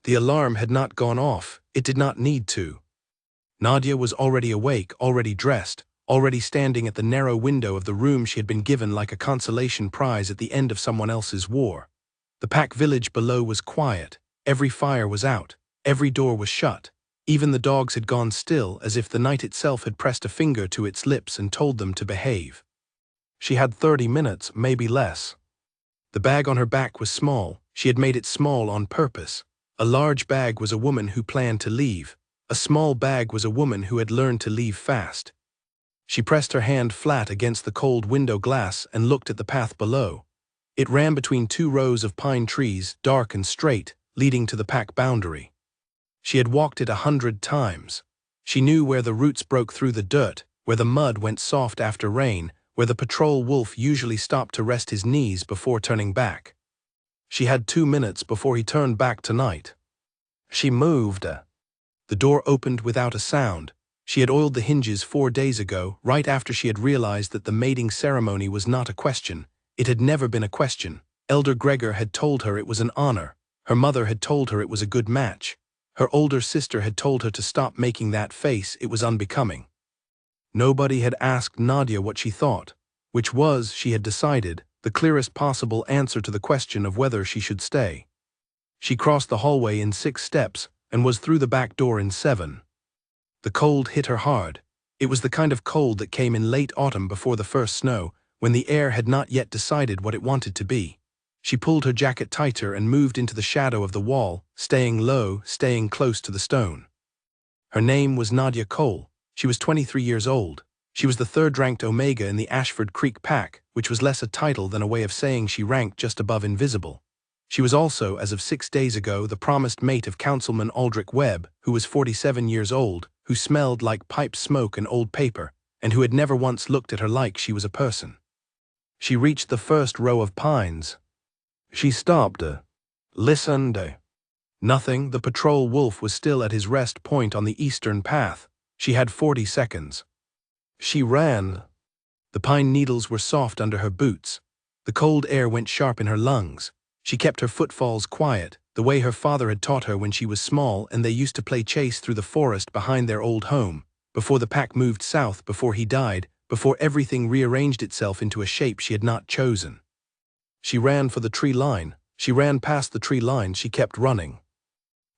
The alarm had not gone off. It did not need to. Nadia was already awake, already dressed, already standing at the narrow window of the room she had been given like a consolation prize at the end of someone else's war. The pack village below was quiet. Every fire was out. Every door was shut. Even the dogs had gone still, as if the night itself had pressed a finger to its lips and told them to behave. She had 30 minutes, maybe less. The bag on her back was small. She had made it small on purpose. A large bag was a woman who planned to leave. A small bag was a woman who had learned to leave fast. She pressed her hand flat against the cold window glass and looked at the path below. It ran between 2 rows of pine trees, dark and straight, leading to the pack boundary. She had walked it 100 times. She knew where the roots broke through the dirt, where the mud went soft after rain, where the patrol wolf usually stopped to rest his knees before turning back. She had 2 minutes before he turned back tonight. She moved. The door opened without a sound. She had oiled the hinges 4 days ago, right after she had realized that the mating ceremony was not a question. It had never been a question. Elder Gregor had told her it was an honor. Her mother had told her it was a good match. Her older sister had told her to stop making that face, it was unbecoming. Nobody had asked Nadia what she thought, which was, she had decided, the clearest possible answer to the question of whether she should stay. She crossed the hallway in 6 steps and was through the back door in 7. The cold hit her hard. It was the kind of cold that came in late autumn before the first snow, when the air had not yet decided what it wanted to be. She pulled her jacket tighter and moved into the shadow of the wall, staying low, staying close to the stone. Her name was Nadia Cole. She was 23 years old. She was the 3rd-ranked Omega in the Ashford Creek Pack, which was less a title than a way of saying she ranked just above invisible. She was also, as of 6 days ago, the promised mate of Councilman Aldrich Webb, who was 47 years old, who smelled like pipe smoke and old paper, and who had never once looked at her like she was a person. She reached the first row of pines. She stopped, listened. Nothing. The patrol wolf was still at his rest point on the eastern path. She had 40 seconds. She ran. The pine needles were soft under her boots. The cold air went sharp in her lungs. She kept her footfalls quiet, the way her father had taught her when she was small and they used to play chase through the forest behind their old home, before the pack moved south, before he died, before everything rearranged itself into a shape she had not chosen. She ran for the tree line. She ran past the tree line. She kept running.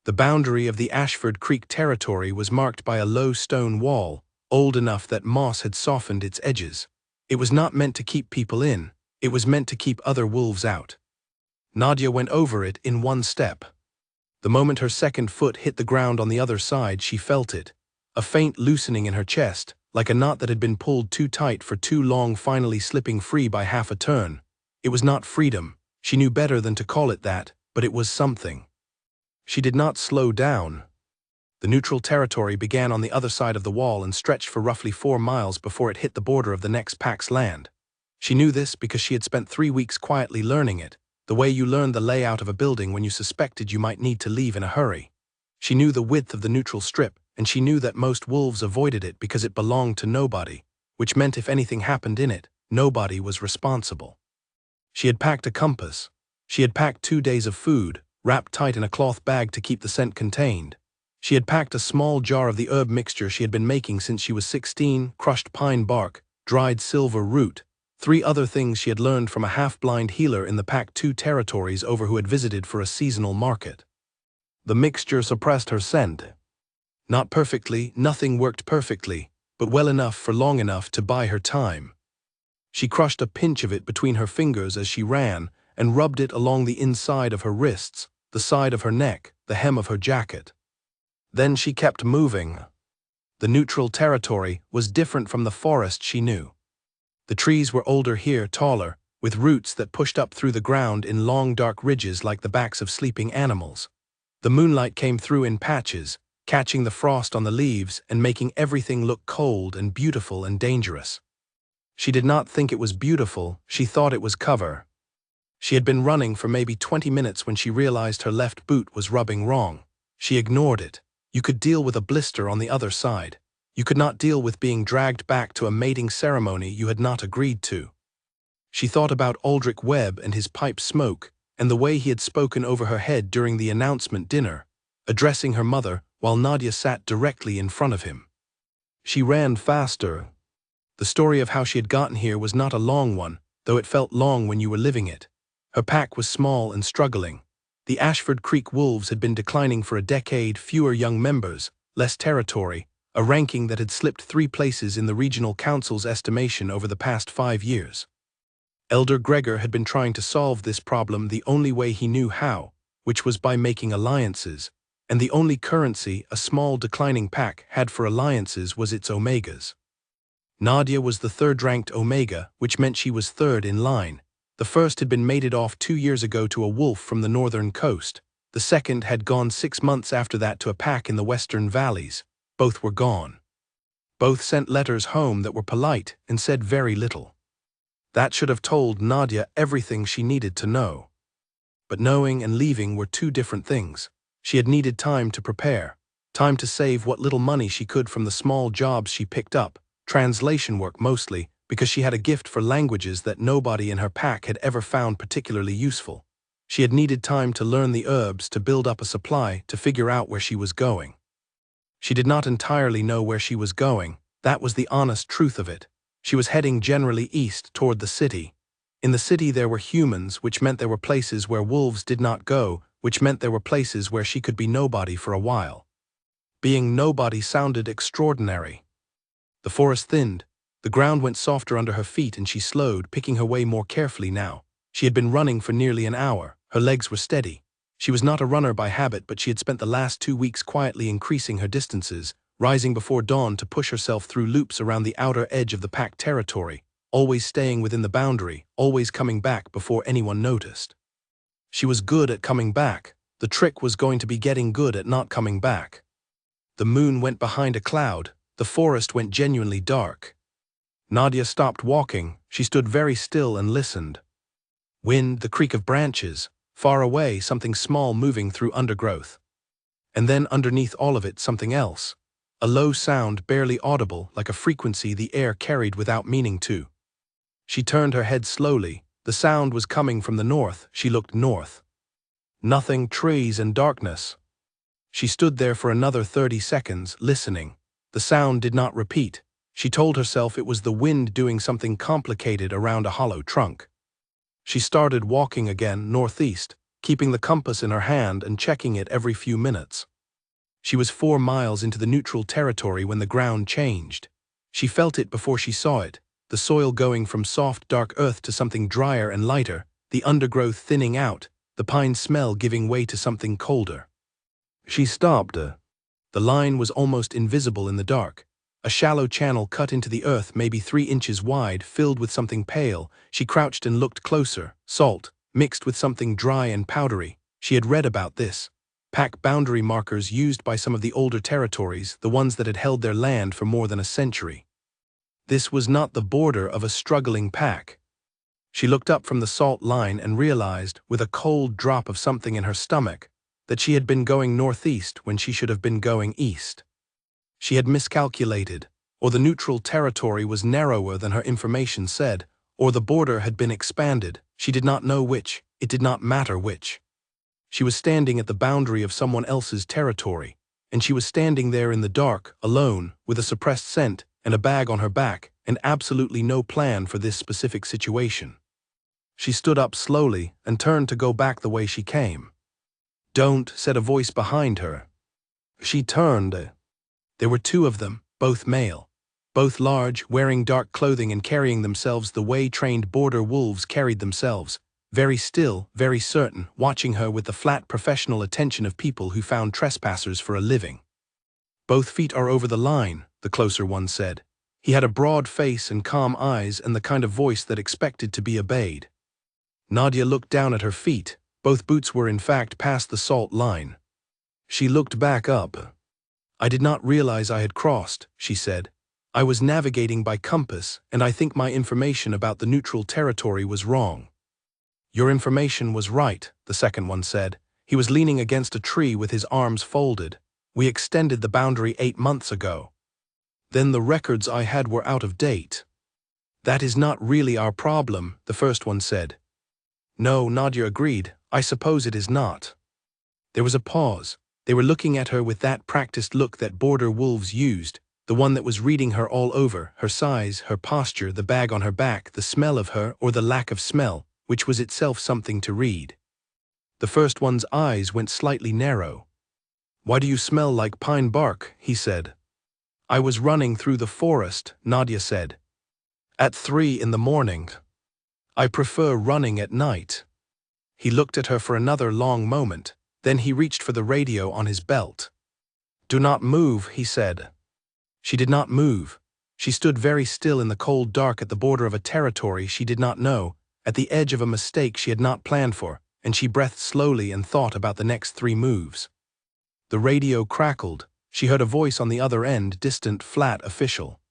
The boundary of the Ashford Creek territory was marked by a low stone wall, old enough that moss had softened its edges. It was not meant to keep people in. It was meant to keep other wolves out. Nadia went over it in 1 step. The moment her second foot hit the ground on the other side, she felt it. A faint loosening in her chest, like a knot that had been pulled too tight for too long, finally slipping free by half a turn. It was not freedom. She knew better than to call it that, but it was something. She did not slow down. The neutral territory began on the other side of the wall and stretched for roughly 4 miles before it hit the border of the next pack's land. She knew this because she had spent 3 weeks quietly learning it, the way you learn the layout of a building when you suspected you might need to leave in a hurry. She knew the width of the neutral strip, and she knew that most wolves avoided it because it belonged to nobody, which meant if anything happened in it, nobody was responsible. She had packed a compass. She had packed 2 days of food, wrapped tight in a cloth bag to keep the scent contained. She had packed a small jar of the herb mixture she had been making since she was 16, crushed pine bark, dried silver root, 3 other things she had learned from a half-blind healer in the Pack 2 territories over who had visited for a seasonal market. The mixture suppressed her scent. Not perfectly, nothing worked perfectly, but well enough for long enough to buy her time. She crushed a pinch of it between her fingers as she ran and rubbed it along the inside of her wrists, the side of her neck, the hem of her jacket. Then she kept moving. The neutral territory was different from the forest she knew. The trees were older here, taller, with roots that pushed up through the ground in long dark ridges like the backs of sleeping animals. The moonlight came through in patches, catching the frost on the leaves and making everything look cold and beautiful and dangerous. She did not think it was beautiful, she thought it was cover. She had been running for maybe 20 minutes when she realized her left boot was rubbing wrong. She ignored it. You could deal with a blister on the other side. You could not deal with being dragged back to a mating ceremony you had not agreed to. She thought about Aldrich Webb and his pipe smoke, and the way he had spoken over her head during the announcement dinner, addressing her mother while Nadia sat directly in front of him. She ran faster. The story of how she had gotten here was not a long one, though it felt long when you were living it. Her pack was small and struggling. The Ashford Creek Wolves had been declining for a decade, fewer young members, less territory, a ranking that had slipped 3 places in the regional council's estimation over the past 5 years. Elder Gregor had been trying to solve this problem the only way he knew how, which was by making alliances, and the only currency a small declining pack had for alliances was its omegas. Nadia was the 3rd-ranked omega, which meant she was 3rd in line. The first had been mated off 2 years ago to a wolf from the northern coast. The second had gone 6 months after that to a pack in the western valleys. Both were gone. Both sent letters home that were polite and said very little. That should have told Nadia everything she needed to know. But knowing and leaving were 2 different things. She had needed time to prepare, time to save what little money she could from the small jobs she picked up, translation work mostly, because she had a gift for languages that nobody in her pack had ever found particularly useful. She had needed time to learn the herbs, to build up a supply, to figure out where she was going. She did not entirely know where she was going, that was the honest truth of it. She was heading generally east toward the city. In the city there were humans, which meant there were places where wolves did not go, which meant there were places where she could be nobody for a while. Being nobody sounded extraordinary. The forest thinned. The ground went softer under her feet and she slowed, picking her way more carefully now. She had been running for nearly an hour. Her legs were steady. She was not a runner by habit, but she had spent the last 2 weeks quietly increasing her distances, rising before dawn to push herself through loops around the outer edge of the pack territory, always staying within the boundary, always coming back before anyone noticed. She was good at coming back. The trick was going to be getting good at not coming back. The moon went behind a cloud. The forest went genuinely dark. Nadia stopped walking. She stood very still and listened. Wind, the creak of branches. Far away, something small moving through undergrowth. And then underneath all of it, something else. A low sound, barely audible, like a frequency the air carried without meaning to. She turned her head slowly. The sound was coming from the north. She looked north. Nothing, trees and darkness. She stood there for another 30 seconds, listening. The sound did not repeat. She told herself it was the wind doing something complicated around a hollow trunk. She started walking again, northeast, keeping the compass in her hand and checking it every few minutes. She was 4 miles into the neutral territory when the ground changed. She felt it before she saw it, the soil going from soft, dark earth to something drier and lighter, the undergrowth thinning out, the pine smell giving way to something colder. She stopped. The line was almost invisible in the dark. A shallow channel cut into the earth, maybe 3 inches wide, filled with something pale. She crouched and looked closer. Salt, mixed with something dry and powdery. She had read about this. Pack boundary markers used by some of the older territories, the ones that had held their land for more than a century. This was not the border of a struggling pack. She looked up from the salt line and realized, with a cold drop of something in her stomach, that she had been going northeast when she should have been going east. She had miscalculated, or the neutral territory was narrower than her information said, or the border had been expanded. She did not know which. It did not matter which. She was standing at the boundary of someone else's territory, and she was standing there in the dark, alone, with a suppressed scent and a bag on her back, and absolutely no plan for this specific situation. She stood up slowly and turned to go back the way she came. "Don't," said a voice behind her. She turned. There were 2 of them, both male. Both large, wearing dark clothing and carrying themselves the way trained border wolves carried themselves, very still, very certain, watching her with the flat professional attention of people who found trespassers for a living. "Both feet are over the line," the closer one said. He had a broad face and calm eyes and the kind of voice that expected to be obeyed. Nadia looked down at her feet. Both boots were in fact past the salt line. She looked back up. "I did not realize I had crossed," she said. "I was navigating by compass, and I think my information about the neutral territory was wrong." "Your information was right," the second one said. He was leaning against a tree with his arms folded. "We extended the boundary 8 months ago. Then the records I had were out of date." "That is not really our problem," the first one said. "No," Nadia agreed. "I suppose it is not." There was a pause. They were looking at her with that practiced look that border wolves used, the one that was reading her all over, her size, her posture, the bag on her back, the smell of her or the lack of smell, which was itself something to read. The first one's eyes went slightly narrow. "Why do you smell like pine bark?" he said. "I was running through the forest," Nadia said. "At 3 in the morning. I prefer running at night." He looked at her for another long moment, then he reached for the radio on his belt. "Do not move," he said. She did not move. She stood very still in the cold dark at the border of a territory she did not know, at the edge of a mistake she had not planned for, and she breathed slowly and thought about the next 3 moves. The radio crackled. She heard a voice on the other end, distant, flat, official.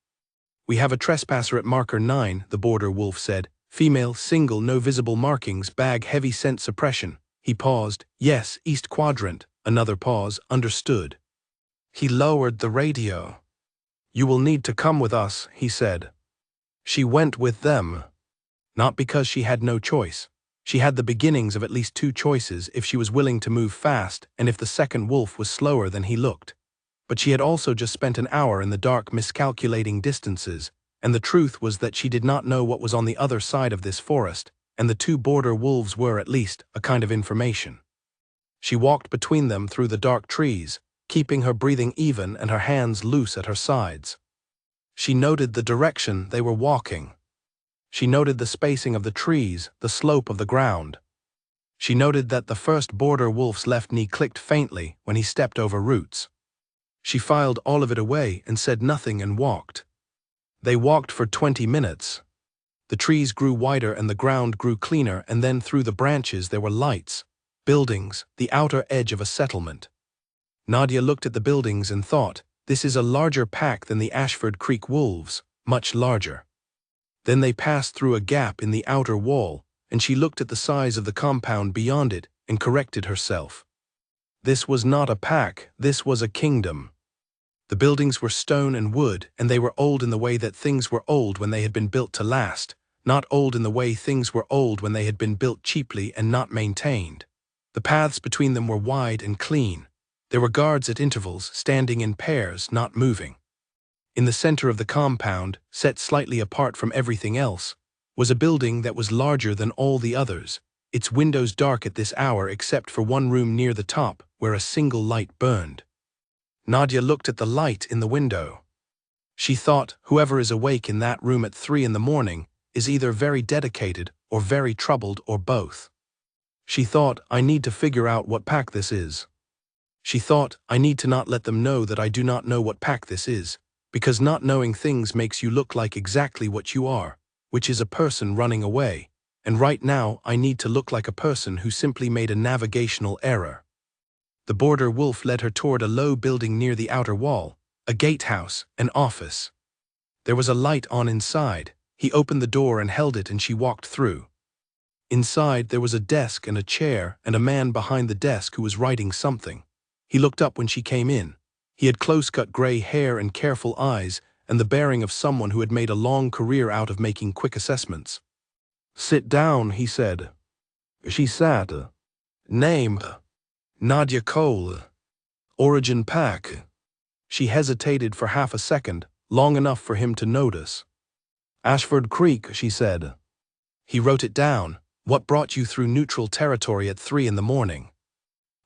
"We have a trespasser at marker 9, the border wolf said. "Female, single, no visible markings, bag, heavy scent suppression." He paused. "Yes, East Quadrant." Another pause. "Understood." He lowered the radio. "You will need to come with us," he said. She went with them. Not because she had no choice. She had the beginnings of at least 2 choices if she was willing to move fast and if the second wolf was slower than he looked. But she had also just spent an hour in the dark miscalculating distances, and the truth was that she did not know what was on the other side of this forest, and the 2 border wolves were, at least, a kind of information. She walked between them through the dark trees, keeping her breathing even and her hands loose at her sides. She noted the direction they were walking. She noted the spacing of the trees, the slope of the ground. She noted that the first border wolf's left knee clicked faintly when he stepped over roots. She filed all of it away and said nothing and walked. They walked for 20 minutes. The trees grew wider and the ground grew cleaner, and then through the branches there were lights, buildings, the outer edge of a settlement. Nadia looked at the buildings and thought, this is a larger pack than the Ashford Creek wolves, much larger. Then they passed through a gap in the outer wall, and she looked at the size of the compound beyond it and corrected herself. This was not a pack, this was a kingdom. The buildings were stone and wood, and they were old in the way that things were old when they had been built to last, not old in the way things were old when they had been built cheaply and not maintained. The paths between them were wide and clean. There were guards at intervals, standing in pairs, not moving. In the center of the compound, set slightly apart from everything else, was a building that was larger than all the others, its windows dark at this hour except for one room near the top where a single light burned. Nadia looked at the light in the window. She thought, whoever is awake in that room at 3 in the morning is either very dedicated or very troubled or both. She thought, I need to figure out what pack this is. She thought, I need to not let them know that I do not know what pack this is, because not knowing things makes you look like exactly what you are, which is a person running away, and right now I need to look like a person who simply made a navigational error. The border wolf led her toward a low building near the outer wall, a gatehouse, an office. There was a light on inside. He opened the door and held it, and she walked through. Inside there was a desk and a chair and a man behind the desk who was writing something. He looked up when she came in. He had close-cut gray hair and careful eyes, and the bearing of someone who had made a long career out of making quick assessments. "Sit down," he said. She sat. "Name?" "Nadia Cole." "Origin pack?" She hesitated for half a second, long enough for him to notice. "Ashford Creek," she said. He wrote it down. "What brought you through neutral territory at 3 in the morning?"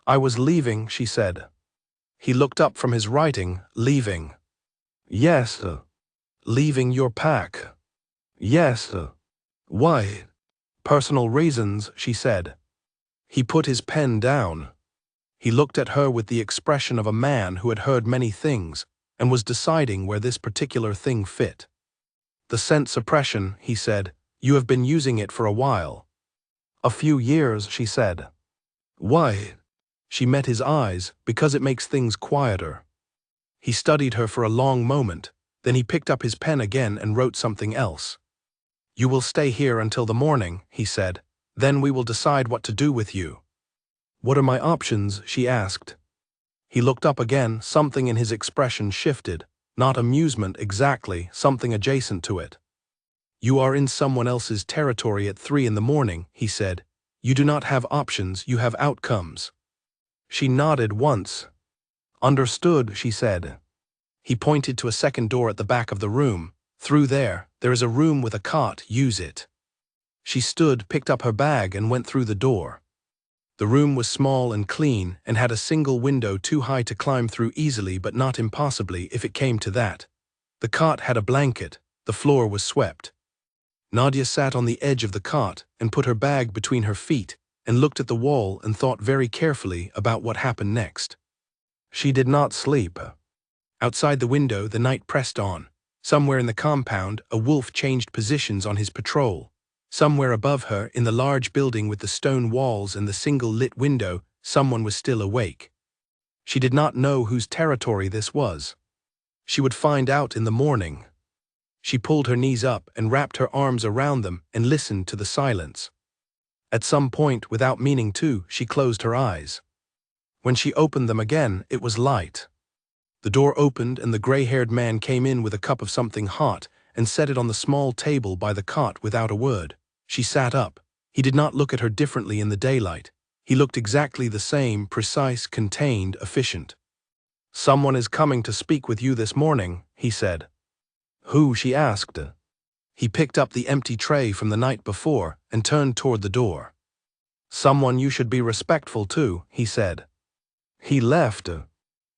"I was leaving," she said. He looked up from his writing. "Leaving?" "Yes." "Leaving your pack?" "Yes." "Why?" "Personal reasons," she said. He put his pen down. He looked at her with the expression of a man who had heard many things and was deciding where this particular thing fit. "The scent suppression," he said. "You have been using it for a while." "A few years," she said. "Why?" She met his eyes. "Because it makes things quieter." He studied her for a long moment, then he picked up his pen again and wrote something else. "You will stay here until the morning," he said. "Then we will decide what to do with you." "What are my options?" she asked. He looked up again. Something in his expression shifted. Not amusement exactly, something adjacent to it. "You are in someone else's territory at 3 in the morning," he said. "You do not have options, you have outcomes." She nodded once. Understood, she said. He pointed to a second door at the back of the room. Through there is a room with a cot, use it. She stood, picked up her bag, and went through the door. The room was small and clean, and had a single window too high to climb through easily but not impossibly if it came to that. The cot had a blanket, the floor was swept. Nadia sat on the edge of the cot and put her bag between her feet and looked at the wall and thought very carefully about what happened next. She did not sleep. Outside the window the night pressed on. Somewhere in the compound a wolf changed positions on his patrol. Somewhere above her, in the large building with the stone walls and the single lit window, someone was still awake. She did not know whose territory this was. She would find out in the morning. She pulled her knees up and wrapped her arms around them and listened to the silence. At some point, without meaning to, she closed her eyes. When she opened them again, it was light. The door opened and the gray-haired man came in with a cup of something hot and set it on the small table by the cot without a word. She sat up. He did not look at her differently in the daylight. He looked exactly the same, precise, contained, efficient. "Someone is coming to speak with you this morning," he said. "Who?" she asked. He picked up the empty tray from the night before and turned toward the door. "Someone you should be respectful to," he said. He left.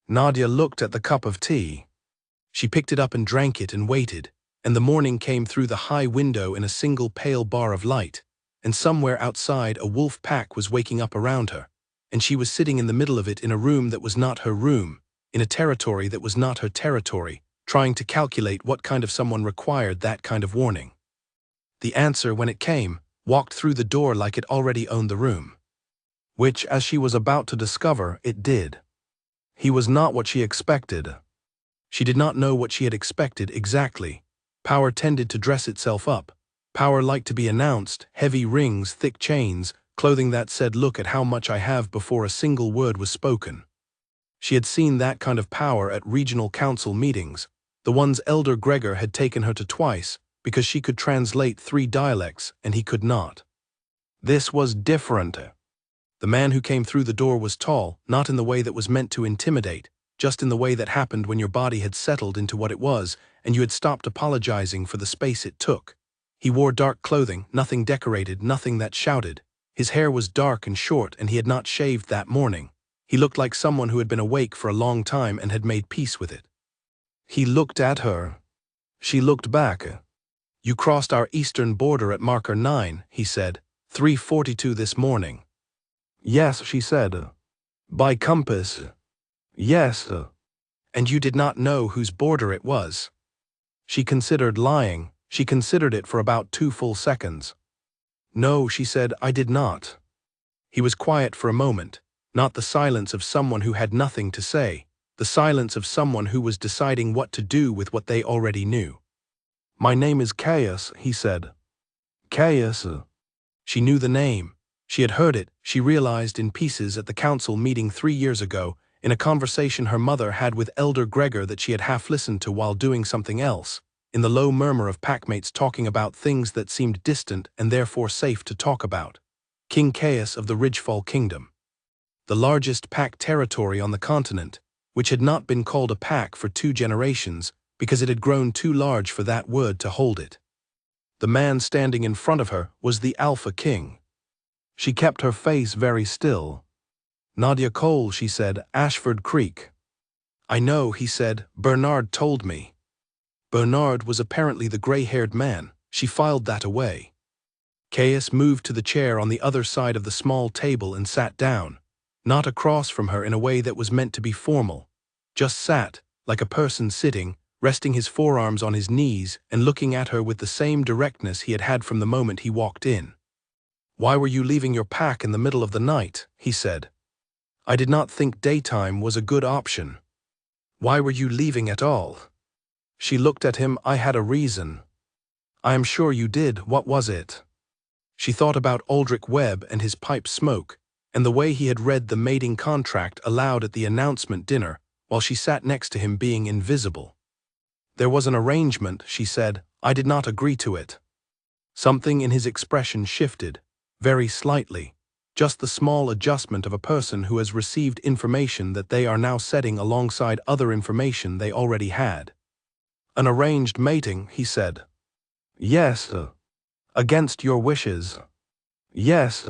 Nadia looked at the cup of tea. She picked it up and drank it and waited, and the morning came through the high window in a single pale bar of light, and somewhere outside a wolf pack was waking up around her, and she was sitting in the middle of it in a room that was not her room, in a territory that was not her territory, trying to calculate what kind of someone required that kind of warning. The answer, when it came, walked through the door like it already owned the room. Which, as she was about to discover, it did. He was not what she expected. She did not know what she had expected exactly. Power tended to dress itself up. Power liked to be announced, heavy rings, thick chains, clothing that said, "Look at how much I have," before a single word was spoken. She had seen that kind of power at regional council meetings, the ones Elder Gregor had taken her to twice, because she could translate 3 dialects and he could not. This was different. The man who came through the door was tall, not in the way that was meant to intimidate, just in the way that happened when your body had settled into what it was and you had stopped apologizing for the space it took. He wore dark clothing, nothing decorated, nothing that shouted. His hair was dark and short and he had not shaved that morning. He looked like someone who had been awake for a long time and had made peace with it. He looked at her. She looked back. "You crossed our eastern border at marker 9, he said, 3:42 this morning. "Yes," she said. "By compass." "Yes." "And you did not know whose border it was." She considered lying. She considered it for about 2 full seconds. "No," she said, "I did not." He was quiet for a moment, not the silence of someone who had nothing to say, the silence of someone who was deciding what to do with what they already knew. "My name is Caius," he said. "Caius." She knew the name. She had heard it, she realized, in pieces at the council meeting 3 years ago, in a conversation her mother had with Elder Gregor that she had half listened to while doing something else, in the low murmur of packmates talking about things that seemed distant and therefore safe to talk about. King Caius of the Ridgefall Kingdom. The largest pack territory on the continent, which had not been called a pack for 2 generations because it had grown too large for that word to hold it. The man standing in front of her was the Alpha King. She kept her face very still. "Nadia Cole," she said, "Ashford Creek." "I know," he said, "Bernard told me." Bernard was apparently the gray-haired man. She filed that away. Caius moved to the chair on the other side of the small table and sat down, not across from her in a way that was meant to be formal, just sat, like a person sitting, resting his forearms on his knees and looking at her with the same directness he had had from the moment he walked in. "Why were you leaving your pack in the middle of the night?" he said. "I did not think daytime was a good option." "Why were you leaving at all?" She looked at him. "I had a reason." "I am sure you did. What was it?" She thought about Aldrich Webb and his pipe smoke, and the way he had read the mating contract aloud at the announcement dinner while she sat next to him, being invisible. "There was an arrangement," she said. "I did not agree to it." Something in his expression shifted, very slightly, just the small adjustment of a person who has received information that they are now setting alongside other information they already had. An arranged mating, he said. Yes. Against your wishes. Yes.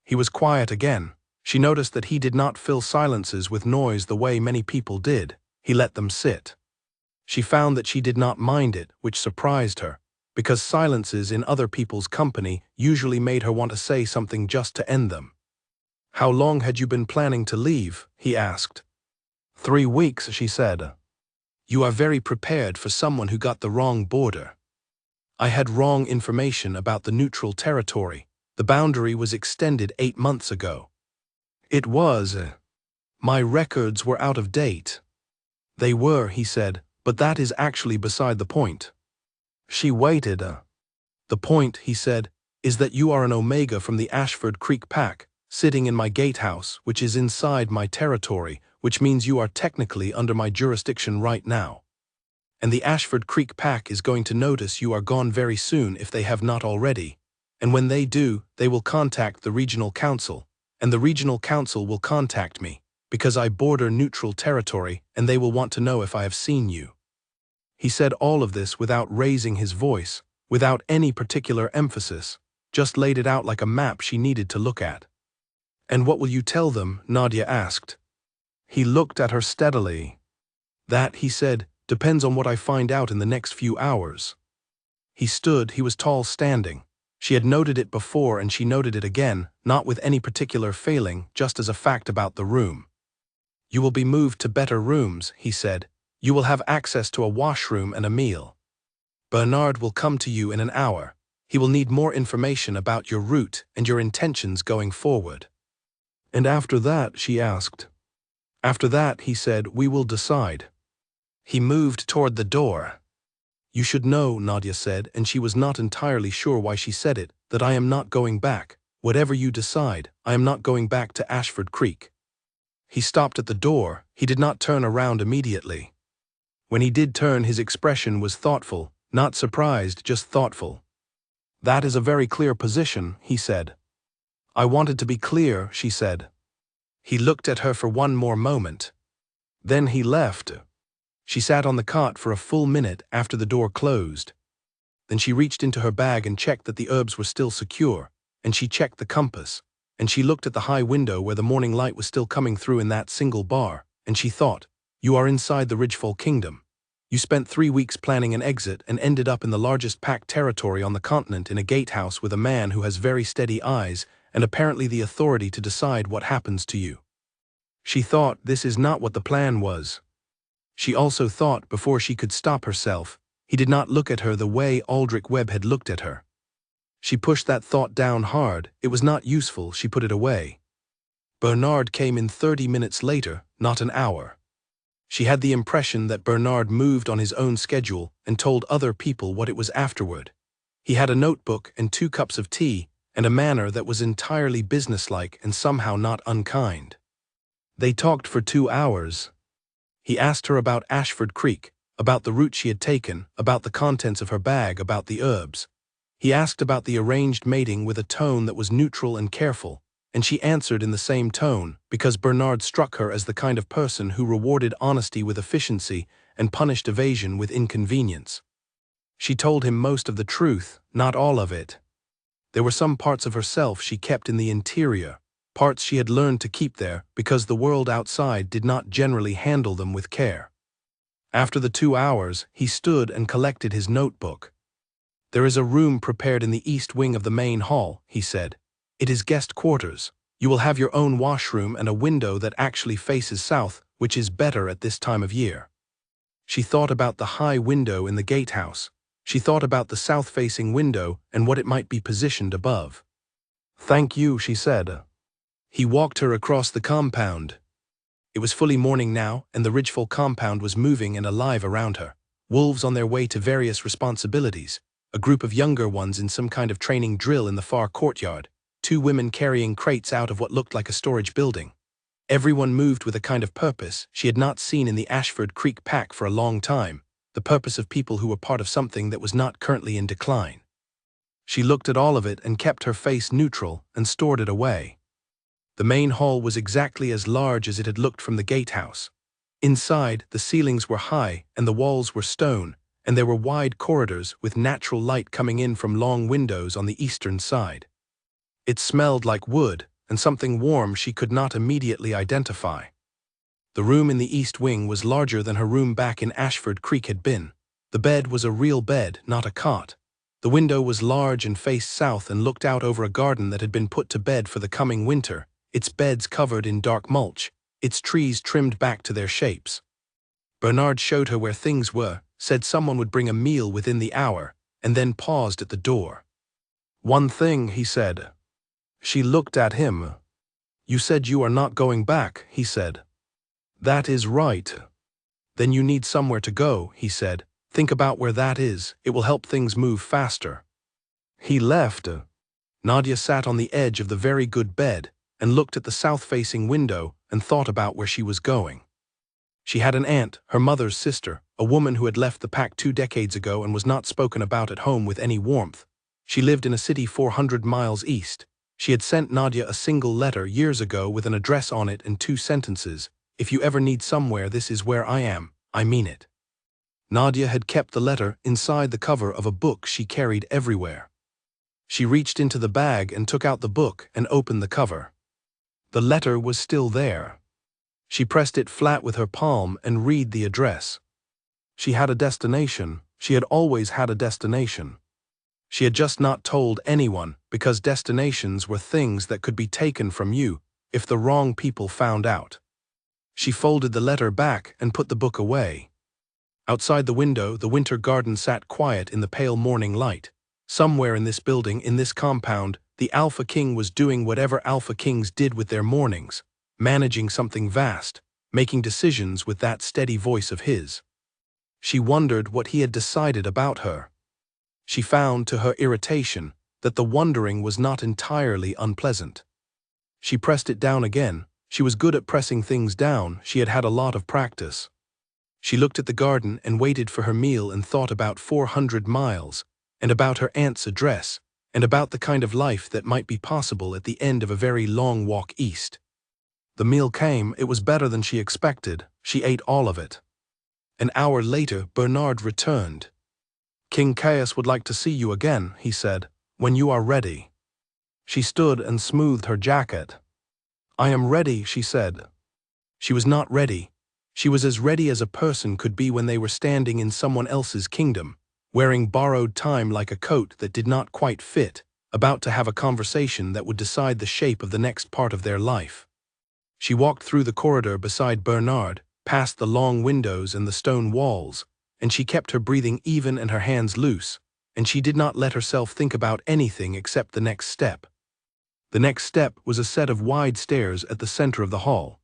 He was quiet again. She noticed that he did not fill silences with noise the way many people did. He let them sit. She found that she did not mind it, which surprised her, because silences in other people's company usually made her want to say something just to end them. How long had you been planning to leave? He asked. 3 weeks, she said. You are very prepared for someone who got the wrong border. I had wrong information about the neutral territory. The boundary was extended 8 months ago. It was. My records were out of date. They were, he said, but that is actually beside the point. She waited. The point, he said, is that you are an Omega from the Ashford Creek Pack, sitting in my gatehouse, which is inside my territory, which means you are technically under my jurisdiction right now. And the Ashford Creek Pack is going to notice you are gone very soon if they have not already. And when they do, they will contact the regional council, and the regional council will contact me, because I border neutral territory, and they will want to know if I have seen you. He said all of this without raising his voice, without any particular emphasis, just laid it out like a map she needed to look at. And what will you tell them? Nadia asked. He looked at her steadily. That, he said, depends on what I find out in the next few hours. He stood, he was tall standing. She had noted it before and she noted it again, not with any particular failing, just as a fact about the room. You will be moved to better rooms, he said. You will have access to a washroom and a meal. Bernard will come to you in an hour. He will need more information about your route and your intentions going forward. And after that, she asked. After that, he said, we will decide. He moved toward the door. You should know, Nadia said, and she was not entirely sure why she said it, that I am not going back. Whatever you decide, I am not going back to Ashford Creek. He stopped at the door. He did not turn around immediately. When he did turn, his expression was thoughtful, not surprised, just thoughtful. That is a very clear position, he said. I wanted to be clear, she said. He looked at her for one more moment. Then he left. She sat on the cot for a full minute after the door closed. Then she reached into her bag and checked that the herbs were still secure, and she checked the compass, and she looked at the high window where the morning light was still coming through in that single bar, and she thought, you are inside the Ridgefall Kingdom. You spent 3 weeks planning an exit and ended up in the largest packed territory on the continent in a gatehouse with a man who has very steady eyes and apparently the authority to decide what happens to you. She thought this is not what the plan was. She also thought, before she could stop herself, he did not look at her the way Aldrich Webb had looked at her. She pushed that thought down hard. It was not useful. She put it away. Bernard came in 30 minutes later, not an hour. She had the impression that Bernard moved on his own schedule and told other people what it was afterward. He had a notebook and 2 cups of tea and a manner that was entirely businesslike and somehow not unkind. They talked for 2 hours. He asked her about Ashford Creek, about the route she had taken, about the contents of her bag, about the herbs. He asked about the arranged mating with a tone that was neutral and careful, and she answered in the same tone, because Bernard struck her as the kind of person who rewarded honesty with efficiency and punished evasion with inconvenience. She told him most of the truth, not all of it. There were some parts of herself she kept in the interior, parts she had learned to keep there because the world outside did not generally handle them with care. After the 2 hours, he stood and collected his notebook. There is a room prepared in the east wing of the main hall, he said. It is guest quarters. You will have your own washroom and a window that actually faces south, which is better at this time of year. She thought about the high window in the gatehouse. She thought about the south-facing window and what it might be positioned above. Thank you, she said. He walked her across the compound. It was fully morning now, and the Ridgefall compound was moving and alive around her. Wolves on their way to various responsibilities, a group of younger ones in some kind of training drill in the far courtyard, 2 women carrying crates out of what looked like a storage building. Everyone moved with a kind of purpose she had not seen in the Ashford Creek Pack for a long time, the purpose of people who were part of something that was not currently in decline. She looked at all of it and kept her face neutral and stored it away. The main hall was exactly as large as it had looked from the gatehouse. Inside, the ceilings were high and the walls were stone, and there were wide corridors with natural light coming in from long windows on the eastern side. It smelled like wood and something warm she could not immediately identify. The room in the east wing was larger than her room back in Ashford Creek had been. The bed was a real bed, not a cot. The window was large and faced south and looked out over a garden that had been put to bed for the coming winter, its beds covered in dark mulch, its trees trimmed back to their shapes. Bernard showed her where things were, said someone would bring a meal within the hour, and then paused at the door. "One thing," he said. She looked at him. "You said you are not going back," he said. "That is right." "Then you need somewhere to go," he said. "Think about where that is. It will help things move faster." He left. Nadia sat on the edge of the very good bed and looked at the south-facing window and thought about where she was going. She had an aunt, her mother's sister, a woman who had left the pack 2 decades ago and was not spoken about at home with any warmth. She lived in a city 400 miles east. She had sent Nadia a single letter years ago with an address on it and 2 sentences. "If you ever need somewhere, this is where I am. I mean it." Nadia had kept the letter inside the cover of a book she carried everywhere. She reached into the bag and took out the book and opened the cover. The letter was still there. She pressed it flat with her palm and read the address. She had a destination. She had always had a destination. She had just not told anyone because destinations were things that could be taken from you if the wrong people found out. She folded the letter back and put the book away. Outside the window, the winter garden sat quiet in the pale morning light. Somewhere in this building, in this compound, the Alpha King was doing whatever Alpha Kings did with their mornings, managing something vast, making decisions with that steady voice of his. She wondered what he had decided about her. She found, to her irritation, that the wondering was not entirely unpleasant. She pressed it down again. She was good at pressing things down. She had had a lot of practice. She looked at the garden and waited for her meal and thought about 400 miles, and about her aunt's address, and about the kind of life that might be possible at the end of a very long walk east. The meal came. It was better than she expected. She ate all of it. An hour later, Bernard returned. "King Caius would like to see you again," he said, "when you are ready." She stood and smoothed her jacket. "I am ready," she said. She was not ready. She was as ready as a person could be when they were standing in someone else's kingdom, wearing borrowed time like a coat that did not quite fit, about to have a conversation that would decide the shape of the next part of their life. She walked through the corridor beside Bernard, past the long windows and the stone walls, and she kept her breathing even and her hands loose, and she did not let herself think about anything except the next step. The next step was a set of wide stairs at the center of the hall.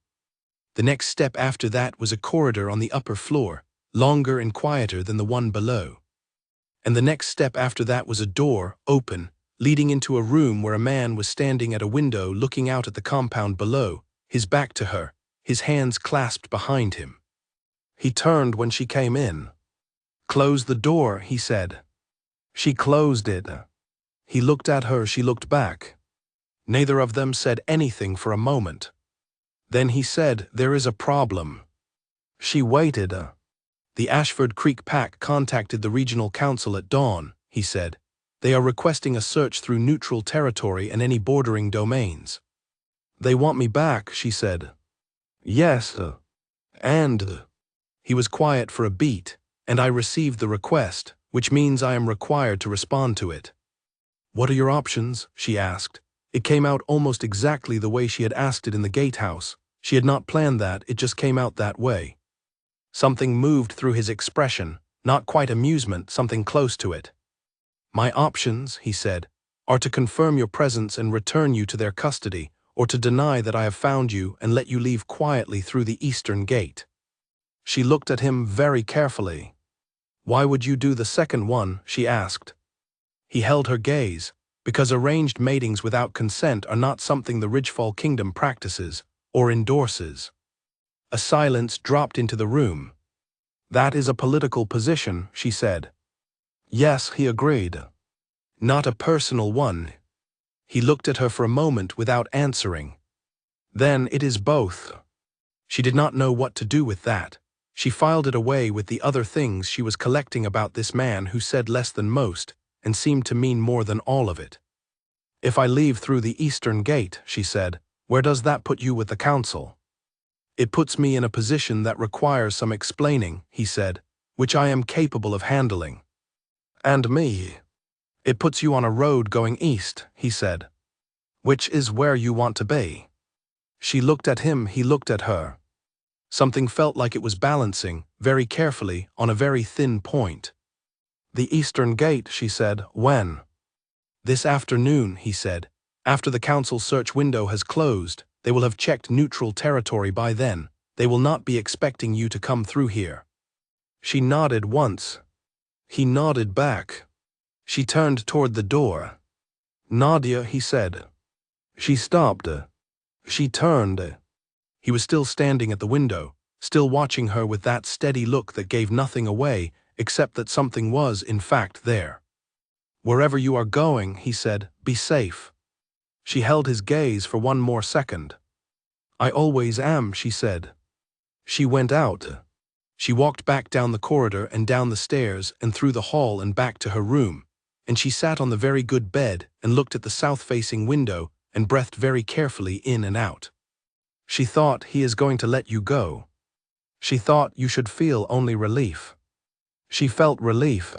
The next step after that was a corridor on the upper floor, longer and quieter than the one below. And the next step after that was a door, open, leading into a room where a man was standing at a window looking out at the compound below, his back to her, his hands clasped behind him. He turned when she came in. "Close the door," he said. She closed it. He looked at her, she looked back. Neither of them said anything for a moment. Then he said, "There is a problem." She waited. "The Ashford Creek Pack contacted the regional council at dawn," he said. "They are requesting a search through neutral territory and any bordering domains." "They want me back," she said. "Yes, and—" He was quiet for a beat. "And I received the request, which means I am required to respond to it." "What are your options?" she asked. It came out almost exactly the way she had asked it in the gatehouse. She had not planned that, it just came out that way. Something moved through his expression, not quite amusement, something close to it. "My options," he said, "are to confirm your presence and return you to their custody, or to deny that I have found you and let you leave quietly through the eastern gate." She looked at him very carefully. "Why would you do the second one?" she asked. He held her gaze. "Because arranged matings without consent are not something the Ridgefall Kingdom practices or endorses." A silence dropped into the room. "That is a political position," she said. "Yes," he agreed. "Not a personal one." He looked at her for a moment without answering. Then it is both. She did not know what to do with that. She filed it away with the other things she was collecting about this man who said less than most and seemed to mean more than all of it. If I leave through the eastern gate, she said, where does that put you with the council? It puts me in a position that requires some explaining, he said, which I am capable of handling. And me. It puts you on a road going east, he said. Which is where you want to be. She looked at him, he looked at her. Something felt like it was balancing, very carefully, on a very thin point. The eastern gate, she said, when? This afternoon, he said. After the council search window has closed, they will have checked neutral territory by then. They will not be expecting you to come through here. She nodded once. He nodded back. She turned toward the door. Nadia, he said. She stopped. She turned. He was still standing at the window, still watching her with that steady look that gave nothing away, except that something was, in fact, there. Wherever you are going, he said, be safe. She held his gaze for one more second. I always am, she said. She went out. She walked back down the corridor and down the stairs and through the hall and back to her room, and she sat on the very good bed and looked at the south-facing window and breathed very carefully in and out. She thought, he is going to let you go. She thought you should feel only relief. She felt relief.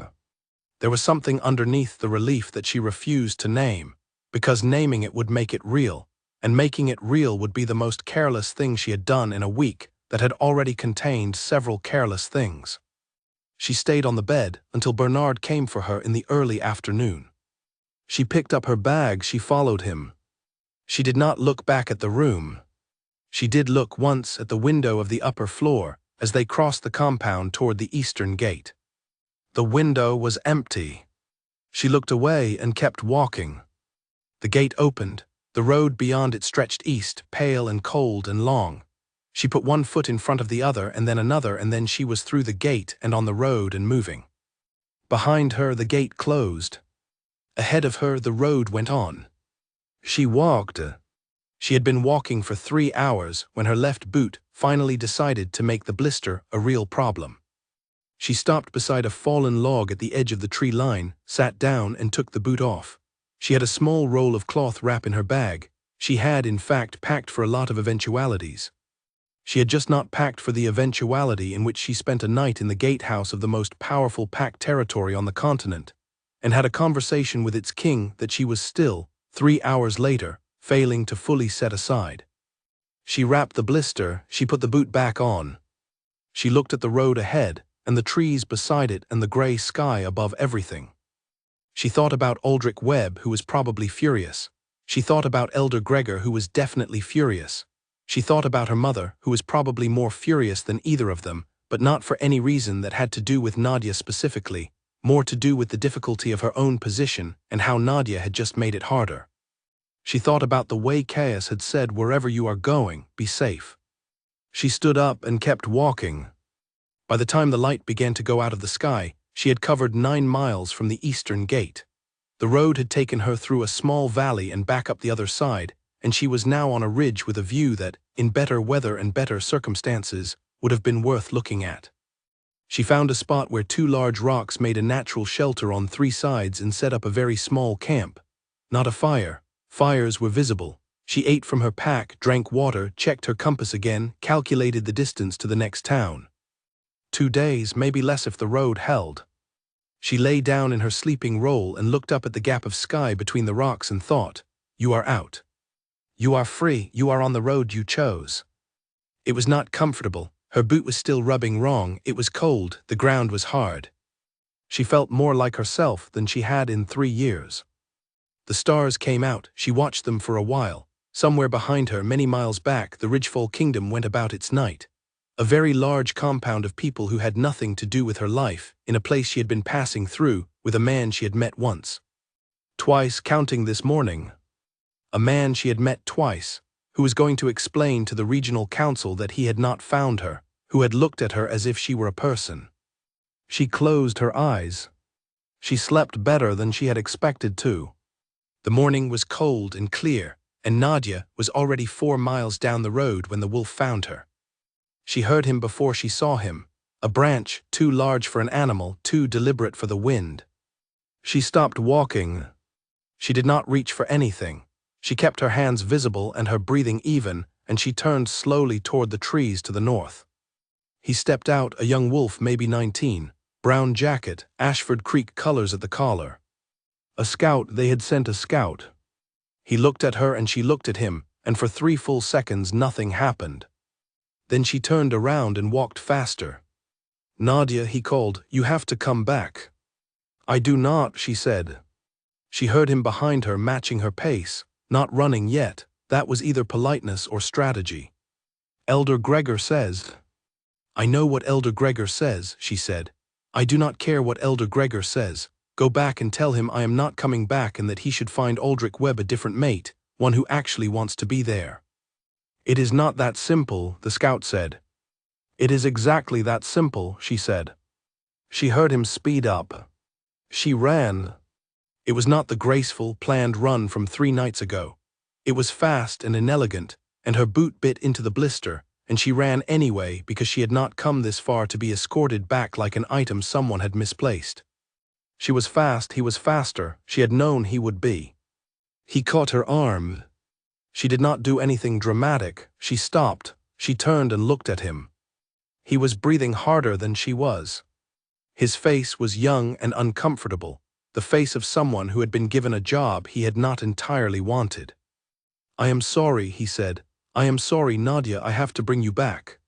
There was something underneath the relief that she refused to name, because naming it would make it real, and making it real would be the most careless thing she had done in a week that had already contained several careless things. She stayed on the bed until Bernard came for her in the early afternoon. She picked up her bag, she followed him. She did not look back at the room. She did look once at the window of the upper floor as they crossed the compound toward the eastern gate. The window was empty. She looked away and kept walking. The gate opened. The road beyond it stretched east, pale and cold and long. She put one foot in front of the other and then another, and then she was through the gate and on the road and moving. Behind her the gate closed. Ahead of her the road went on. She walked. She had been walking for 3 hours when her left boot finally decided to make the blister a real problem. She stopped beside a fallen log at the edge of the tree line, sat down and took the boot off. She had a small roll of cloth wrap in her bag. She had, in fact, packed for a lot of eventualities. She had just not packed for the eventuality in which she spent a night in the gatehouse of the most powerful packed territory on the continent, and had a conversation with its king that she was still, 3 hours later, failing to fully set aside. She wrapped the blister, she put the boot back on. She looked at the road ahead, and the trees beside it and the gray sky above everything. She thought about Aldrich Webb, who was probably furious. She thought about Elder Gregor, who was definitely furious. She thought about her mother, who was probably more furious than either of them, but not for any reason that had to do with Nadia specifically, more to do with the difficulty of her own position and how Nadia had just made it harder. She thought about the way Caius had said, wherever you are going, be safe. She stood up and kept walking. By the time the light began to go out of the sky, she had covered 9 miles from the eastern gate. The road had taken her through a small valley and back up the other side, and she was now on a ridge with a view that, in better weather and better circumstances, would have been worth looking at. She found a spot where 2 large rocks made a natural shelter on 3 sides and set up a very small camp. Not a fire. Fires were visible. She ate from her pack, drank water, checked her compass again, calculated the distance to the next town. 2 days, maybe less if the road held. She lay down in her sleeping roll and looked up at the gap of sky between the rocks and thought, you are out. You are free, you are on the road you chose. It was not comfortable. Her boot was still rubbing wrong, it was cold, the ground was hard. She felt more like herself than she had in 3 years. The stars came out, she watched them for a while. Somewhere behind her, many miles back, the Ridgefall Kingdom went about its night. A very large compound of people who had nothing to do with her life, in a place she had been passing through, with a man she had met once. Twice, counting this morning. A man she had met twice, who was going to explain to the regional council that he had not found her, who had looked at her as if she were a person. She closed her eyes. She slept better than she had expected to. The morning was cold and clear, and Nadia was already 4 miles down the road when the wolf found her. She heard him before she saw him, a branch too large for an animal, too deliberate for the wind. She stopped walking. She did not reach for anything. She kept her hands visible and her breathing even, and she turned slowly toward the trees to the north. He stepped out, a young wolf, maybe 19, brown jacket, Ashford Creek colors at the collar. A scout, they had sent a scout. He looked at her and she looked at him, and for 3 full seconds nothing happened. Then she turned around and walked faster. "Nadia," he called, "you have to come back." "I do not," she said. She heard him behind her, matching her pace, not running yet. That was either politeness or strategy. "Elder Gregor says." "I know what Elder Gregor says," she said. "I do not care what Elder Gregor says. Go back and tell him I am not coming back and that he should find Aldrich Webb a different mate, one who actually wants to be there." "It is not that simple," the scout said. "It is exactly that simple," she said. She heard him speed up. She ran. It was not the graceful, planned run from 3 nights ago. It was fast and inelegant, and her boot bit into the blister, and she ran anyway because she had not come this far to be escorted back like an item someone had misplaced. She was fast, he was faster, she had known he would be. He caught her arm. She did not do anything dramatic. She stopped. She turned and looked at him. He was breathing harder than she was. His face was young and uncomfortable, the face of someone who had been given a job he had not entirely wanted. "I am sorry," he said. "I am sorry, Nadia, I have to bring you back."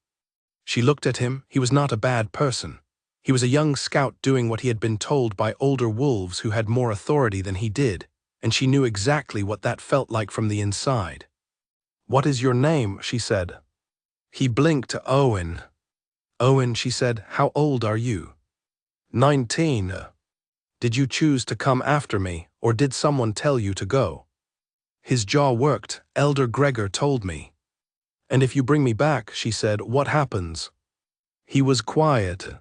She looked at him. He was not a bad person. He was a young scout doing what he had been told by older wolves who had more authority than he did, and she knew exactly what that felt like from the inside. "What is your name?" she said. He blinked. "Owen." "Owen," she said, "how old are you?" 19. "Did you choose to come after me, or did someone tell you to go?" His jaw worked. "Elder Gregor told me." "And if you bring me back," she said, "what happens?" He was quiet.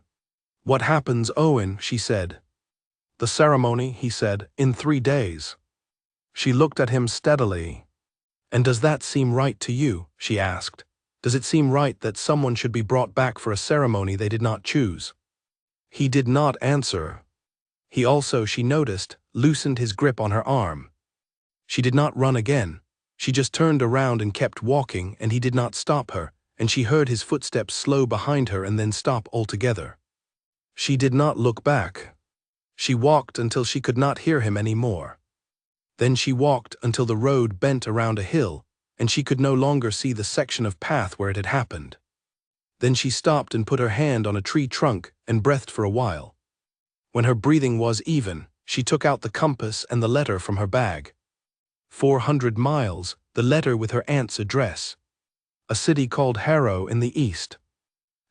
"What happens, Owen?" she said. "The ceremony," he said, "in 3 days." She looked at him steadily. "And does that seem right to you?" she asked. "Does it seem right that someone should be brought back for a ceremony they did not choose?" He did not answer. He also, she noticed, loosened his grip on her arm. She did not run again. She just turned around and kept walking, and he did not stop her, and she heard his footsteps slow behind her and then stop altogether. She did not look back. She walked until she could not hear him any more. Then she walked until the road bent around a hill, and she could no longer see the section of path where it had happened. Then she stopped and put her hand on a tree trunk and breathed for a while. When her breathing was even, she took out the compass and the letter from her bag. 400 miles, the letter with her aunt's address. A city called Harrow in the east.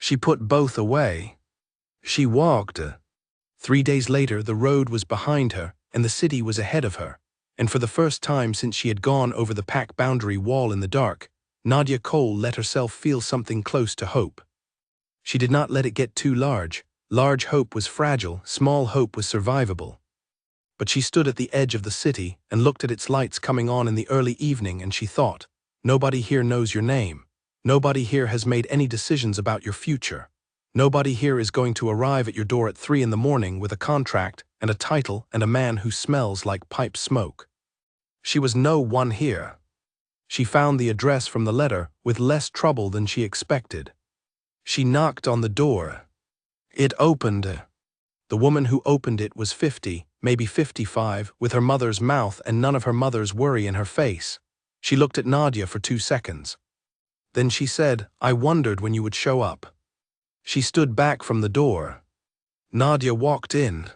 She put both away. She walked. 3 days later, the road was behind her, and the city was ahead of her. And for the first time since she had gone over the pack boundary wall in the dark, Nadia Cole let herself feel something close to hope. She did not let it get too large. Large hope was fragile, small hope was survivable. But she stood at the edge of the city and looked at its lights coming on in the early evening, and she thought, nobody here knows your name. Nobody here has made any decisions about your future. Nobody here is going to arrive at your door at 3 in the morning with a contract and a title and a man who smells like pipe smoke. She was no one here. She found the address from the letter with less trouble than she expected. She knocked on the door. It opened. The woman who opened it was 50, maybe 55, with her mother's mouth and none of her mother's worry in her face. She looked at Nadia for 2 seconds. Then she said, "I wondered when you would show up." She stood back from the door. Nadia walked in.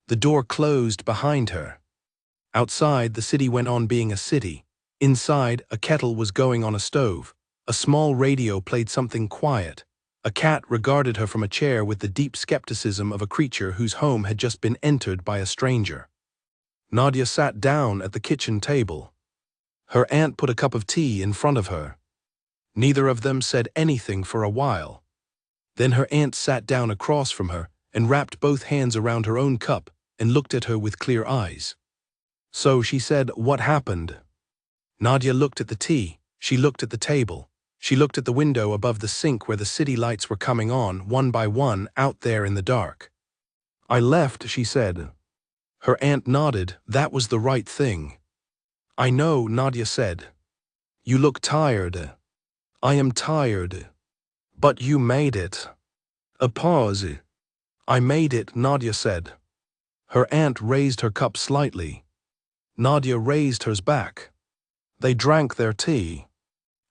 The door closed behind her. Outside, the city went on being a city. Inside, a kettle was going on a stove. A small radio played something quiet. A cat regarded her from a chair with the deep skepticism of a creature whose home had just been entered by a stranger. Nadia sat down at the kitchen table. Her aunt put a cup of tea in front of her. Neither of them said anything for a while. Then her aunt sat down across from her and wrapped both hands around her own cup and looked at her with clear eyes. "So," she said, "what happened?" Nadia looked at the tea, she looked at the table, she looked at the window above the sink where the city lights were coming on, one by one, out there in the dark. "I left," she said. Her aunt nodded. That was the right thing. "I know," Nadia said. "You look tired." "I am tired." "But you made it." A pause. "I made it," Nadia said. Her aunt raised her cup slightly. Nadia raised hers back. They drank their tea.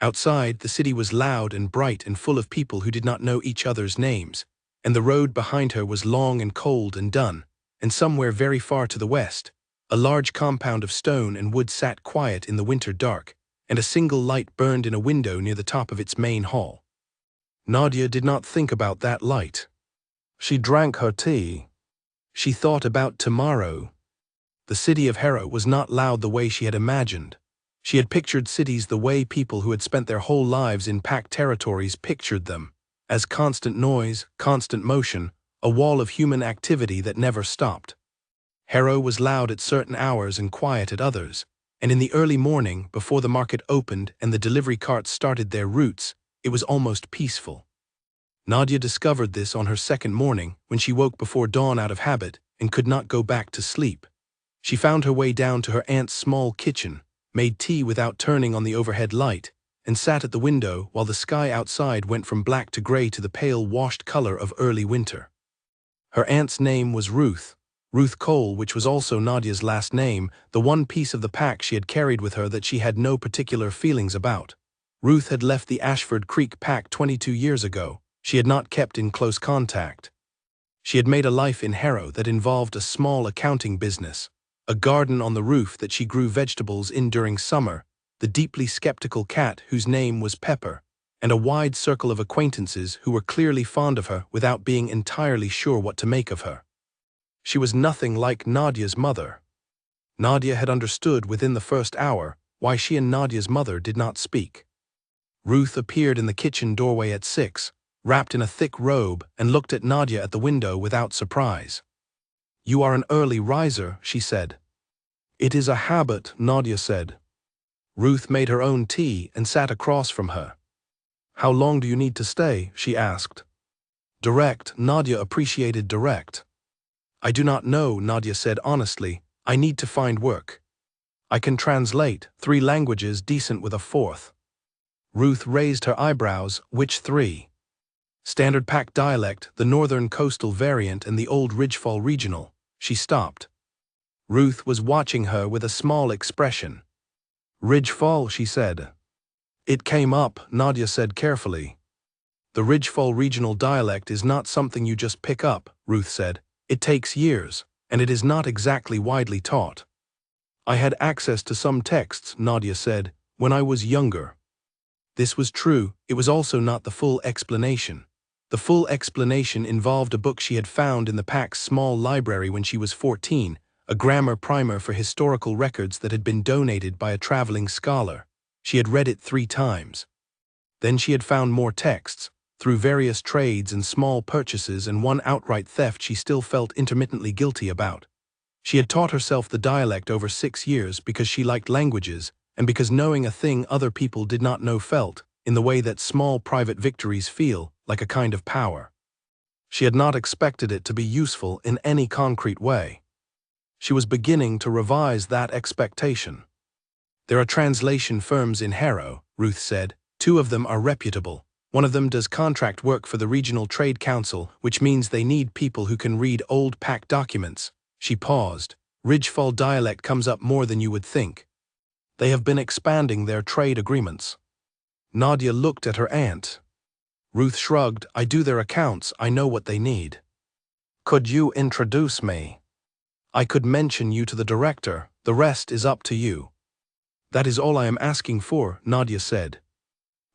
Outside, the city was loud and bright and full of people who did not know each other's names, and the road behind her was long and cold and dun, and somewhere very far to the west, a large compound of stone and wood sat quiet in the winter dark, and a single light burned in a window near the top of its main hall. Nadia did not think about that light. She drank her tea. She thought about tomorrow. The city of Harrow was not loud the way she had imagined. She had pictured cities the way people who had spent their whole lives in packed territories pictured them, as constant noise, constant motion, a wall of human activity that never stopped. Harrow was loud at certain hours and quiet at others, and in the early morning, before the market opened and the delivery carts started their routes, it was almost peaceful. Nadia discovered this on her second morning when she woke before dawn out of habit and could not go back to sleep. She found her way down to her aunt's small kitchen, made tea without turning on the overhead light, and sat at the window while the sky outside went from black to gray to the pale washed color of early winter. Her aunt's name was Ruth Cole, which was also Nadia's last name, the one piece of the pack she had carried with her that she had no particular feelings about. Ruth had left the Ashford Creek pack 22 years ago. She had not kept in close contact. She had made a life in Harrow that involved a small accounting business, a garden on the roof that she grew vegetables in during summer, the deeply skeptical cat whose name was Pepper, and a wide circle of acquaintances who were clearly fond of her without being entirely sure what to make of her. She was nothing like Nadia's mother. Nadia had understood within the first hour why she and Nadia's mother did not speak. Ruth appeared in the kitchen doorway at 6, wrapped in a thick robe, and looked at Nadia at the window without surprise. "You are an early riser," she said. "It is a habit," Nadia said. Ruth made her own tea and sat across from her. "How long do you need to stay?" she asked. Direct. Nadia appreciated direct. "I do not know," Nadia said honestly. "I need to find work. I can translate 3 languages, decent with a 4th. Ruth raised her eyebrows. "Which 3? Standard Pack dialect, the northern coastal variant, and the old Ridgefall regional." She stopped. Ruth was watching her with a small expression. "Ridgefall," she said. "It came up," Nadia said carefully. "The Ridgefall regional dialect is not something you just pick up," Ruth said. "It takes years, and it is not exactly widely taught." "I had access to some texts," Nadia said, "when I was younger." This was true. It was also not the full explanation. The full explanation involved a book she had found in the pack's small library when she was 14, a grammar primer for historical records that had been donated by a traveling scholar. She had read it 3 times. Then she had found more texts, through various trades and small purchases, and one outright theft she still felt intermittently guilty about. She had taught herself the dialect over 6 years because she liked languages, and because knowing a thing other people did not know felt, in the way that small private victories feel, like a kind of power. She had not expected it to be useful in any concrete way. She was beginning to revise that expectation. "There are translation firms in Harrow," Ruth said. "2 of them are reputable. One of them does contract work for the Regional Trade Council, which means they need people who can read old pack documents." She paused. "Ridgefall dialect comes up more than you would think. They have been expanding their trade agreements." Nadia looked at her aunt. Ruth shrugged. "I do their accounts. I know what they need." "Could you introduce me?" "I could mention you to the director. The rest is up to you." "That is all I am asking for," Nadia said.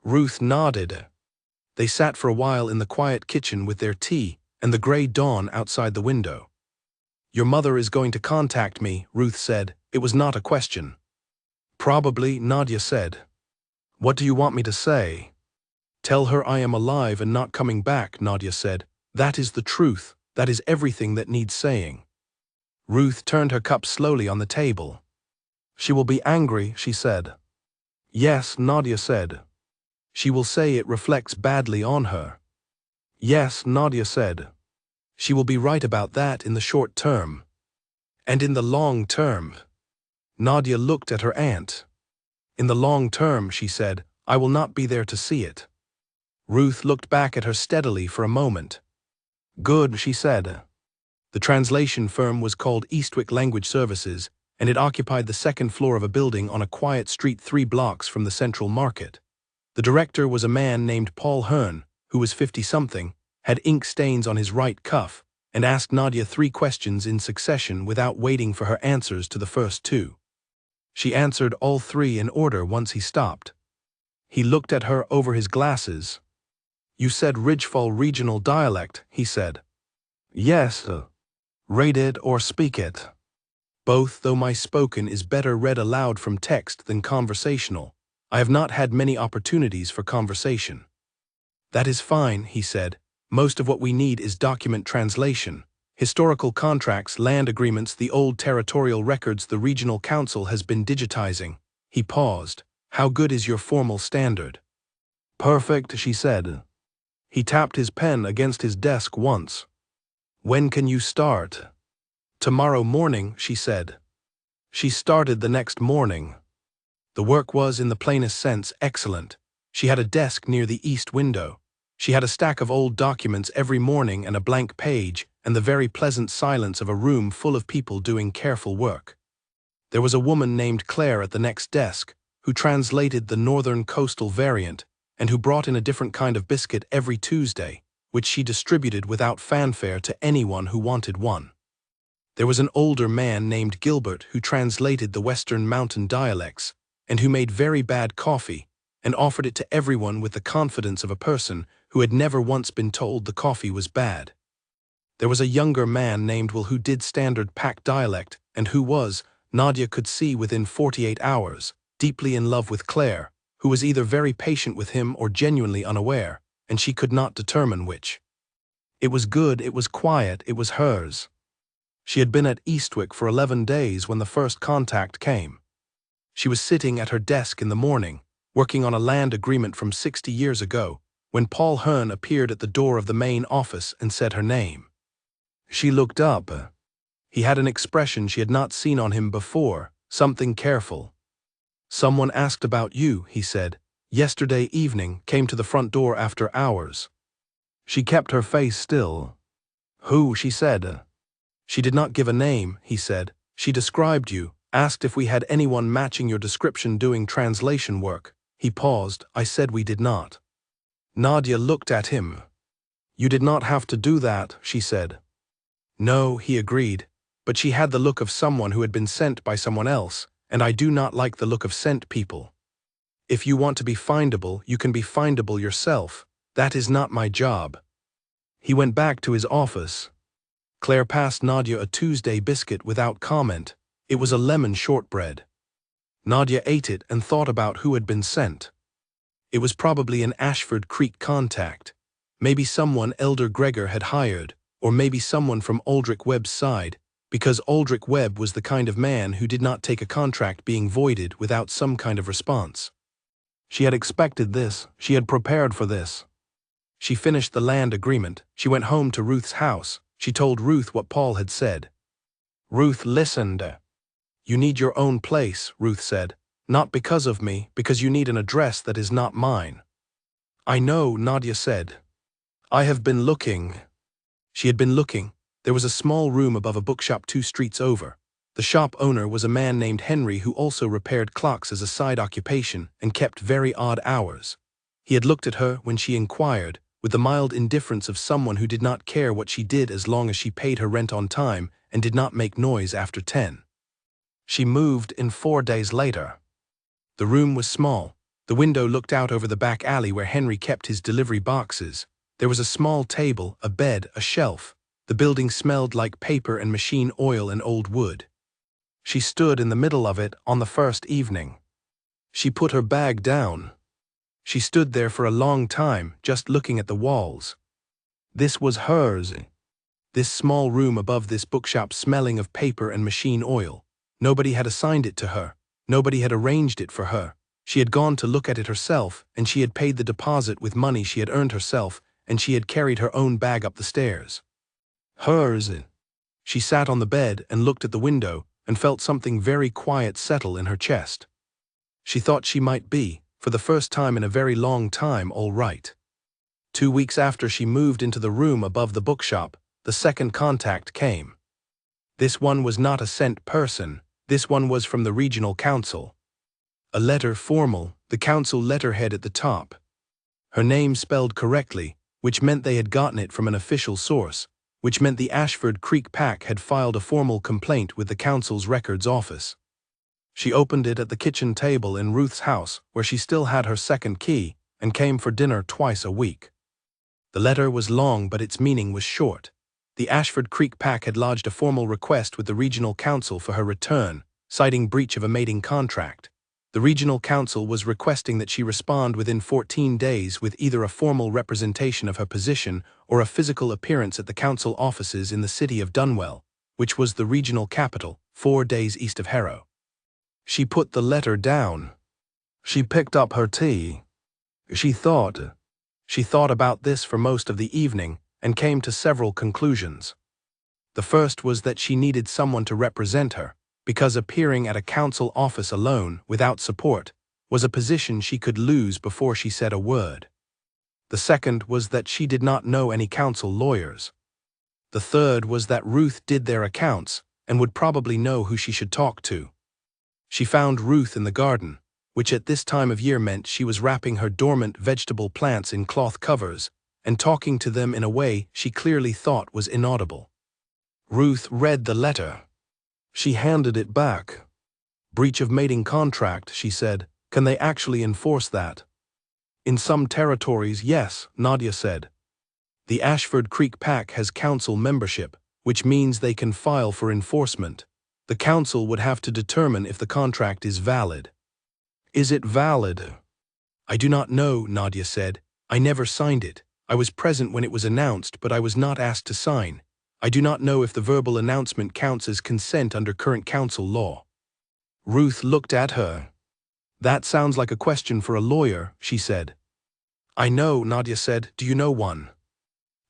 Ruth nodded. They sat for a while in the quiet kitchen with their tea and the gray dawn outside the window. "Your mother is going to contact me," Ruth said. It was not a question. "Probably," Nadia said. "What do you want me to say?" "Tell her I am alive and not coming back," Nadia said. "That is the truth. That is everything that needs saying." Ruth turned her cup slowly on the table. "She will be angry," she said. Yes, Nadia said. She will say it reflects badly on her. Yes, Nadia said. She will be right about that in the short term. And in the long term? Nadia looked at her aunt. In the long term, she said, I will not be there to see it. Ruth looked back at her steadily for a moment. Good, she said. The translation firm was called Eastwick Language Services, and it occupied the second floor of a building on a quiet street 3 blocks from the Central Market. The director was a man named Paul Hearn, who was 50-something, had ink stains on his right cuff, and asked Nadia 3 questions in succession without waiting for her answers to the first 2. She answered all 3 in order once he stopped. He looked at her over his glasses. You said Ridgefall regional dialect, he said. Yes. Read it or speak it. Both, though my spoken is better read aloud from text than conversational. I have not had many opportunities for conversation. That is fine, he said. Most of what we need is document translation. Historical contracts, land agreements, the old territorial records the regional council has been digitizing. He paused. How good is your formal standard? Perfect, she said. He tapped his pen against his desk once. When can you start? Tomorrow morning, she said. She started the next morning. The work was, in the plainest sense, excellent. She had a desk near the east window. She had a stack of old documents every morning and a blank page, and the very pleasant silence of a room full of people doing careful work. There was a woman named Claire at the next desk, who translated the northern coastal variant, and who brought in a different kind of biscuit every Tuesday, which she distributed without fanfare to anyone who wanted one. There was an older man named Gilbert who translated the Western Mountain dialects, and who made very bad coffee, and offered it to everyone with the confidence of a person who had never once been told the coffee was bad. There was a younger man named Will who did standard pack dialect, and who was, Nadia could see within 48 hours, deeply in love with Claire, who was either very patient with him or genuinely unaware, and she could not determine which. It was good, it was quiet, it was hers. She had been at Eastwick for 11 days when the first contact came. She was sitting at her desk in the morning, working on a land agreement from 60 years ago, when Paul Hearn appeared at the door of the main office and said her name. She looked up. He had an expression she had not seen on him before, something careful. Someone asked about you, he said. Yesterday evening, came to the front door after hours. She kept her face still. Who, she said. She did not give a name, he said. She described you, asked if we had anyone matching your description doing translation work. He paused. I said we did not. Nadia looked at him. You did not have to do that, she said. No, he agreed, but she had the look of someone who had been sent by someone else, and I do not like the look of sent people. If you want to be findable, you can be findable yourself. That is not my job. He went back to his office. Claire passed Nadia a Tuesday biscuit without comment. It was a lemon shortbread. Nadia ate it and thought about who had been sent. It was probably an Ashford Creek contact. Maybe someone Elder Gregor had hired, or maybe someone from Aldrich Webb's side, because Aldrich Webb was the kind of man who did not take a contract being voided without some kind of response. She had expected this, she had prepared for this. She finished the land agreement, she went home to Ruth's house, she told Ruth what Paul had said. Ruth listened. You need your own place, Ruth said. Not because of me, because you need an address that is not mine. I know, Nadia said. I have been looking. She had been looking. There was a small room above a bookshop 2 streets over. The shop owner was a man named Henry who also repaired clocks as a side occupation and kept very odd hours. He had looked at her when she inquired, with the mild indifference of someone who did not care what she did as long as she paid her rent on time and did not make noise after 10. She moved in 4 days later. The room was small. The window looked out over the back alley where Henry kept his delivery boxes. There was a small table, a bed, a shelf. The building smelled like paper and machine oil and old wood. She stood in the middle of it on the first evening. She put her bag down. She stood there for a long time, just looking at the walls. This was hers. This small room above this bookshop smelling of paper and machine oil. Nobody had assigned it to her. Nobody had arranged it for her. She had gone to look at it herself, and she had paid the deposit with money she had earned herself, and she had carried her own bag up the stairs. Hers. She sat on the bed and looked at the window and felt something very quiet settle in her chest. She thought she might be, for the first time in a very long time, all right. 2 weeks after she moved into the room above the bookshop, the second contact came. This one was not a sent person, this one was from the regional council. A letter formal, the council letterhead at the top. Her name spelled correctly, which meant they had gotten it from an official source, which meant the Ashford Creek Pack had filed a formal complaint with the council's records office. She opened it at the kitchen table in Ruth's house, where she still had her second key, and came for dinner twice a week. The letter was long, but its meaning was short. The Ashford Creek Pack had lodged a formal request with the regional council for her return, citing breach of a mating contract. The regional council was requesting that she respond within 14 days with either a formal representation of her position or a physical appearance at the council offices in the city of Dunwell, which was the regional capital, 4 days east of Harrow. She put the letter down. She picked up her tea. She thought about this for most of the evening and came to several conclusions. The first was that she needed someone to represent her, because appearing at a council office alone, without support, was a position she could lose before she said a word. The second was that she did not know any council lawyers. The third was that Ruth did their accounts and would probably know who she should talk to. She found Ruth in the garden, which at this time of year meant she was wrapping her dormant vegetable plants in cloth covers and talking to them in a way she clearly thought was inaudible. Ruth read the letter. She handed it back. Breach of mating contract, she said. Can they actually enforce that? In some territories, yes, Nadia said. The Ashford Creek Pack has council membership, which means they can file for enforcement. The council would have to determine if the contract is valid. Is it valid? I do not know, Nadia said. I never signed it. I was present when it was announced, but I was not asked to sign. I do not know if the verbal announcement counts as consent under current council law. Ruth looked at her. That sounds like a question for a lawyer, she said. I know, Nadia said. Do you know one?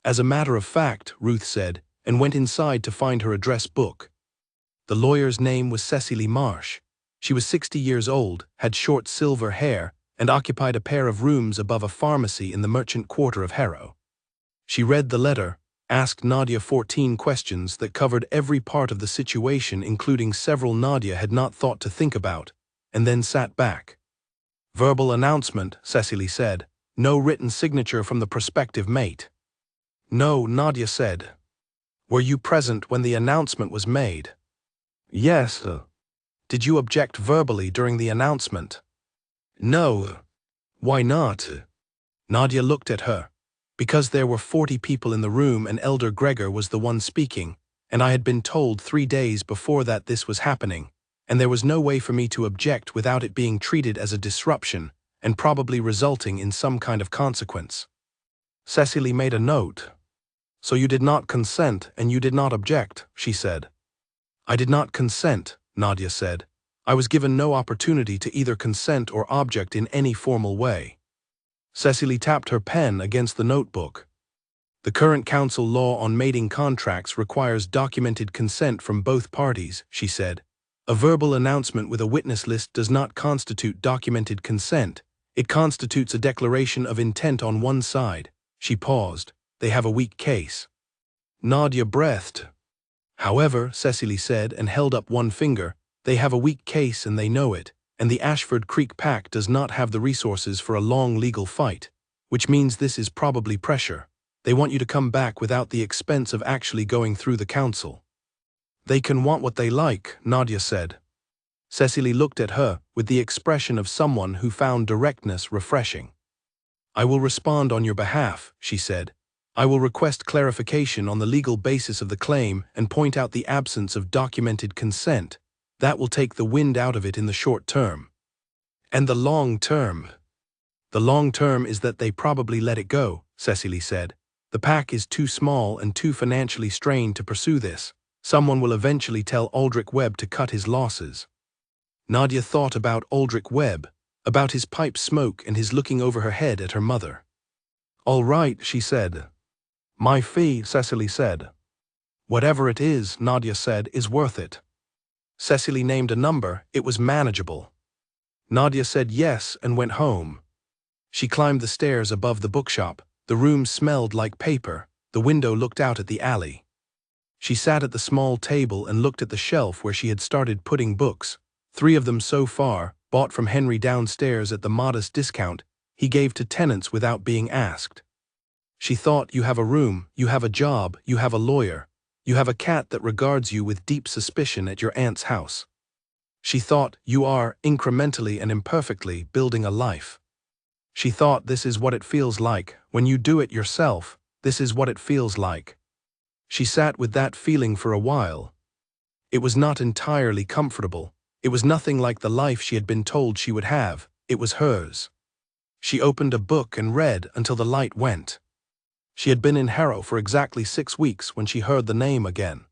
As a matter of fact, Ruth said, and went inside to find her address book. The lawyer's name was Cecily Marsh. She was 60 years old, had short silver hair, and occupied a pair of rooms above a pharmacy in the merchant quarter of Harrow. She read the letter, asked Nadia 14 questions that covered every part of the situation, including several Nadia had not thought to think about, and then sat back. Verbal announcement, Cecily said. No written signature from the prospective mate. No, Nadia said. Were you present when the announcement was made? Yes. Did you object verbally during the announcement? No. Why not? Nadia looked at her. Because there were 40 people in the room and Elder Gregor was the one speaking, and I had been told 3 days before that this was happening, and there was no way for me to object without it being treated as a disruption and probably resulting in some kind of consequence. Cecily made a note. So you did not consent and you did not object, she said. I did not consent, Nadia said. I was given no opportunity to either consent or object in any formal way. Cecily tapped her pen against the notebook. The current council law on mating contracts requires documented consent from both parties, she said. A verbal announcement with a witness list does not constitute documented consent. It constitutes a declaration of intent on one side. She paused. They have a weak case. Nadia breathed. However, Cecily said and held up one finger, they have a weak case and they know it, and the Ashford Creek Pack does not have the resources for a long legal fight, which means this is probably pressure. They want you to come back without the expense of actually going through the council. They can want what they like, Nadia said. Cecily looked at her with the expression of someone who found directness refreshing. I will respond on your behalf, she said. I will request clarification on the legal basis of the claim and point out the absence of documented consent. That will take the wind out of it in the short term. And the long term? The long term is that they probably let it go, Cecily said. The pack is too small and too financially strained to pursue this. Someone will eventually tell Aldrich Webb to cut his losses. Nadia thought about Aldrich Webb, about his pipe smoke and his looking over her head at her mother. "All right," she said. "My fee," Cecily said. "Whatever it is," Nadia said, "is worth it." Cecily named a number. It was manageable. Nadia said yes and went home. She climbed the stairs above the bookshop. The room smelled like paper. The window looked out at the alley. She sat at the small table and looked at the shelf where she had started putting books. 3 of them so far, bought from Henry downstairs at the modest discount he gave to tenants without being asked. She thought, you have a room, you have a job, you have a lawyer, you have a cat that regards you with deep suspicion at your aunt's house. She thought, you are, incrementally and imperfectly, building a life. She thought, this is what it feels like, when you do it yourself, this is what it feels like. She sat with that feeling for a while. It was not entirely comfortable. It was nothing like the life she had been told she would have. It was hers. She opened a book and read until the light went. She had been in Harrow for exactly 6 weeks when she heard the name again.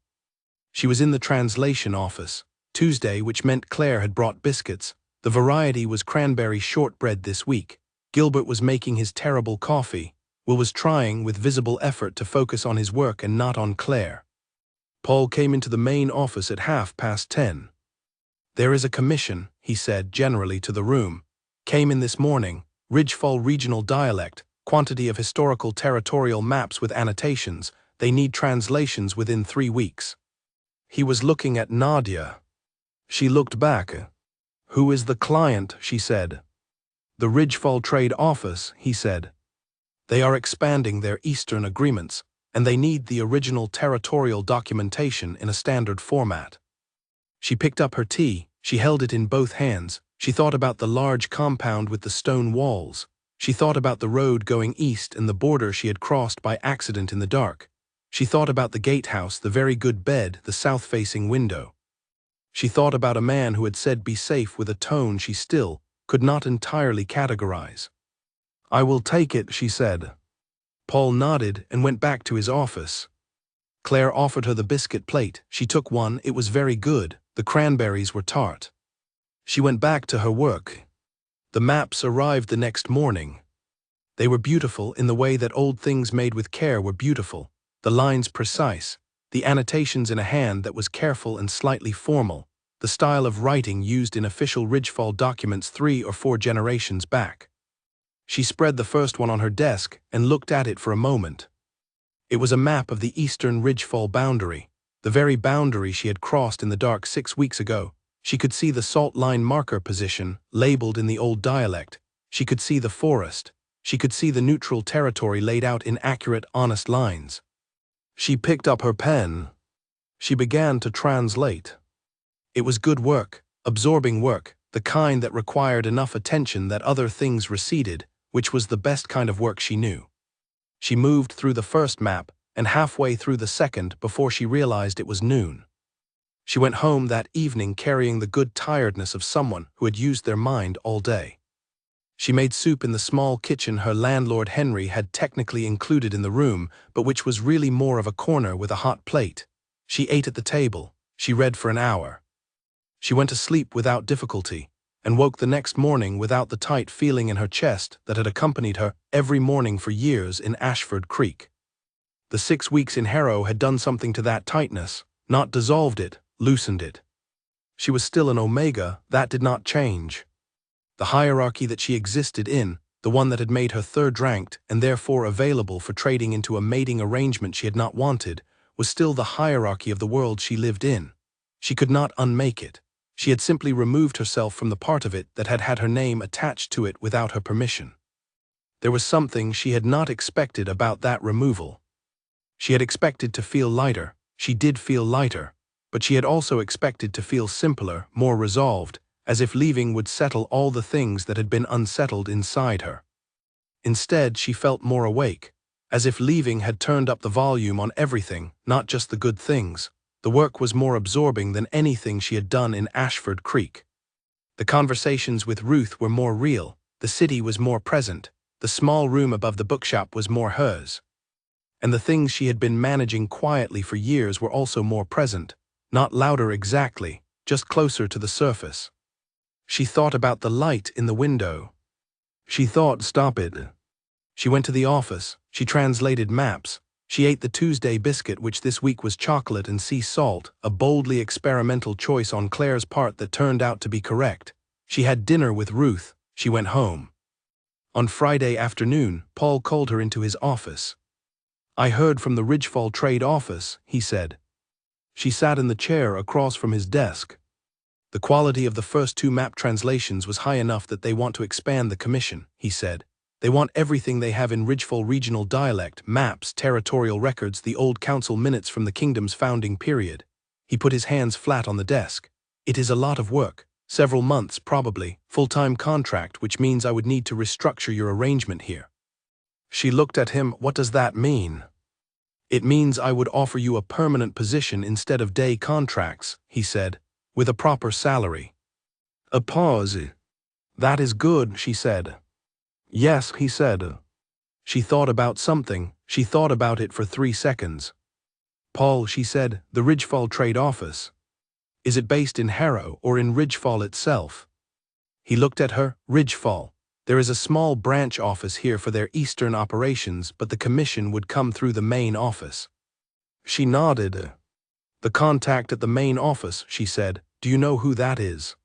She was in the translation office. Tuesday, which meant Claire had brought biscuits. The variety was cranberry shortbread this week. Gilbert was making his terrible coffee. Will was trying, with visible effort, to focus on his work and not on Claire. Paul came into the main office at 10:30. "There is a commission," he said generally to the room. "Came in this morning. Ridgefall regional dialect, quantity of historical territorial maps with annotations. They need translations within 3 weeks." He was looking at Nadia. She looked back. "Who is the client?" she said. "The Ridgefall Trade Office," he said. "They are expanding their Eastern agreements, and they need the original territorial documentation in a standard format." She picked up her tea. She held it in both hands. She thought about the large compound with the stone walls. She thought about the road going east and the border she had crossed by accident in the dark. She thought about the gatehouse, the very good bed, the south-facing window. She thought about a man who had said be safe with a tone she still could not entirely categorize. "I will take it," she said. Paul nodded and went back to his office. Claire offered her the biscuit plate. She took one. It was very good. The cranberries were tart. She went back to her work. The maps arrived the next morning. They were beautiful in the way that old things made with care were beautiful. The lines precise, the annotations in a hand that was careful and slightly formal, the style of writing used in official Ridgefall documents 3 or 4 generations back. She spread the first one on her desk and looked at it for a moment. It was a map of the eastern Ridgefall boundary, the very boundary she had crossed in the dark 6 weeks ago. She could see the salt line marker position, labeled in the old dialect. She could see the forest. She could see the neutral territory laid out in accurate, honest lines. She picked up her pen. She began to translate. It was good work, absorbing work, the kind that required enough attention that other things receded, which was the best kind of work she knew. She moved through the first map and halfway through the second before she realized it was noon. She went home that evening carrying the good tiredness of someone who had used their mind all day. She made soup in the small kitchen her landlord Henry had technically included in the room, but which was really more of a corner with a hot plate. She ate at the table. She read for an hour. She went to sleep without difficulty, and woke the next morning without the tight feeling in her chest that had accompanied her every morning for years in Ashford Creek. The 6 weeks in Harrow had done something to that tightness, not dissolved it, loosened it. She was still an omega, that did not change. The hierarchy that she existed in, the one that had made her third-ranked and therefore available for trading into a mating arrangement she had not wanted, was still the hierarchy of the world she lived in. She could not unmake it. She had simply removed herself from the part of it that had had her name attached to it without her permission. There was something she had not expected about that removal. She had expected to feel lighter. She did feel lighter, but she had also expected to feel simpler, more resolved, as if leaving would settle all the things that had been unsettled inside her. Instead, she felt more awake, as if leaving had turned up the volume on everything, not just the good things. The work was more absorbing than anything she had done in Ashford Creek. The conversations with Ruth were more real, the city was more present, the small room above the bookshop was more hers. And the things she had been managing quietly for years were also more present, not louder exactly, just closer to the surface. She thought about the light in the window. She thought, stop it. She went to the office. She translated maps. She ate the Tuesday biscuit, which this week was chocolate and sea salt, a boldly experimental choice on Claire's part that turned out to be correct. She had dinner with Ruth. She went home. On Friday afternoon, Paul called her into his office. I heard from the Ridgefall trade office, he said. She sat in the chair across from his desk. The quality of the first two map translations was high enough that they want to expand the commission, he said. They want everything they have in Ridgefall regional dialect, maps, territorial records, the old council minutes from the kingdom's founding period. He put his hands flat on the desk. It is a lot of work. Several months, probably. Full-time contract, which means I would need to restructure your arrangement here. She looked at him. What does that mean? It means I would offer you a permanent position instead of day contracts, he said, with a proper salary. A pause. That is good, she said. Yes, he said. She thought about something. She thought about it for 3 seconds. Paul, she said, the Ridgefall trade office. Is it based in Harrow or in Ridgefall itself? He looked at her. Ridgefall. There is a small branch office here for their eastern operations, but the commission would come through the main office. She nodded. The contact at the main office, she said. Do you know who that is?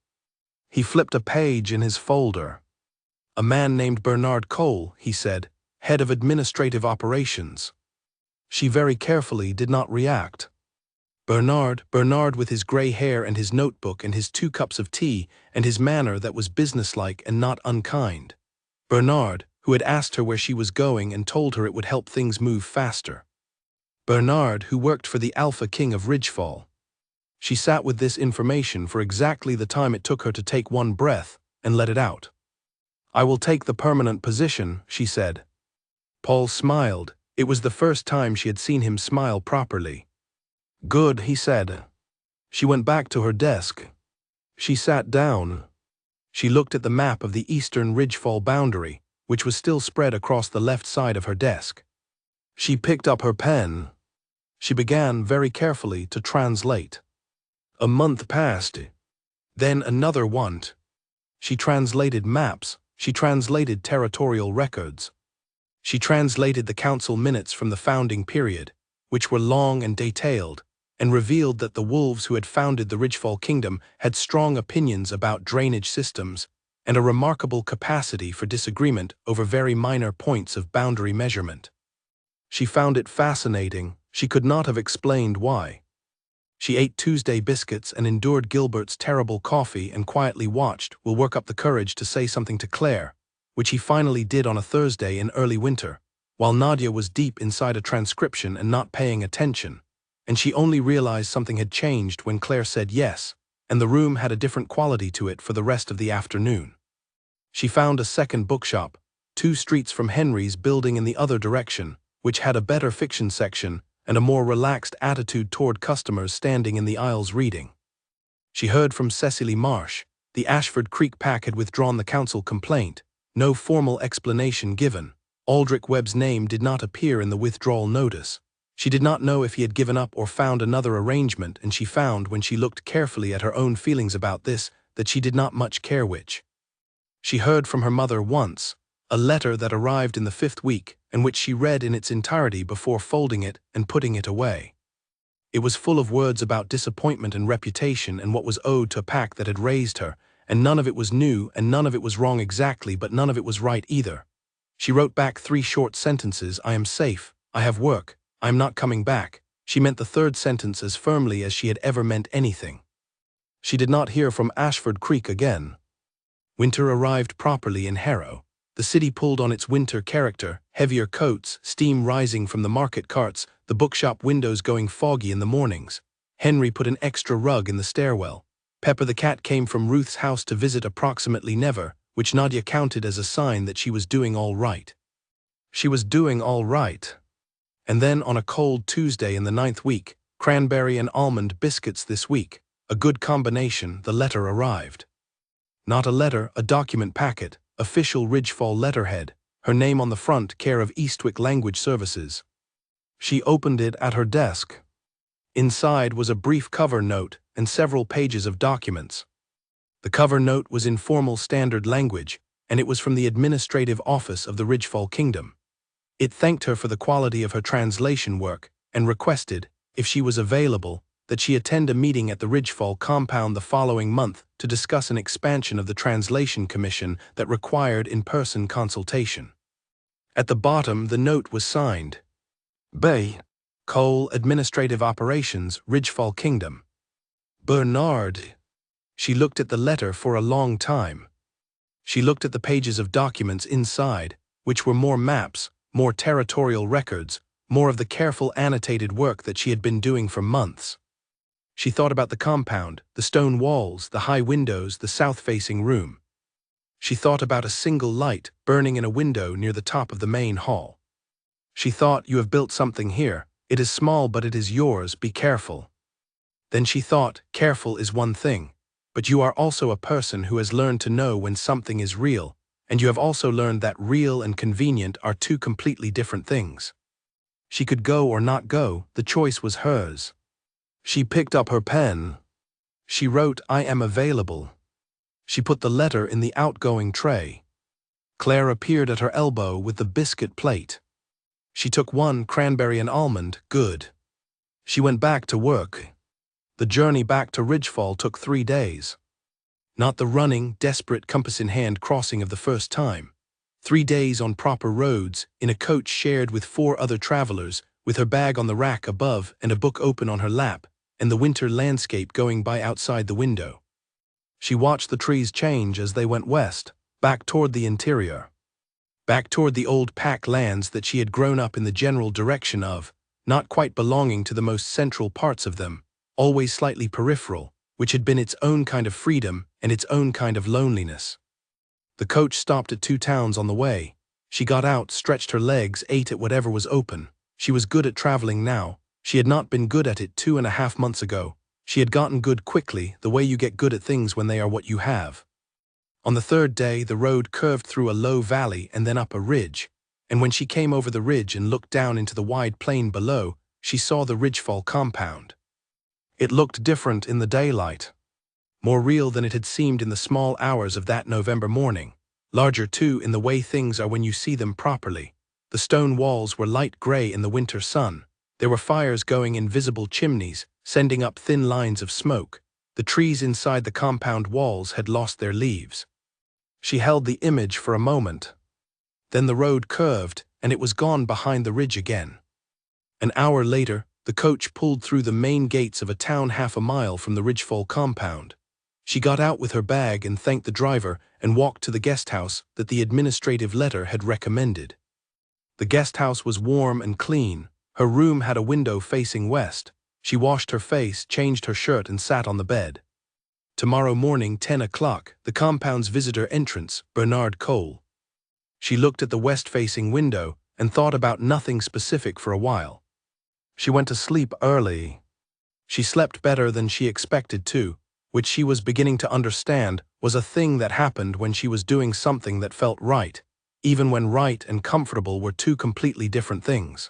He flipped a page in his folder. A man named Bernard Cole, he said, head of administrative operations. She very carefully did not react. Bernard with his gray hair and his notebook and his 2 cups of tea and his manner that was businesslike and not unkind. Bernard, who had asked her where she was going and told her it would help things move faster. Bernard, who worked for the Alpha King of Ridgefall. She sat with this information for exactly the time it took her to take one breath and let it out. I will take the permanent position, she said. Paul smiled. It was the first time she had seen him smile properly. Good, he said. She went back to her desk. She sat down. She looked at the map of the eastern Ridgefall boundary, which was still spread across the left side of her desk. She picked up her pen. She began very carefully to translate. A month passed. Then another one. She translated maps. She translated territorial records. She translated the council minutes from the founding period, which were long and detailed, and revealed that the wolves who had founded the Ridgefall kingdom had strong opinions about drainage systems and a remarkable capacity for disagreement over very minor points of boundary measurement. She found it fascinating. She could not have explained why. She ate Tuesday biscuits and endured Gilbert's terrible coffee and quietly watched Will work up the courage to say something to Claire, which he finally did on a Thursday in early winter, while Nadia was deep inside a transcription and not paying attention, and she only realized something had changed when Claire said yes, and the room had a different quality to it for the rest of the afternoon. She found a second bookshop, 2 streets from Henry's building in the other direction, which had a better fiction section and a more relaxed attitude toward customers standing in the aisles reading. She heard from Cecily Marsh. The Ashford Creek pack had withdrawn the council complaint. No formal explanation given. Aldrich Webb's name did not appear in the withdrawal notice. She did not know if he had given up or found another arrangement, and she found, when she looked carefully at her own feelings about this, that she did not much care which. She heard from her mother once, a letter that arrived in the 5th week, and which she read in its entirety before folding it and putting it away. It was full of words about disappointment and reputation and what was owed to a pack that had raised her, and none of it was new and none of it was wrong exactly, but none of it was right either. She wrote back 3 short sentences. I am safe, I have work, I am not coming back. She meant the 3rd sentence as firmly as she had ever meant anything. She did not hear from Ashford Creek again. Winter arrived properly in Harrow. The city pulled on its winter character, heavier coats, steam rising from the market carts, the bookshop windows going foggy in the mornings. Henry put an extra rug in the stairwell. Pepper the cat came from Ruth's house to visit approximately never, which Nadia counted as a sign that she was doing all right. She was doing all right. And then on a cold Tuesday in the 9th week, cranberry and almond biscuits this week, a good combination, the letter arrived. Not a letter, a document packet. Official Ridgefall letterhead, her name on the front, care of Eastwick Language Services. She opened it at her desk. Inside was a brief cover note and several pages of documents. The cover note was in formal standard language, and it was from the administrative office of the Ridgefall Kingdom. It thanked her for the quality of her translation work and requested, if she was available, that she attend a meeting at the Ridgefall compound the following month to discuss an expansion of the translation commission that required in-person consultation. At the bottom, the note was signed, B. Cole, Administrative Operations, Ridgefall Kingdom. Bernard. She looked at the letter for a long time. She looked at the pages of documents inside, which were more maps, more territorial records, more of the careful annotated work that she had been doing for months. She thought about the compound, the stone walls, the high windows, the south-facing room. She thought about a single light burning in a window near the top of the main hall. She thought, you have built something here. It is small, but it is yours. Be careful. Then she thought, careful is one thing, but you are also a person who has learned to know when something is real, and you have also learned that real and convenient are two completely different things. She could go or not go, the choice was hers. She picked up her pen. She wrote, I am available. She put the letter in the outgoing tray. Claire appeared at her elbow with the biscuit plate. She took one cranberry and almond, good. She went back to work. The journey back to Ridgefall took 3 days. Not the running, desperate, compass-in-hand crossing of the first time. 3 days on proper roads, in a coach shared with 4 other travelers, with her bag on the rack above and a book open on her lap, and the winter landscape going by outside the window. She watched the trees change as they went west, back toward the interior. Back toward the old pack lands that she had grown up in the general direction of, not quite belonging to the most central parts of them, always slightly peripheral, which had been its own kind of freedom and its own kind of loneliness. The coach stopped at 2 towns on the way. She got out, stretched her legs, ate at whatever was open. She was good at traveling now. She had not been good at it 2.5 months ago. She had gotten good quickly, the way you get good at things when they are what you have. On the 3rd day, the road curved through a low valley and then up a ridge, and when she came over the ridge and looked down into the wide plain below, she saw the Ridgefall compound. It looked different in the daylight, more real than it had seemed in the small hours of that November morning, larger too in the way things are when you see them properly. The stone walls were light gray in the winter sun. There were fires going in visible chimneys, sending up thin lines of smoke. The trees inside the compound walls had lost their leaves. She held the image for a moment. Then the road curved, and it was gone behind the ridge again. An hour later, the coach pulled through the main gates of a town half a mile from the Ridgefall compound. She got out with her bag and thanked the driver and walked to the guest house that the administrative letter had recommended. The guest house was warm and clean. Her room had a window facing west. She washed her face, changed her shirt, and sat on the bed. Tomorrow morning, 10 o'clock, the compound's visitor entrance, Bernard Cole. She looked at the west-facing window and thought about nothing specific for a while. She went to sleep early. She slept better than she expected to, which she was beginning to understand was a thing that happened when she was doing something that felt right, even when right and comfortable were two completely different things.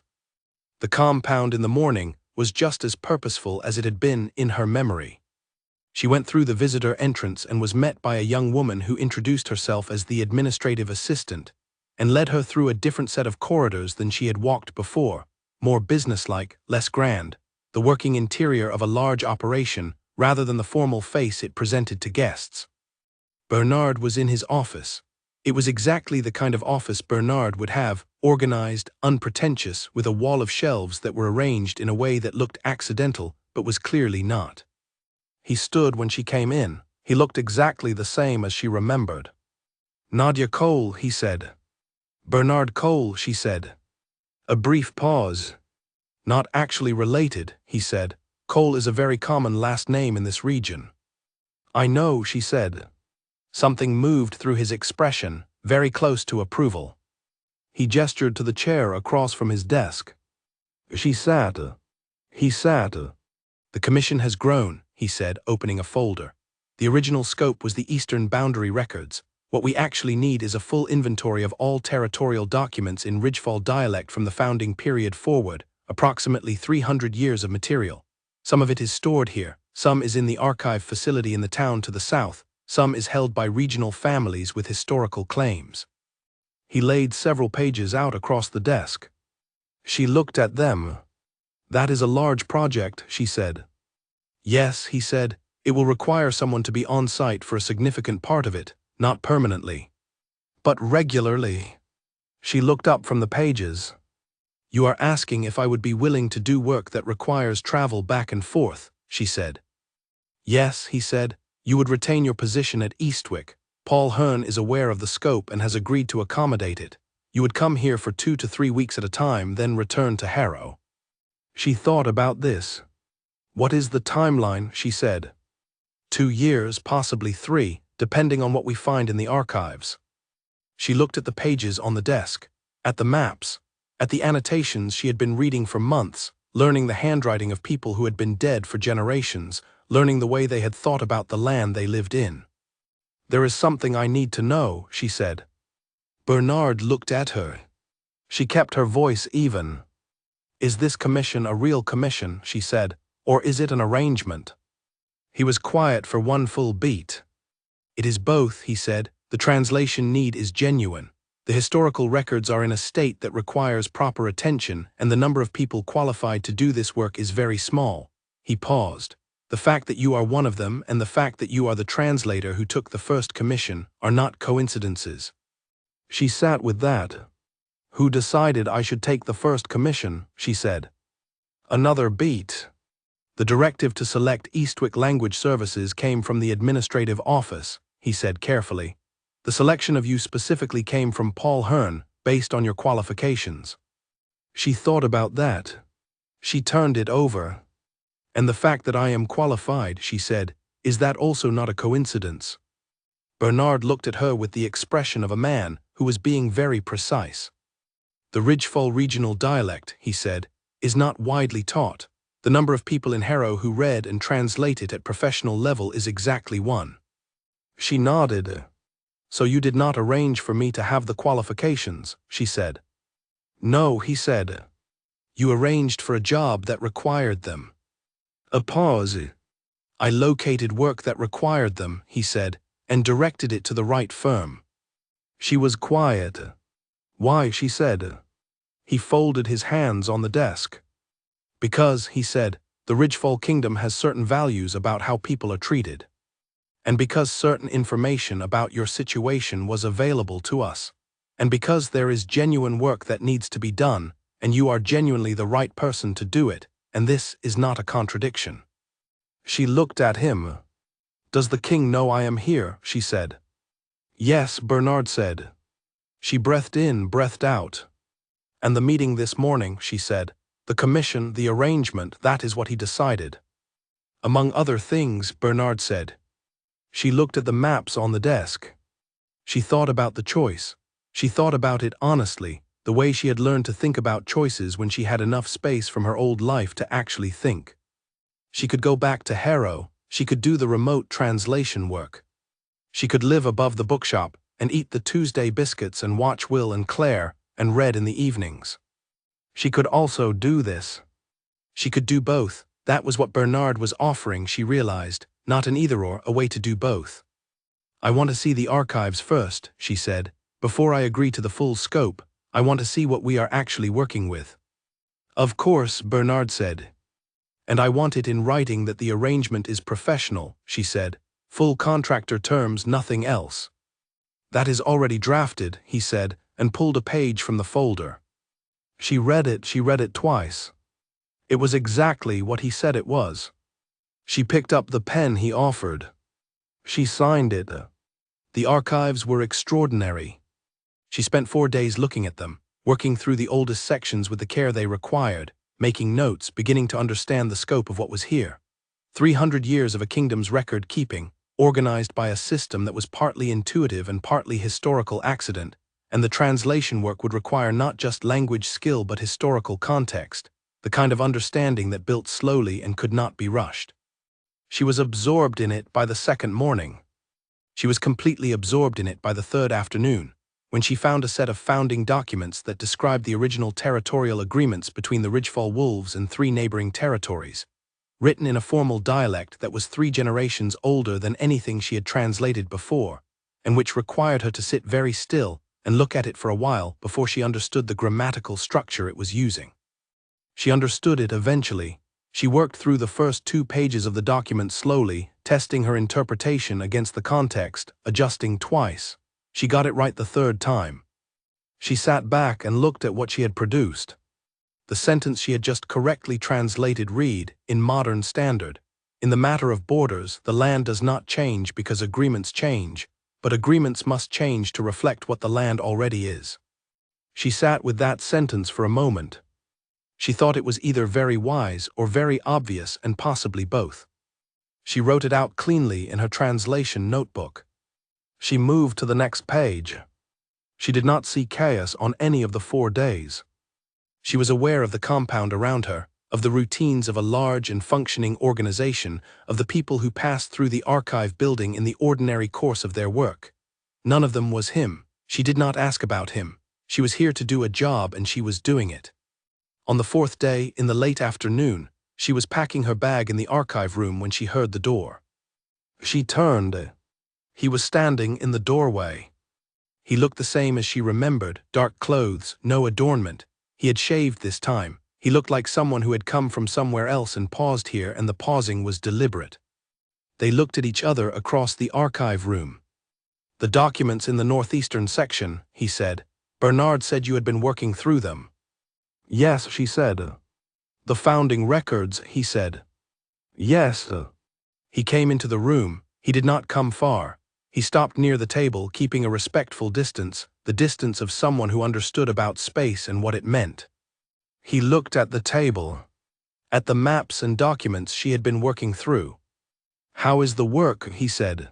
The compound in the morning was just as purposeful as it had been in her memory. She went through the visitor entrance and was met by a young woman who introduced herself as the administrative assistant and led her through a different set of corridors than she had walked before, more businesslike, less grand, the working interior of a large operation rather than the formal face it presented to guests. Bernard was in his office. It was exactly the kind of office Bernard would have, organized, unpretentious, with a wall of shelves that were arranged in a way that looked accidental but was clearly not. He stood when she came in. He looked exactly the same as she remembered. "Nadia Cole," he said. "Bernard Cole," she said. A brief pause. "Not actually related," he said. "Cole is a very common last name in this region." "I know," she said. Something moved through his expression, very close to approval. He gestured to the chair across from his desk. She sat. He sat. "The commission has grown," he said, opening a folder. "The original scope was the Eastern Boundary Records. What we actually need is a full inventory of all territorial documents in Ridgefall dialect from the founding period forward, approximately 300 years of material. Some of it is stored here, some is in the archive facility in the town to the south, Some is held by regional families with historical claims. He laid several pages out across the desk. She looked at them. That is a large project, she said. Yes, he said, it will require someone to be on site for a significant part of it, not permanently, but regularly. She looked up from the pages. You are asking if I would be willing to do work that requires travel back and forth, she said. Yes, he said, you would retain your position at Eastwick. Paul Hearn is aware of the scope and has agreed to accommodate it. You would come here for 2 to 3 weeks at a time, then return to Harrow. She thought about this. What is the timeline, she said. 2 years, possibly 3, depending on what we find in the archives. She looked at the pages on the desk, at the maps, at the annotations she had been reading for months, learning the handwriting of people who had been dead for generations, learning the way they had thought about the land they lived in. There is something I need to know, she said. Bernard looked at her. She kept her voice even. Is this commission a real commission, she said, or is it an arrangement? He was quiet for one full beat. It is both, he said. The translation need is genuine. The historical records are in a state that requires proper attention, and the number of people qualified to do this work is very small. He paused. The fact that you are one of them and the fact that you are the translator who took the first commission are not coincidences. She sat with that. Who decided I should take the first commission, she said. Another beat. The directive to select Eastwick language services came from the administrative office, he said carefully. The selection of you specifically came from Paul Hearn, based on your qualifications. She thought about that. She turned it over. And the fact that I am qualified, she said, is that also not a coincidence? Bernard looked at her with the expression of a man who was being very precise. The Ridgefall regional dialect, he said, is not widely taught. The number of people in Harrow who read and translate it at professional level is exactly 1. She nodded. So you did not arrange for me to have the qualifications, she said. No, he said. You arranged for a job that required them. A pause. I located work that required them, he said, and directed it to the right firm. She was quiet. Why, she said. He folded his hands on the desk. Because, he said, the Ridgefall Kingdom has certain values about how people are treated. And because certain information about your situation was available to us. And because there is genuine work that needs to be done, and you are genuinely the right person to do it, and this is not a contradiction. She looked at him. Does the king know I am here, she said. Yes, Bernard said. She breathed in, breathed out. And the meeting this morning, she said, the commission, the arrangement, that is what he decided. Among other things, Bernard said. She looked at the maps on the desk. She thought about the choice. She thought about it honestly, the way she had learned to think about choices when she had enough space from her old life to actually think. She could go back to Harrow, she could do the remote translation work. She could live above the bookshop and eat the Tuesday biscuits and watch Will and Claire and read in the evenings. She could also do this. She could do both. That was what Bernard was offering, she realized, not an either-or, a way to do both. I want to see the archives first, she said. Before I agree to the full scope, I want to see what we are actually working with. Of course, Bernard said. And I want it in writing that the arrangement is professional, she said. Full contractor terms, nothing else. That is already drafted, he said, and pulled a page from the folder. She read it twice. It was exactly what he said it was. She picked up the pen he offered. She signed it. The archives were extraordinary. She spent 4 days looking at them, working through the oldest sections with the care they required, making notes, beginning to understand the scope of what was here. 300 years of a kingdom's record keeping, organized by a system that was partly intuitive and partly historical accident, and the translation work would require not just language skill but historical context, the kind of understanding that built slowly and could not be rushed. She was absorbed in it by the second morning. She was completely absorbed in it by the third afternoon, when she found a set of founding documents that described the original territorial agreements between the Ridgefall Wolves and 3 neighboring territories, written in a formal dialect that was 3 generations older than anything she had translated before, and which required her to sit very still and look at it for a while before she understood the grammatical structure it was using. She understood it eventually. She worked through the first 2 pages of the document slowly, testing her interpretation against the context, adjusting twice. She got it right the 3rd time. She sat back and looked at what she had produced. The sentence she had just correctly translated read, in modern standard, "In the matter of borders, the land does not change because agreements change, but agreements must change to reflect what the land already is." She sat with that sentence for a moment. She thought it was either very wise or very obvious, and possibly both. She wrote it out cleanly in her translation notebook. She moved to the next page. She did not see chaos on any of the 4 days. She was aware of the compound around her, of the routines of a large and functioning organization, of the people who passed through the archive building in the ordinary course of their work. None of them was him. She did not ask about him. She was here to do a job, and she was doing it. On the 4th day, in the late afternoon, she was packing her bag in the archive room when she heard the door. She turned. He was standing in the doorway. He looked the same as she remembered, dark clothes, no adornment. He had shaved this time. He looked like someone who had come from somewhere else and paused here, and the pausing was deliberate. They looked at each other across the archive room. "The documents in the northeastern section," he said. "Bernard said you had been working through them." "Yes," she said. "The founding records," he said. "Yes." He came into the room. He did not come far. He stopped near the table, keeping a respectful distance, the distance of someone who understood about space and what it meant. He looked at the table, at the maps and documents she had been working through. "How is the work?" he said.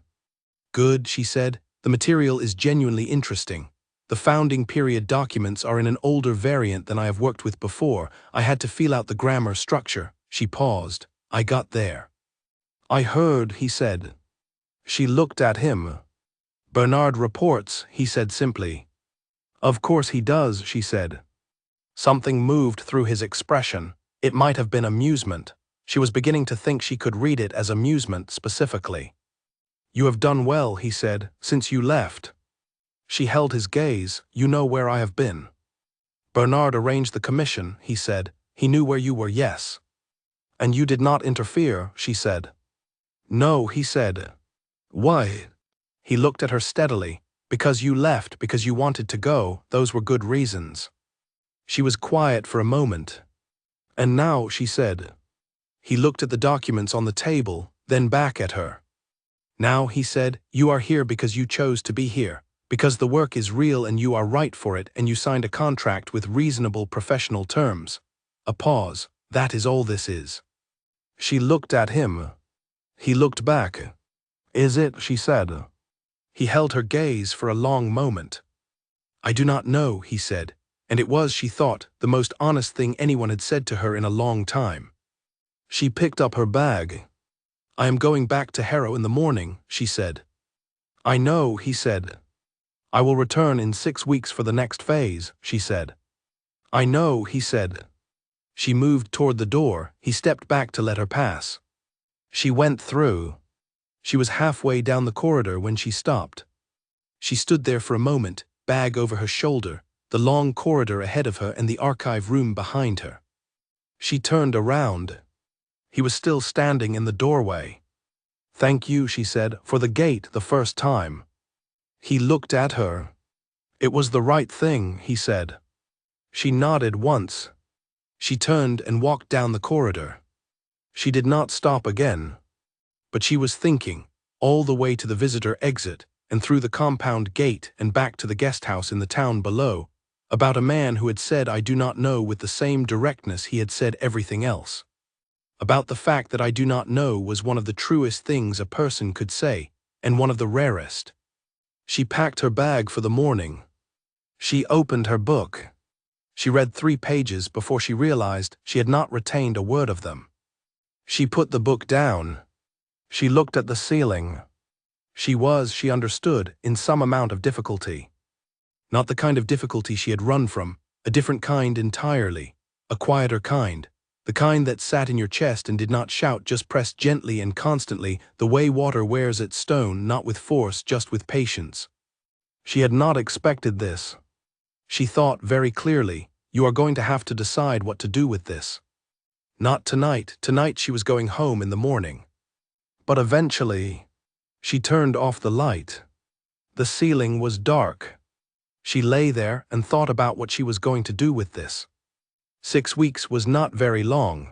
"Good," she said. "The material is genuinely interesting. The founding period documents are in an older variant than I have worked with before. I had to feel out the grammar structure." She paused. "I got there." "I heard," he said. She looked at him. "Bernard reports," he said simply. "Of course he does," she said. Something moved through his expression. It might have been amusement. She was beginning to think she could read it as amusement specifically. "You have done well," he said, "since you left." She held his gaze. "You know where I have been." "Bernard arranged the commission," he said. "He knew where you were, yes." "And you did not interfere," she said. "No," he said. "Why?" He looked at her steadily. "Because you left, because you wanted to go, those were good reasons." She was quiet for a moment. "And now," she said. He looked at the documents on the table, then back at her. "Now," he said, "you are here because you chose to be here, because the work is real and you are right for it, and you signed a contract with reasonable professional terms." A pause. "That is all this is." She looked at him. He looked back. "Is it?" she said. He held her gaze for a long moment. "I do not know," he said, and it was, she thought, the most honest thing anyone had said to her in a long time. She picked up her bag. "I am going back to Harrow in the morning," she said. "I know," he said. "I will return in 6 weeks for the next phase," she said. "I know," he said. She moved toward the door. He stepped back to let her pass. She went through. She was halfway down the corridor when she stopped. She stood there for a moment, bag over her shoulder, the long corridor ahead of her and the archive room behind her. She turned around. He was still standing in the doorway. "Thank you," she said, "for the gate the first time." He looked at her. "It was the right thing," he said. She nodded once. She turned and walked down the corridor. She did not stop again. But she was thinking, all the way to the visitor exit, and through the compound gate and back to the guest house in the town below, about a man who had said "I do not know" with the same directness he had said everything else. About the fact that "I do not know" was one of the truest things a person could say, and one of the rarest. She packed her bag for the morning. She opened her book. She read 3 pages before she realized she had not retained a word of them. She put the book down. She looked at the ceiling. She understood, in some amount of difficulty. Not the kind of difficulty she had run from, a different kind entirely, a quieter kind, The kind that sat in your chest and did not shout, just pressed gently and constantly, the way water wears its stone, not with force, just with patience. She had not expected this. She thought very clearly, you are going to have to decide what to do with this. Not tonight. Tonight she was going home in the morning. But eventually, she turned off the light. The ceiling was dark. She lay there and thought about what she was going to do with this. 6 weeks was not very long.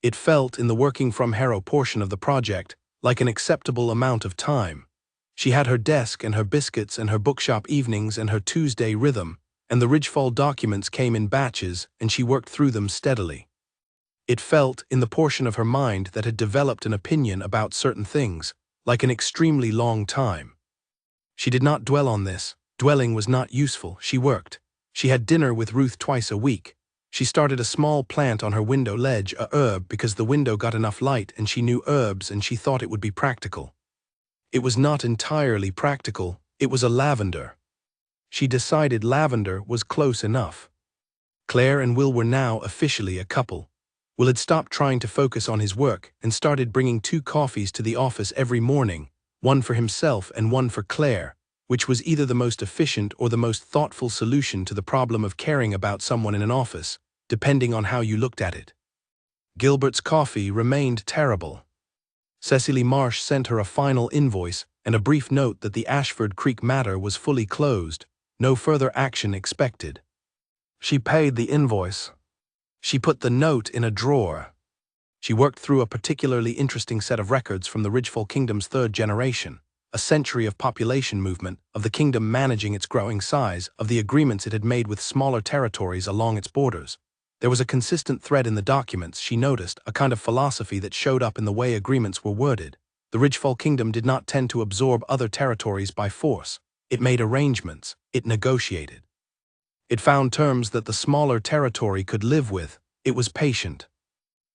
It felt, in the working from Harrow portion of the project, like an acceptable amount of time. She had her desk and her biscuits and her bookshop evenings and her Tuesday rhythm, and the Ridgefall documents came in batches, and she worked through them steadily. It felt, in the portion of her mind that had developed an opinion about certain things, like an extremely long time. She did not dwell on this. Dwelling was not useful. She worked. She had dinner with Ruth twice a week. She started a small plant on her window ledge, a herb, because the window got enough light and she knew herbs and she thought it would be practical. It was not entirely practical. It was a lavender. She decided lavender was close enough. Claire and Will were now officially a couple. Will had stopped trying to focus on his work and started bringing 2 coffees to the office every morning, one for himself and one for Claire, which was either the most efficient or the most thoughtful solution to the problem of caring about someone in an office, depending on how you looked at it. Gilbert's coffee remained terrible. Cecily Marsh sent her a final invoice and a brief note that the Ashford Creek matter was fully closed, no further action expected. She paid the invoice. She put the note in a drawer. She worked through a particularly interesting set of records from the Ridgefall Kingdom's 3rd generation, a century of population movement, of the kingdom managing its growing size, of the agreements it had made with smaller territories along its borders. There was a consistent thread in the documents, she noticed, a kind of philosophy that showed up in the way agreements were worded. The Ridgefall Kingdom did not tend to absorb other territories by force. It made arrangements. It negotiated. It found terms that the smaller territory could live with. It was patient.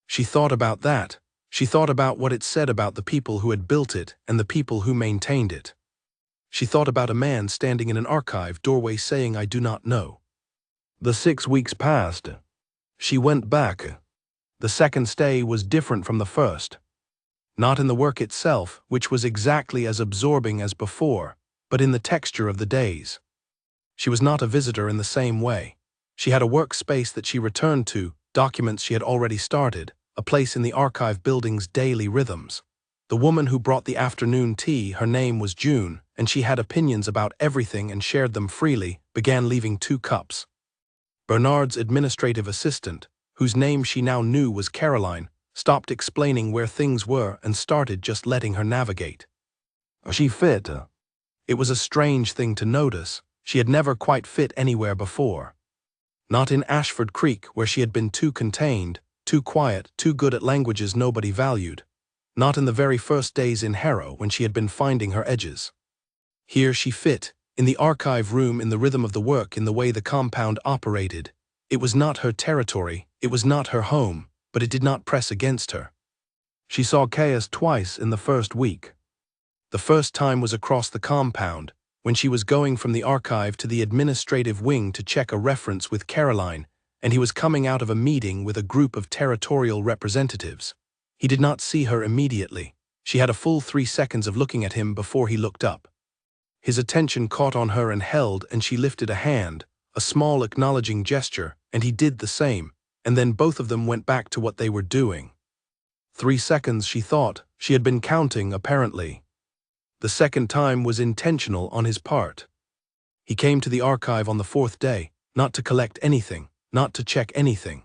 She thought about that. She thought about what it said about the people who had built it and the people who maintained it. She thought about a man standing in an archive doorway saying, "I do not know." The 6 weeks passed. She went back. The second stay was different from the first. Not in the work itself, which was exactly as absorbing as before, but in the texture of the days. She was not a visitor in the same way. She had a workspace that she returned to, documents she had already started, a place in the archive building's daily rhythms. The woman who brought the afternoon tea, her name was June, and she had opinions about everything and shared them freely, began leaving 2 cups. Bernard's administrative assistant, whose name she now knew was Caroline, stopped explaining where things were and started just letting her navigate. She fit. It was a strange thing to notice. She had never quite fit anywhere before. Not in Ashford Creek, where she had been too contained, too quiet, too good at languages nobody valued. Not in the very first days in Harrow, when she had been finding her edges. Here she fit, in the archive room, in the rhythm of the work, in the way the compound operated. It was not her territory, it was not her home, but it did not press against her. She saw Caius twice in the first week. The first time was across the compound, when she was going from the archive to the administrative wing to check a reference with Caroline, and he was coming out of a meeting with a group of territorial representatives. He did not see her immediately. She had a full 3 seconds of looking at him before he looked up. His attention caught on her and held, and she lifted a hand, a small acknowledging gesture, and he did the same, and then both of them went back to what they were doing. 3 seconds, she thought. She had been counting, apparently. The second time was intentional on his part. He came to the archive on the 4th day, not to collect anything, not to check anything.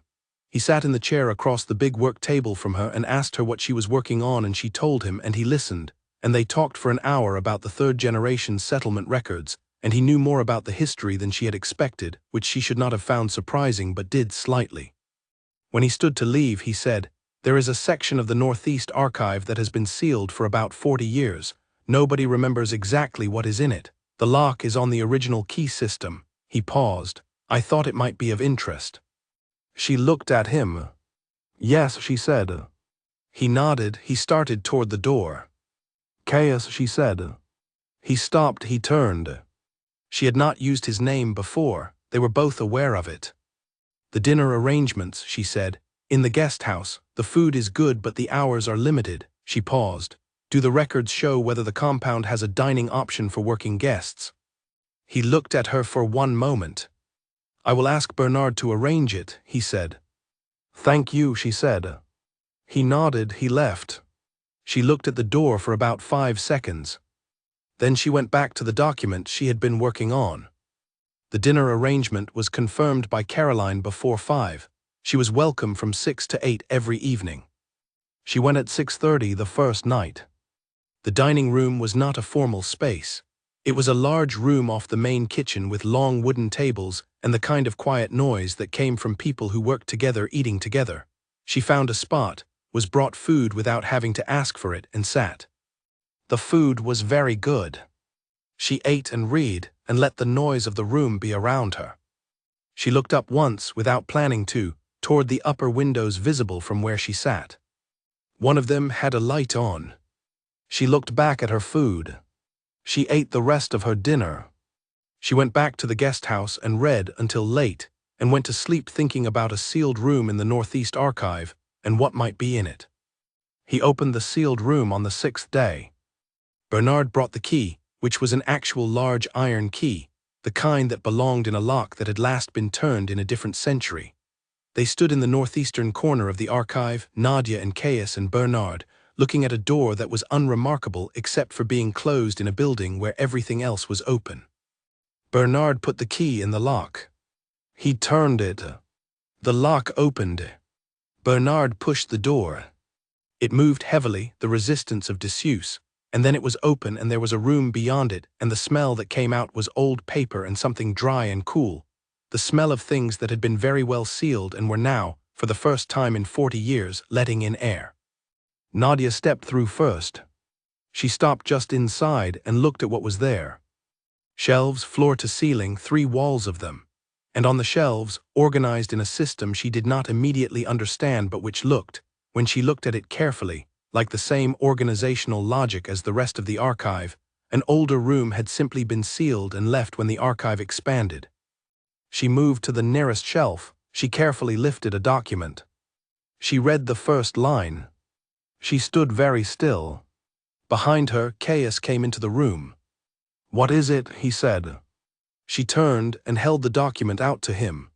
He sat in the chair across the big work table from her and asked her what she was working on, and she told him, and he listened, and they talked for an hour about the 3rd generation settlement records, and he knew more about the history than she had expected, which she should not have found surprising but did slightly. When he stood to leave, he said, "There is a section of the Northeast Archive that has been sealed for about 40 years. Nobody remembers exactly what is in it. The lock is on the original key system." He paused. "I thought it might be of interest." She looked at him. "Yes," she said. He nodded. He started toward the door. "Caius," she said. He stopped. He turned. She had not used his name before. They were both aware of it. "The dinner arrangements," she said. In the guest house, the food is good but the hours are limited. She paused. Do the records show whether the compound has a dining option for working guests? He looked at her for one moment. I will ask Bernard to arrange it, he said. Thank you, she said. He nodded, he left. She looked at the door for about 5 seconds. Then she went back to the document she had been working on. The dinner arrangement was confirmed by Caroline before 5. She was welcome from 6 to 8 every evening. She went at 6:30 the first night. The dining room was not a formal space. It was a large room off the main kitchen with long wooden tables and the kind of quiet noise that came from people who worked together eating together. She found a spot, was brought food without having to ask for it, and sat. The food was very good. She ate and read and let the noise of the room be around her. She looked up once, without planning to, toward the upper windows visible from where she sat. One of them had a light on. She looked back at her food. She ate the rest of her dinner. She went back to the guest house and read until late, and went to sleep thinking about a sealed room in the Northeast Archive and what might be in it. He opened the sealed room on the 6th day. Bernard brought the key, which was an actual large iron key, the kind that belonged in a lock that had last been turned in a different century. They stood in the northeastern corner of the archive, Nadia and Caius and Bernard, looking at a door that was unremarkable except for being closed in a building where everything else was open. Bernard put the key in the lock. He turned it. The lock opened. Bernard pushed the door. It moved heavily, the resistance of disuse, and then it was open and there was a room beyond it, and the smell that came out was old paper and something dry and cool, the smell of things that had been very well sealed and were now, for the first time in 40 years, letting in air. Nadia stepped through first. She stopped just inside and looked at what was there. Shelves, floor to ceiling, 3 walls of them. And on the shelves, organized in a system she did not immediately understand but which looked, when she looked at it carefully, like the same organizational logic as the rest of the archive. An older room had simply been sealed and left when the archive expanded. She moved to the nearest shelf. She carefully lifted a document. She read the first line. She stood very still. Behind her, Caius came into the room. "What is it?" he said. She turned and held the document out to him.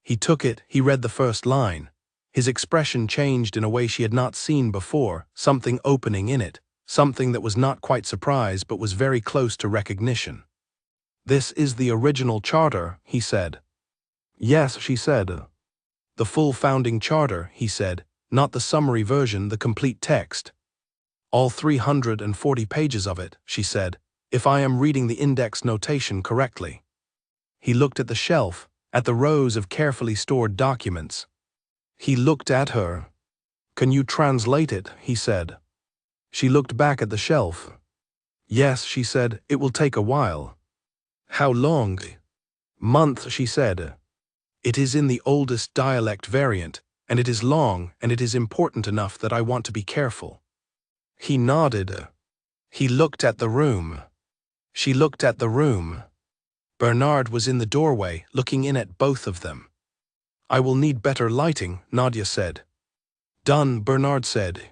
He took it, he read the first line. His expression changed in a way she had not seen before, something opening in it, something that was not quite surprise but was very close to recognition. "This is the original charter," he said. "Yes," she said. "The full founding charter," he said, "not the summary version, the complete text." "All 340 pages of it," she said, "if I am reading the index notation correctly." He looked at the shelf, at the rows of carefully stored documents. He looked at her. "Can you translate it?" he said. She looked back at the shelf. "Yes," she said, "it will take a while." "How long?" "Months," she said. "It is in the oldest dialect variant, and it is long, and it is important enough that I want to be careful." He nodded. He looked at the room. She looked at the room. Bernard was in the doorway, looking in at both of them. "I will need better lighting," Nadia said. "Done," Bernard said.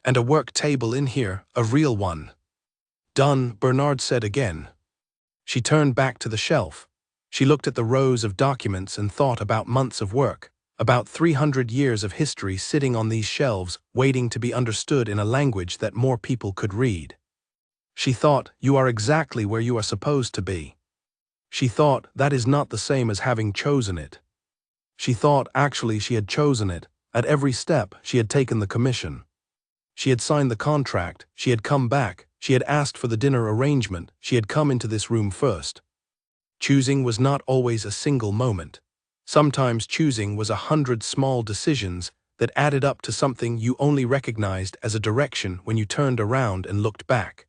"And a work table in here, a real one." "Done," Bernard said again. She turned back to the shelf. She looked at the rows of documents and thought about months of work, about 300 years of history sitting on these shelves, waiting to be understood in a language that more people could read. She thought, "You are exactly where you are supposed to be." She thought, that is not the same as having chosen it. She thought, actually, she had chosen it. At every step, she had taken the commission. She had signed the contract, she had come back, she had asked for the dinner arrangement, she had come into this room first. Choosing was not always a single moment. Sometimes choosing was 100 small decisions that added up to something you only recognized as a direction when you turned around and looked back.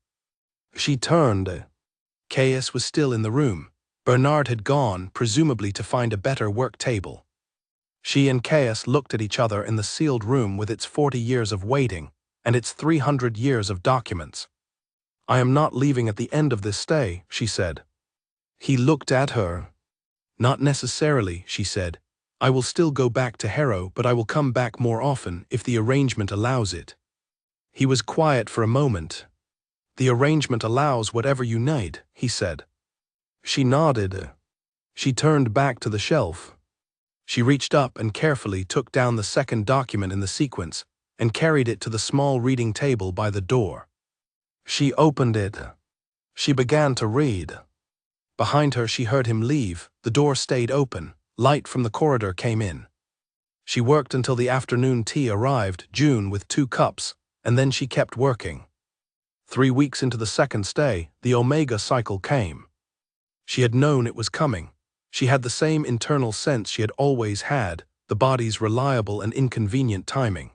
She turned. Caius was still in the room. Bernard had gone, presumably to find a better work table. She and Caius looked at each other in the sealed room with its 40 years of waiting and its 300 years of documents. "I am not leaving at the end of this stay," she said. He looked at her. "Not necessarily," she said. I will still go back to Harrow, but I will come back more often if the arrangement allows it. He was quiet for a moment. The arrangement allows whatever you need, he said. She nodded. She turned back to the shelf. She reached up and carefully took down the second document in the sequence and carried it to the small reading table by the door. She opened it. She began to read. Behind her she heard him leave. The door stayed open. Light from the corridor came in. She worked until the afternoon tea arrived, June, with 2 cups, and then she kept working. 3 weeks into the second stay, the Omega cycle came. She had known it was coming. She had the same internal sense she had always had, the body's reliable and inconvenient timing.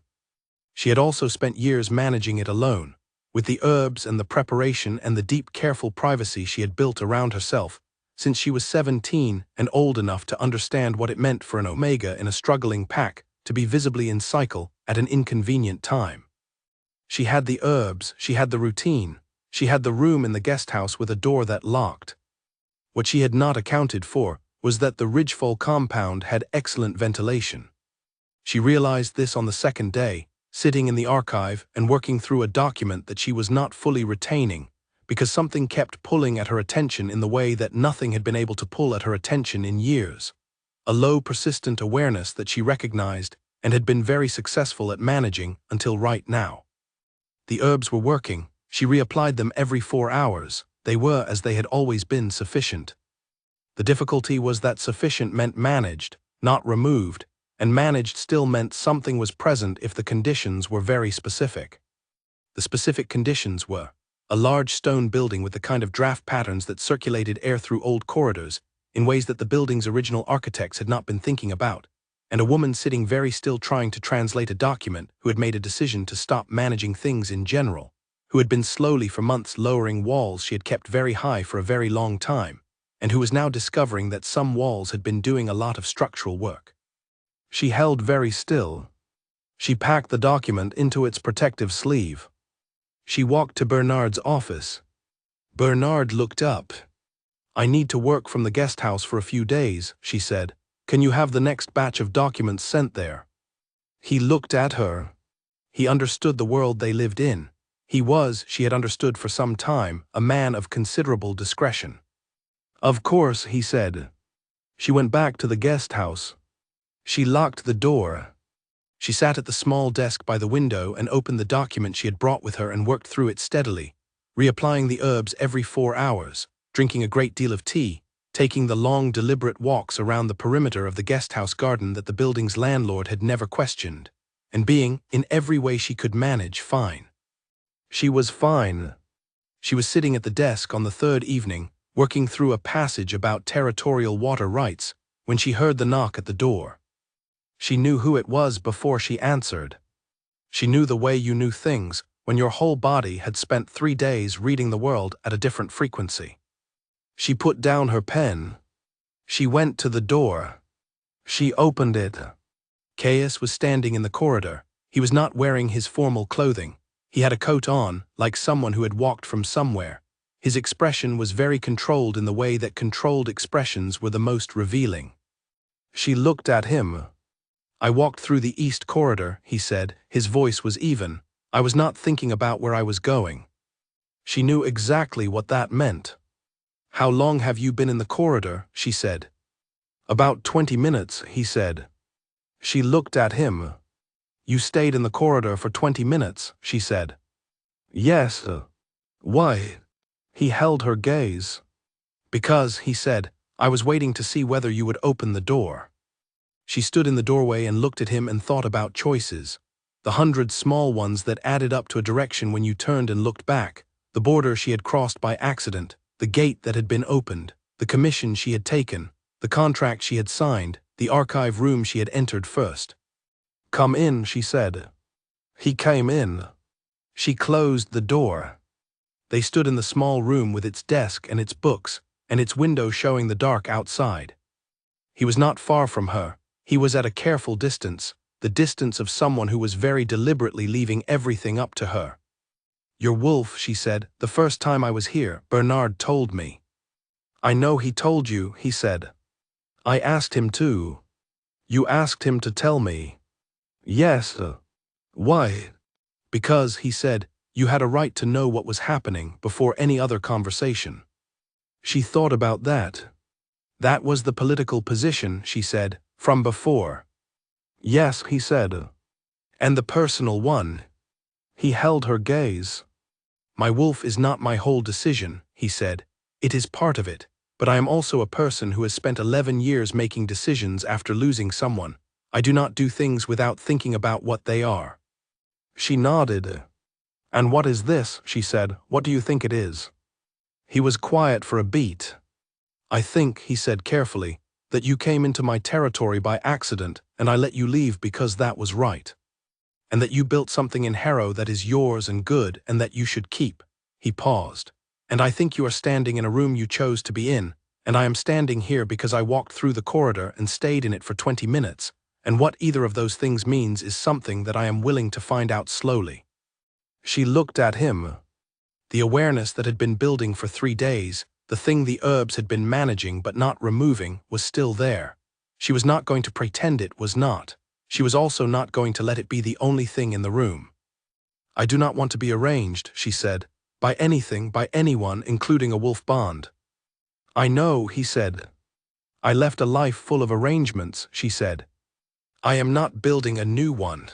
She had also spent years managing it alone, with the herbs and the preparation and the deep, careful privacy she had built around herself, since she was 17 and old enough to understand what it meant for an Omega in a struggling pack to be visibly in cycle at an inconvenient time. She had the herbs, she had the routine, she had the room in the guest house with a door that locked. What she had not accounted for was that the Ridgefall compound had excellent ventilation. She realized this on the second day, sitting in the archive and working through a document that she was not fully retaining, because something kept pulling at her attention in the way that nothing had been able to pull at her attention in years. A low, persistent awareness that she recognized and had been very successful at managing until right now. The herbs were working. She reapplied them every 4 hours. They were, as they had always been, sufficient. The difficulty was that sufficient meant managed, not removed, and managed still meant something was present if the conditions were very specific. The specific conditions were a large stone building with the kind of draft patterns that circulated air through old corridors in ways that the building's original architects had not been thinking about, and a woman sitting very still trying to translate a document who had made a decision to stop managing things in general, who had been slowly for months lowering walls she had kept very high for a very long time, and who was now discovering that some walls had been doing a lot of structural work. She held very still. She packed the document into its protective sleeve. She walked to Bernard's office. Bernard looked up. "I need to work from the guest house for a few days," she said. "Can you have the next batch of documents sent there?" He looked at her. He understood the world they lived in. He was, she had understood for some time, a man of considerable discretion. "Of course," he said. She went back to the guest house. She locked the door. She sat at the small desk by the window and opened the document she had brought with her and worked through it steadily, reapplying the herbs every 4 hours, drinking a great deal of tea, taking the long, deliberate walks around the perimeter of the guest house garden that the building's landlord had never questioned, and being, in every way she could manage, fine. She was fine. She was sitting at the desk on the 3rd evening, working through a passage about territorial water rights, when she heard the knock at the door. She knew who it was before she answered. She knew the way you knew things when your whole body had spent 3 days reading the world at a different frequency. She put down her pen. She went to the door. She opened it. Caius was standing in the corridor. He was not wearing his formal clothing. He had a coat on, like someone who had walked from somewhere. His expression was very controlled in the way that controlled expressions were the most revealing. She looked at him. "I walked through the east corridor," he said. His voice was even. "I was not thinking about where I was going." She knew exactly what that meant. "How long have you been in the corridor?" she said. "About 20 minutes, he said. She looked at him. "You stayed in the corridor for 20 minutes, she said. "Yes. Why?" He held her gaze. "Because," he said, "I was waiting to see whether you would open the door." She stood in the doorway and looked at him and thought about choices. The 100 small ones that added up to a direction when you turned and looked back, the border she had crossed by accident, the gate that had been opened, the commission she had taken, the contract she had signed, the archive room she had entered first. "Come in," she said. He came in. She closed the door. They stood in the small room with its desk and its books, and its window showing the dark outside. He was not far from her. He was at a careful distance, the distance of someone who was very deliberately leaving everything up to her. "Your wolf," she said, "the first time I was here, Bernard told me." "I know he told you," he said. "I asked him to." You asked him to tell me. Yes. Why? Because, he said, you had a right to know what was happening before any other conversation. She thought about that. That was the political position, she said, from before. Yes, he said. And the personal one. He held her gaze. My wolf is not my whole decision, he said. It is part of it, but I am also a person who has spent 11 years making decisions after losing someone. I do not do things without thinking about what they are. She nodded. And what is this? She said. What do you think it is? He was quiet for a beat. I think, he said carefully, that you came into my territory by accident and I let you leave because that was right. And that you built something in Harrow that is yours and good and that you should keep. He paused. And I think you are standing in a room you chose to be in, and I am standing here because I walked through the corridor and stayed in it for 20 minutes, and what either of those things means is something that I am willing to find out slowly. She looked at him. The awareness that had been building for 3 days, the thing the herbs had been managing but not removing, was still there. She was not going to pretend it was not. She was also not going to let it be the only thing in the room. I do not want to be arranged, she said, by anything, by anyone, including a wolf bond. I know, he said. I left a life full of arrangements, she said. I am not building a new one.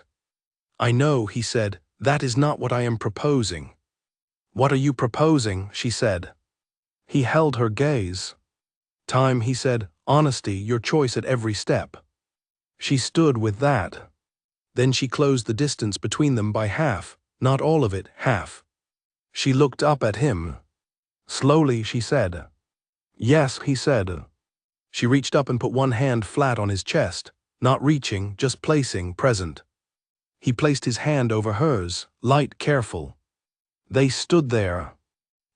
I know, he said, that is not what I am proposing. What are you proposing? She said. He held her gaze. Time, he said, honesty, your choice at every step. She stood with that. Then she closed the distance between them by half, not all of it, half. She looked up at him. Slowly, she said. Yes, he said. She reached up and put one hand flat on his chest, not reaching, just placing, present. He placed his hand over hers, light, careful. They stood there.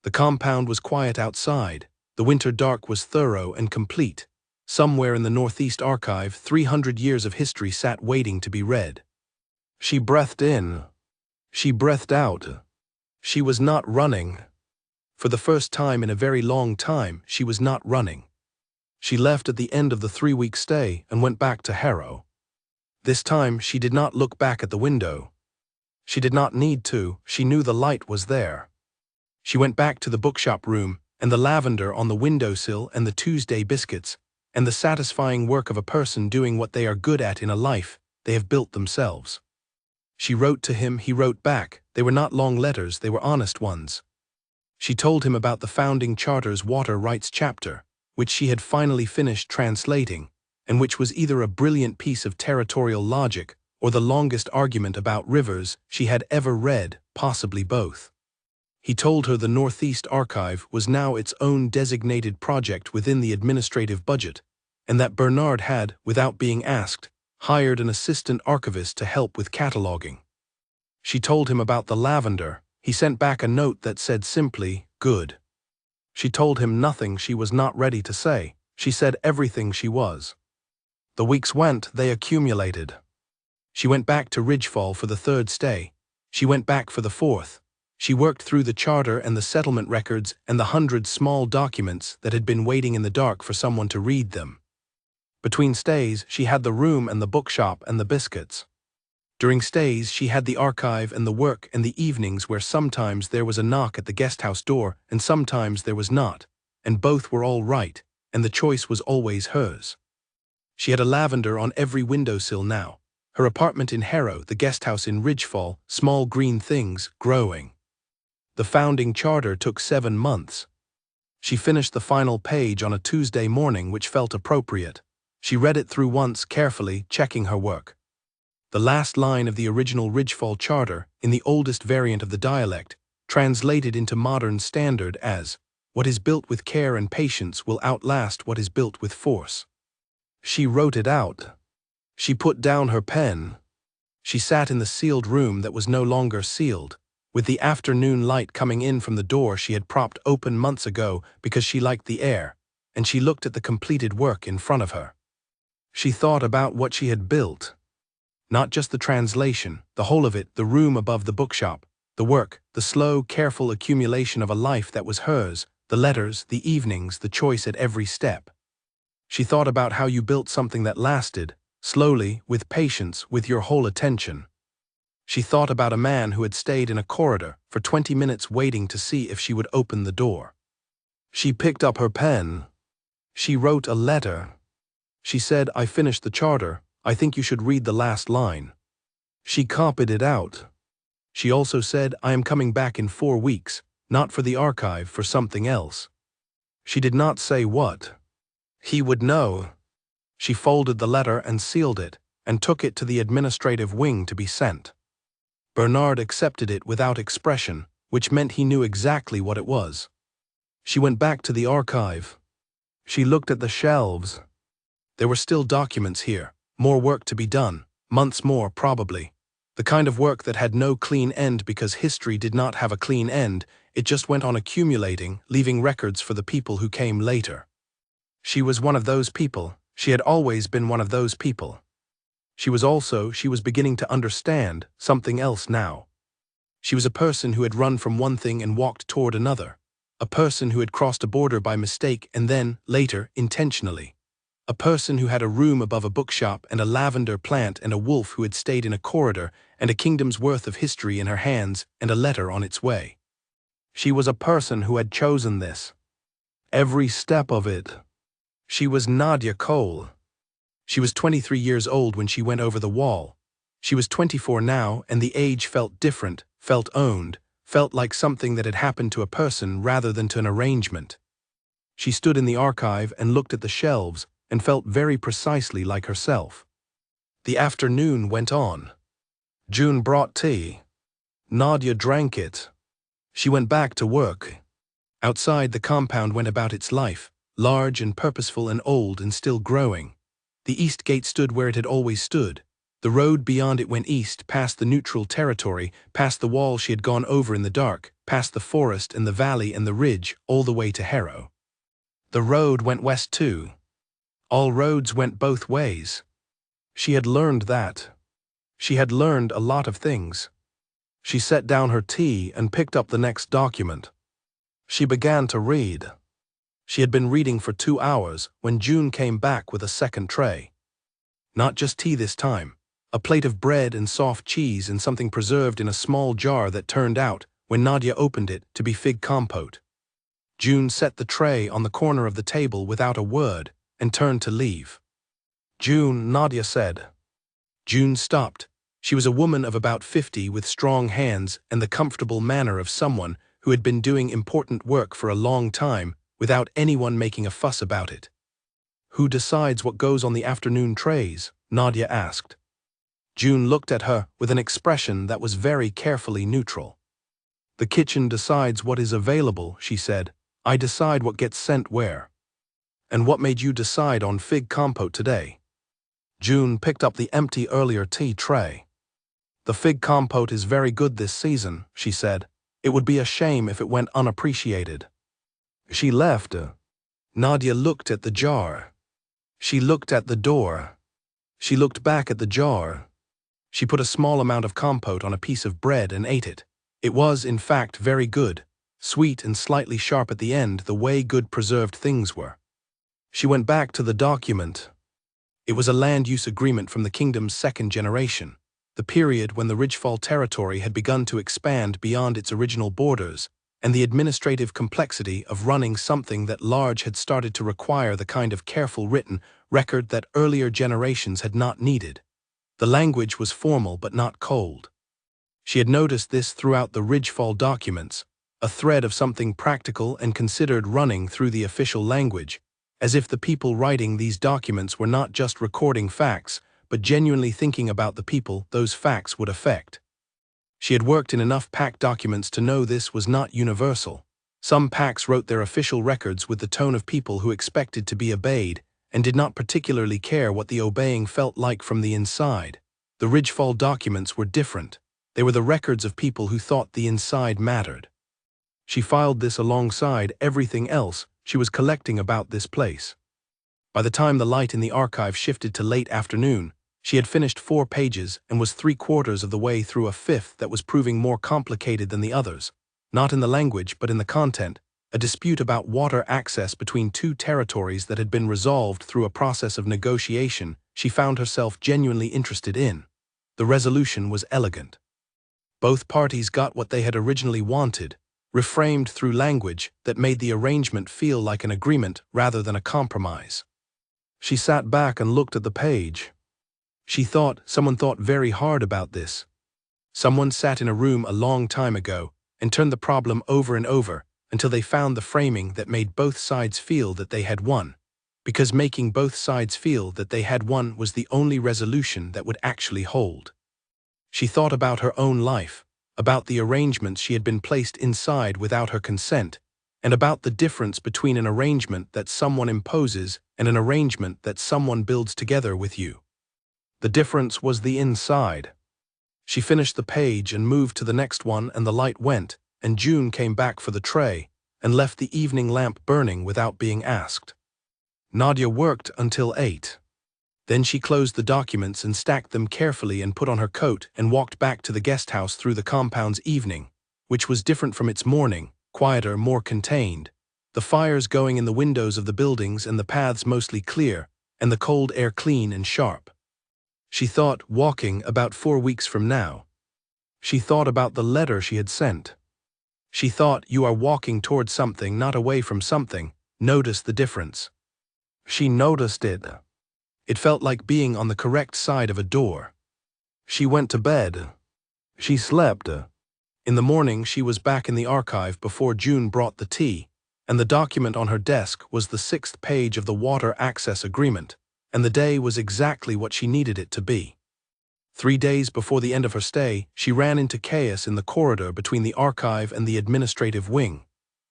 The compound was quiet outside. The winter dark was thorough and complete. Somewhere in the Northeast Archive, 300 years of history sat waiting to be read. She breathed in. She breathed out. She was not running. For the first time in a very long time, she was not running. She left at the end of the 3-week stay and went back to Harrow. This time, she did not look back at the window. She did not need to, she knew the light was there. She went back to the bookshop room, and the lavender on the windowsill and the Tuesday biscuits, and the satisfying work of a person doing what they are good at in a life they have built themselves. She wrote to him, he wrote back. They were not long letters, they were honest ones. She told him about the Founding Charter's water rights chapter, which she had finally finished translating, and which was either a brilliant piece of territorial logic or the longest argument about rivers she had ever read, possibly both. He told her the Northeast Archive was now its own designated project within the administrative budget, and that Bernard had, without being asked, hired an assistant archivist to help with cataloging. She told him about the lavender. He sent back a note that said simply, good. She told him nothing she was not ready to say. She said everything she was. The weeks went, they accumulated. She went back to Ridgefall for the 3rd stay. She went back for the 4th. She worked through the charter and the settlement records and the 100 small documents that had been waiting in the dark for someone to read them. Between stays, she had the room and the bookshop and the biscuits. During stays, she had the archive and the work and the evenings where sometimes there was a knock at the guesthouse door and sometimes there was not, and both were all right, and the choice was always hers. She had a lavender on every windowsill now. Her apartment in Harrow, the guesthouse in Ridgefall, small green things, growing. The Founding Charter took 7 months. She finished the final page on a Tuesday morning, which felt appropriate. She read it through once carefully, checking her work. The last line of the original Ridgefall Charter, in the oldest variant of the dialect, translated into modern standard as, "What is built with care and patience will outlast what is built with force." She wrote it out. She put down her pen. She sat in the sealed room that was no longer sealed, with the afternoon light coming in from the door she had propped open months ago because she liked the air, and she looked at the completed work in front of her. She thought about what she had built. Not just the translation, the whole of it, the room above the bookshop, the work, the slow, careful accumulation of a life that was hers, the letters, the evenings, the choice at every step. She thought about how you built something that lasted, Slowly, with patience, with your whole attention. She thought about a man who had stayed in a corridor for 20 minutes waiting to see if she would open the door. She picked up her pen. She wrote a letter. She said, "I finished the charter. I think you should read the last line." She copied it out. She also said, "I am coming back in 4 weeks, not for the archive, for something else." She did not say what. He would know. She folded the letter and sealed it, and took it to the administrative wing to be sent. Bernard accepted it without expression, which meant he knew exactly what it was. She went back to the archive. She looked at the shelves. There were still documents here, more work to be done, months more probably. The kind of work that had no clean end because history did not have a clean end, it just went on accumulating, leaving records for the people who came later. She was one of those people. She had always been one of those people. She was beginning to understand something else now. She was a person who had run from one thing and walked toward another. A person who had crossed a border by mistake and then, later, intentionally. A person who had a room above a bookshop and a lavender plant and a wolf who had stayed in a corridor and a kingdom's worth of history in her hands and a letter on its way. She was a person who had chosen this. Every step of it. She was Nadia Cole. She was 23 years old when she went over the wall. She was 24 now, and the age felt different, felt owned, felt like something that had happened to a person rather than to an arrangement. She stood in the archive and looked at the shelves and felt very precisely like herself. The afternoon went on. June brought tea. Nadia drank it. She went back to work. Outside, the compound went about its life, large and purposeful and old and still growing. The east gate stood where it had always stood. The road beyond it went east, past the neutral territory, past the wall she had gone over in the dark, past the forest and the valley and the ridge, all the way to Harrow. The road went west too. All roads went both ways. She had learned that. She had learned a lot of things. She set down her tea and picked up the next document. She began to read. She had been reading for 2 hours when June came back with a second tray. Not just tea this time. A plate of bread and soft cheese and something preserved in a small jar that turned out, when Nadia opened it, to be fig compote. June set the tray on the corner of the table without a word and turned to leave. "June," Nadia said. June stopped. She was a woman of about 50 with strong hands and the comfortable manner of someone who had been doing important work for a long time without anyone making a fuss about it. "Who decides what goes on the afternoon trays?" Nadia asked. June looked at her with an expression that was very carefully neutral. "The kitchen decides what is available," she said. "I decide what gets sent where." "And what made you decide on fig compote today?" June picked up the empty earlier tea tray. "The fig compote is very good this season," she said. "It would be a shame if it went unappreciated." She left. Nadia looked at the jar. She looked at the door. She looked back at the jar. She put a small amount of compote on a piece of bread and ate it. It was, in fact, very good, sweet and slightly sharp at the end, the way good preserved things were. She went back to the document. It was a land use agreement from the kingdom's second generation, the period when the Ridgefall territory had begun to expand beyond its original borders, and the administrative complexity of running something that large had started to require the kind of careful written record that earlier generations had not needed. The language was formal but not cold. She had noticed this throughout the Ridgefall documents, a thread of something practical and considered running through the official language, as if the people writing these documents were not just recording facts, but genuinely thinking about the people those facts would affect. She had worked in enough PAC documents to know this was not universal. Some PACs wrote their official records with the tone of people who expected to be obeyed and did not particularly care what the obeying felt like from the inside. The Ridgefall documents were different. They were the records of people who thought the inside mattered. She filed this alongside everything else she was collecting about this place. By the time the light in the archive shifted to late afternoon, she had finished 4 pages and was 3/4 of the way through a 5th that was proving more complicated than the others, not in the language but in the content, a dispute about water access between 2 territories that had been resolved through a process of negotiation she found herself genuinely interested in. The resolution was elegant. Both parties got what they had originally wanted, reframed through language that made the arrangement feel like an agreement rather than a compromise. She sat back and looked at the page. Someone thought very hard about this. Someone sat in a room a long time ago and turned the problem over and over until they found the framing that made both sides feel that they had won, because making both sides feel that they had won was the only resolution that would actually hold. She thought about her own life, about the arrangements she had been placed inside without her consent, and about the difference between an arrangement that someone imposes and an arrangement that someone builds together with you. The difference was the inside. She finished the page and moved to the next one, and the light went, and June came back for the tray and left the evening lamp burning without being asked. Nadia worked until 8. Then she closed the documents and stacked them carefully and put on her coat and walked back to the guest house through the compound's evening, which was different from its morning, quieter, more contained, the fires going in the windows of the buildings and the paths mostly clear, and the cold air clean and sharp. She thought, walking, about 4 weeks from now. She thought about the letter she had sent. She thought, you are walking towards something, not away from something. Notice the difference. She noticed it. It felt like being on the correct side of a door. She went to bed. She slept. In the morning she was back in the archive before June brought the tea, and the document on her desk was the 6th page of the water access agreement, and the day was exactly what she needed it to be. 3 days before the end of her stay, she ran into chaos in the corridor between the archive and the administrative wing.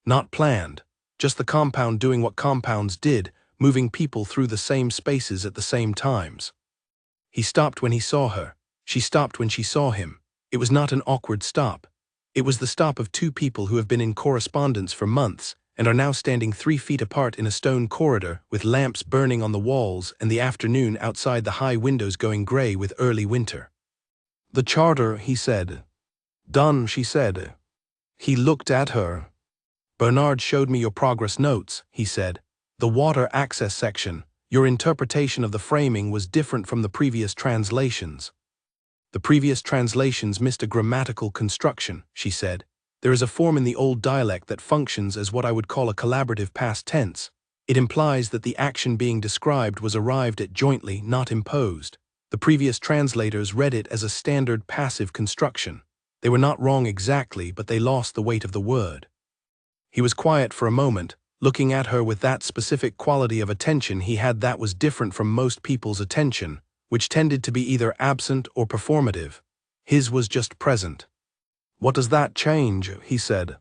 Not planned, just the compound doing what compounds did, moving people through the same spaces at the same times. He stopped when he saw her. She stopped when she saw him. It was not an awkward stop. It was the stop of two people who have been in correspondence for months and are now standing 3 feet apart in a stone corridor with lamps burning on the walls and the afternoon outside the high windows going gray with early winter. The charter, he said. Done, she said. He looked at her. Bernard showed me your progress notes, he said. The water access section, your interpretation of the framing was different from the previous translations. The previous translations missed a grammatical construction, she said. There is a form in the old dialect that functions as what I would call a collaborative past tense. It implies that the action being described was arrived at jointly, not imposed. The previous translators read it as a standard passive construction. They were not wrong exactly, but they lost the weight of the word. He was quiet for a moment, looking at her with that specific quality of attention he had that was different from most people's attention, which tended to be either absent or performative. His was just present. What does that change? He said.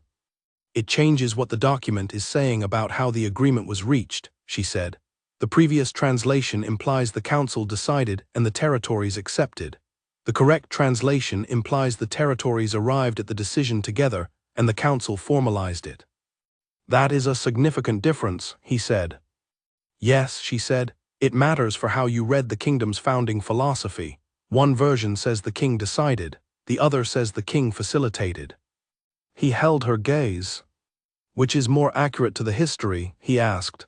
It changes what the document is saying about how the agreement was reached, she said. The previous translation implies the council decided and the territories accepted. The correct translation implies the territories arrived at the decision together and the council formalized it. That is a significant difference, he said. Yes, she said. It matters for how you read the kingdom's founding philosophy. One version says the king decided, the other says the king facilitated. He held her gaze. Which is more accurate to the history? He asked.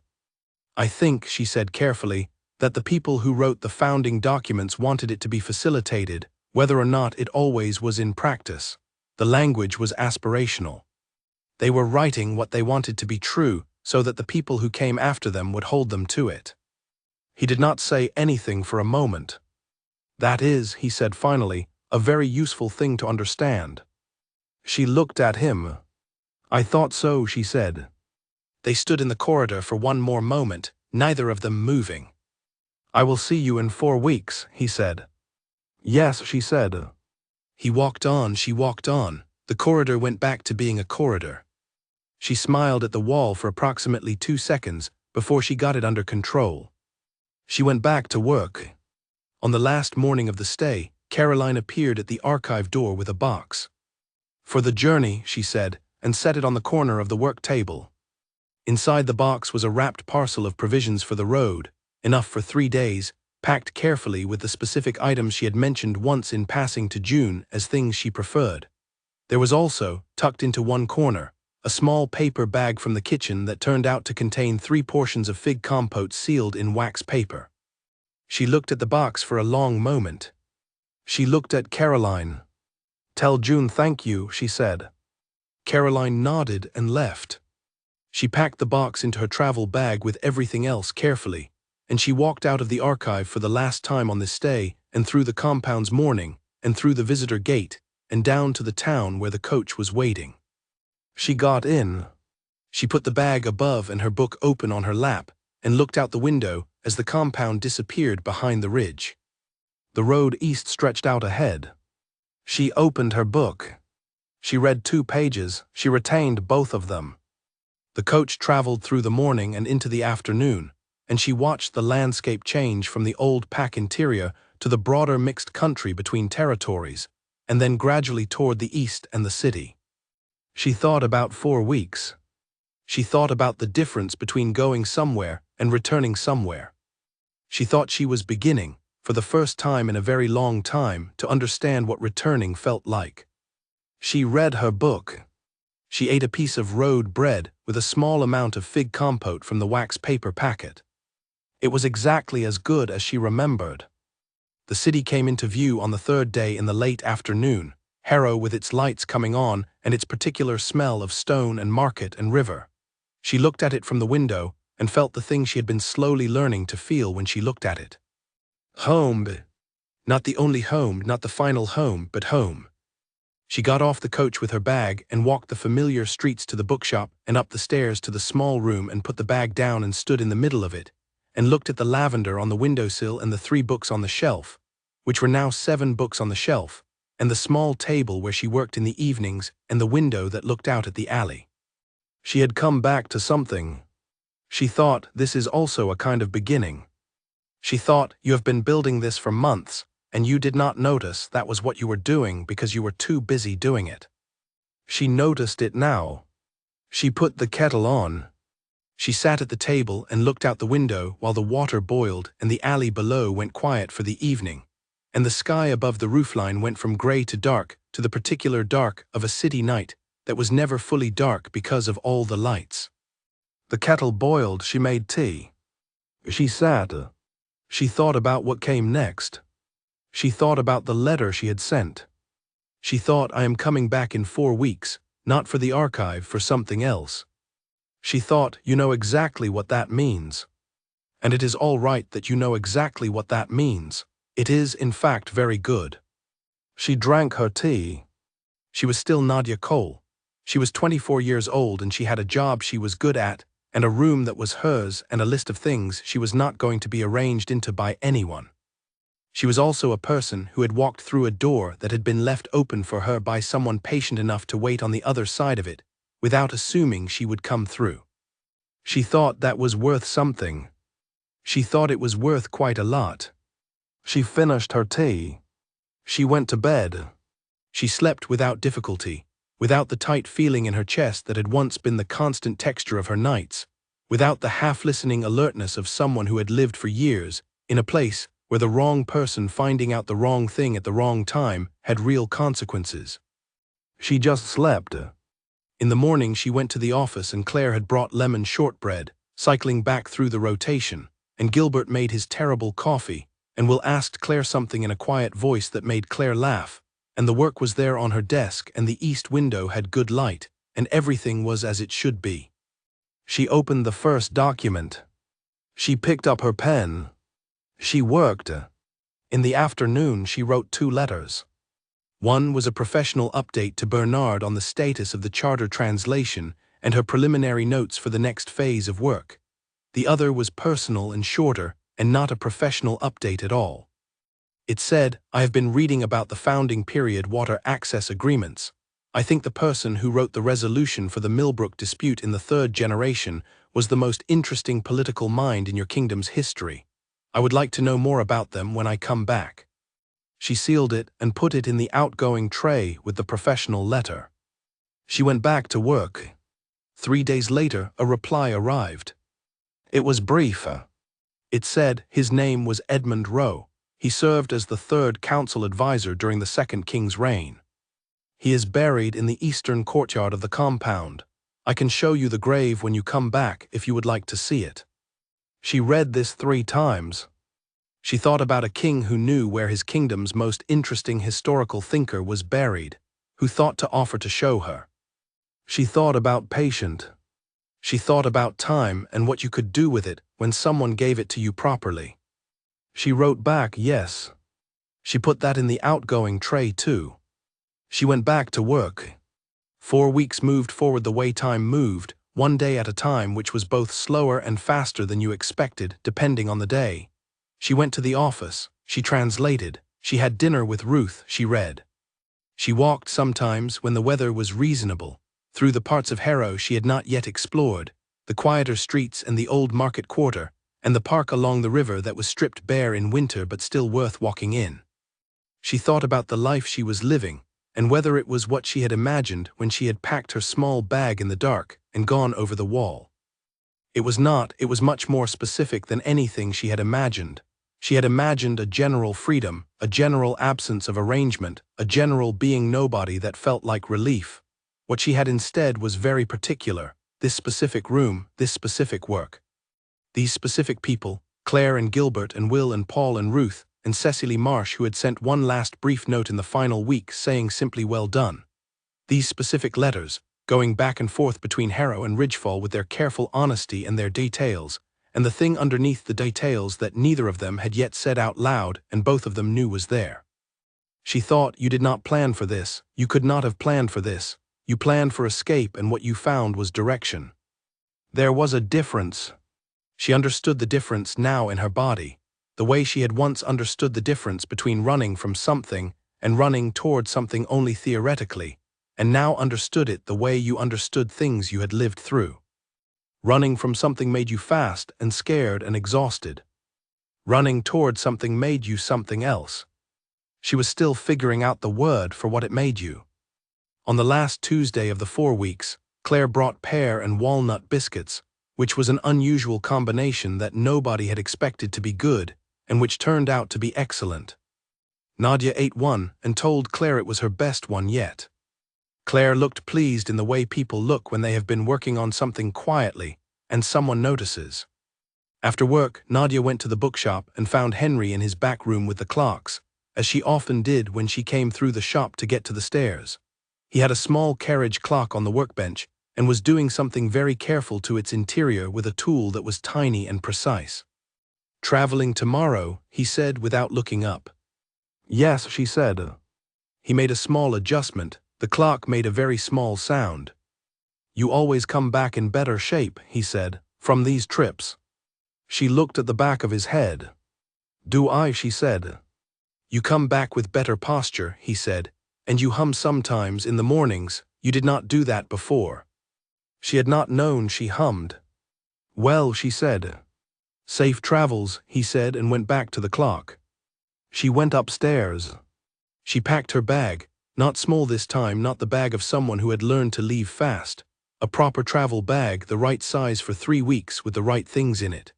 I think, she said carefully, that the people who wrote the founding documents wanted it to be facilitated, whether or not it always was in practice. The language was aspirational. They were writing what they wanted to be true so that the people who came after them would hold them to it. He did not say anything for a moment. That is, he said finally, a very useful thing to understand. She looked at him. I thought so, she said. They stood in the corridor for one more moment, neither of them moving. I will see you in 4 weeks, he said. Yes, she said. He walked on, she walked on. The corridor went back to being a corridor. She smiled at the wall for approximately 2 seconds before she got it under control. She went back to work. On the last morning of the stay, Caroline appeared at the archive door with a box. For the journey, she said, and set it on the corner of the work table. Inside the box was a wrapped parcel of provisions for the road, enough for 3 days, packed carefully with the specific items she had mentioned once in passing to June as things she preferred. There was also, tucked into one corner, a small paper bag from the kitchen that turned out to contain 3 portions of fig compote sealed in wax paper. She looked at the box for a long moment. She looked at Caroline. "Tell June thank you," she said. Caroline nodded and left. She packed the box into her travel bag with everything else carefully, and she walked out of the archive for the last time on this day, and through the compound's morning, and through the visitor gate, and down to the town where the coach was waiting. She got in. She put the bag above and her book open on her lap, and looked out the window as the compound disappeared behind the ridge. The road east stretched out ahead. She opened her book. She read 2 pages. She retained both of them. The coach traveled through the morning and into the afternoon, and she watched the landscape change from the old pack interior to the broader mixed country between territories, and then gradually toward the east and the city. She thought about 4 weeks. She thought about the difference between going somewhere and returning somewhere. She thought she was beginning, for the first time in a very long time, to understand what returning felt like. She read her book. She ate a piece of road bread with a small amount of fig compote from the wax paper packet. It was exactly as good as she remembered. The city came into view on the 3rd day in the late afternoon, Harrow with its lights coming on and its particular smell of stone and market and river. She looked at it from the window and felt the thing she had been slowly learning to feel when she looked at it. Home. Not the only home, not the final home, but home. She got off the coach with her bag and walked the familiar streets to the bookshop and up the stairs to the small room and put the bag down and stood in the middle of it, and looked at the lavender on the windowsill and the 3 books on the shelf, which were now 7 books on the shelf, and the small table where she worked in the evenings and the window that looked out at the alley. She had come back to something. She thought, this is also a kind of beginning. She thought, you have been building this for months, and you did not notice that was what you were doing because you were too busy doing it. She noticed it now. She put the kettle on. She sat at the table and looked out the window while the water boiled and the alley below went quiet for the evening, and the sky above the roofline went from gray to dark to the particular dark of a city night that was never fully dark because of all the lights. The kettle boiled, she made tea. She sat. She thought about what came next. She thought about the letter she had sent. She thought, I am coming back in 4 weeks, not for the archive, for something else. She thought, you know exactly what that means. And it is all right that you know exactly what that means. It is, in fact, very good. She drank her tea. She was still Nadia Cole. She was 24 years old and she had a job she was good at, and a room that was hers, and a list of things she was not going to be arranged into by anyone. She was also a person who had walked through a door that had been left open for her by someone patient enough to wait on the other side of it, without assuming she would come through. She thought that was worth something. She thought it was worth quite a lot. She finished her tea. She went to bed. She slept without difficulty, without the tight feeling in her chest that had once been the constant texture of her nights, without the half-listening alertness of someone who had lived for years in a place where the wrong person finding out the wrong thing at the wrong time had real consequences. She just slept. In the morning she went to the office and Claire had brought lemon shortbread, cycling back through the rotation, and Gilbert made his terrible coffee, and Will asked Claire something in a quiet voice that made Claire laugh, and the work was there on her desk and the east window had good light, and everything was as it should be. She opened the first document. She picked up her pen. She worked. In the afternoon she wrote 2 letters. One was a professional update to Bernard on the status of the charter translation and her preliminary notes for the next phase of work. The other was personal and shorter, and not a professional update at all. It said, I have been reading about the founding period water access agreements. I think the person who wrote the resolution for the Millbrook dispute in the 3rd generation was the most interesting political mind in your kingdom's history. I would like to know more about them when I come back. She sealed it and put it in the outgoing tray with the professional letter. She went back to work. 3 days later, a reply arrived. It was brief. It said his name was Edmund Rowe. He served as the 3rd council advisor during the 2nd king's reign. He is buried in the eastern courtyard of the compound. I can show you the grave when you come back if you would like to see it. She read this 3 times. She thought about a king who knew where his kingdom's most interesting historical thinker was buried, who thought to offer to show her. She thought about patient. She thought about time and what you could do with it when someone gave it to you properly. She wrote back yes. She put that in the outgoing tray too. She went back to work. 4 weeks moved forward the way time moved, one day at a time, which was both slower and faster than you expected, depending on the day. She went to the office, she translated, she had dinner with Ruth, she read. She walked sometimes when the weather was reasonable, through the parts of Harrow she had not yet explored, the quieter streets and the old market quarter, and the park along the river that was stripped bare in winter but still worth walking in. She thought about the life she was living, and whether it was what she had imagined when she had packed her small bag in the dark and gone over the wall. It was not, it was much more specific than anything she had imagined. She had imagined a general freedom, a general absence of arrangement, a general being nobody that felt like relief. What she had instead was very particular, this specific room, this specific work. These specific people, Claire and Gilbert and Will and Paul and Ruth, and Cecily Marsh, who had sent one last brief note in the final week saying simply well done. These specific letters, going back and forth between Harrow and Ridgefall with their careful honesty and their details, and the thing underneath the details that neither of them had yet said out loud and both of them knew was there. She thought, you did not plan for this, you could not have planned for this, you planned for escape and what you found was direction. There was a difference. She understood the difference now in her body, the way she had once understood the difference between running from something and running toward something only theoretically, and now understood it the way you understood things you had lived through. Running from something made you fast and scared and exhausted. Running toward something made you something else. She was still figuring out the word for what it made you. On the last Tuesday of the 4 weeks, Claire brought pear and walnut biscuits, which was an unusual combination that nobody had expected to be good, and which turned out to be excellent. Nadia ate one and told Claire it was her best one yet. Claire looked pleased in the way people look when they have been working on something quietly, and someone notices. After work, Nadia went to the bookshop and found Henry in his back room with the clocks, as she often did when she came through the shop to get to the stairs. He had a small carriage clock on the workbench, and was doing something very careful to its interior with a tool that was tiny and precise. "Traveling tomorrow," he said without looking up. "Yes," she said. He made a small adjustment. The clock made a very small sound. "You always come back in better shape," he said, "from these trips." She looked at the back of his head. "Do I?" she said. "You come back with better posture," he said, "and you hum sometimes in the mornings. You did not do that before." She had not known she hummed. "Well," she said. "Safe travels," he said, and went back to the clock. She went upstairs. She packed her bag, not small this time, not the bag of someone who had learned to leave fast, a proper travel bag, the right size for 3 weeks with the right things in it.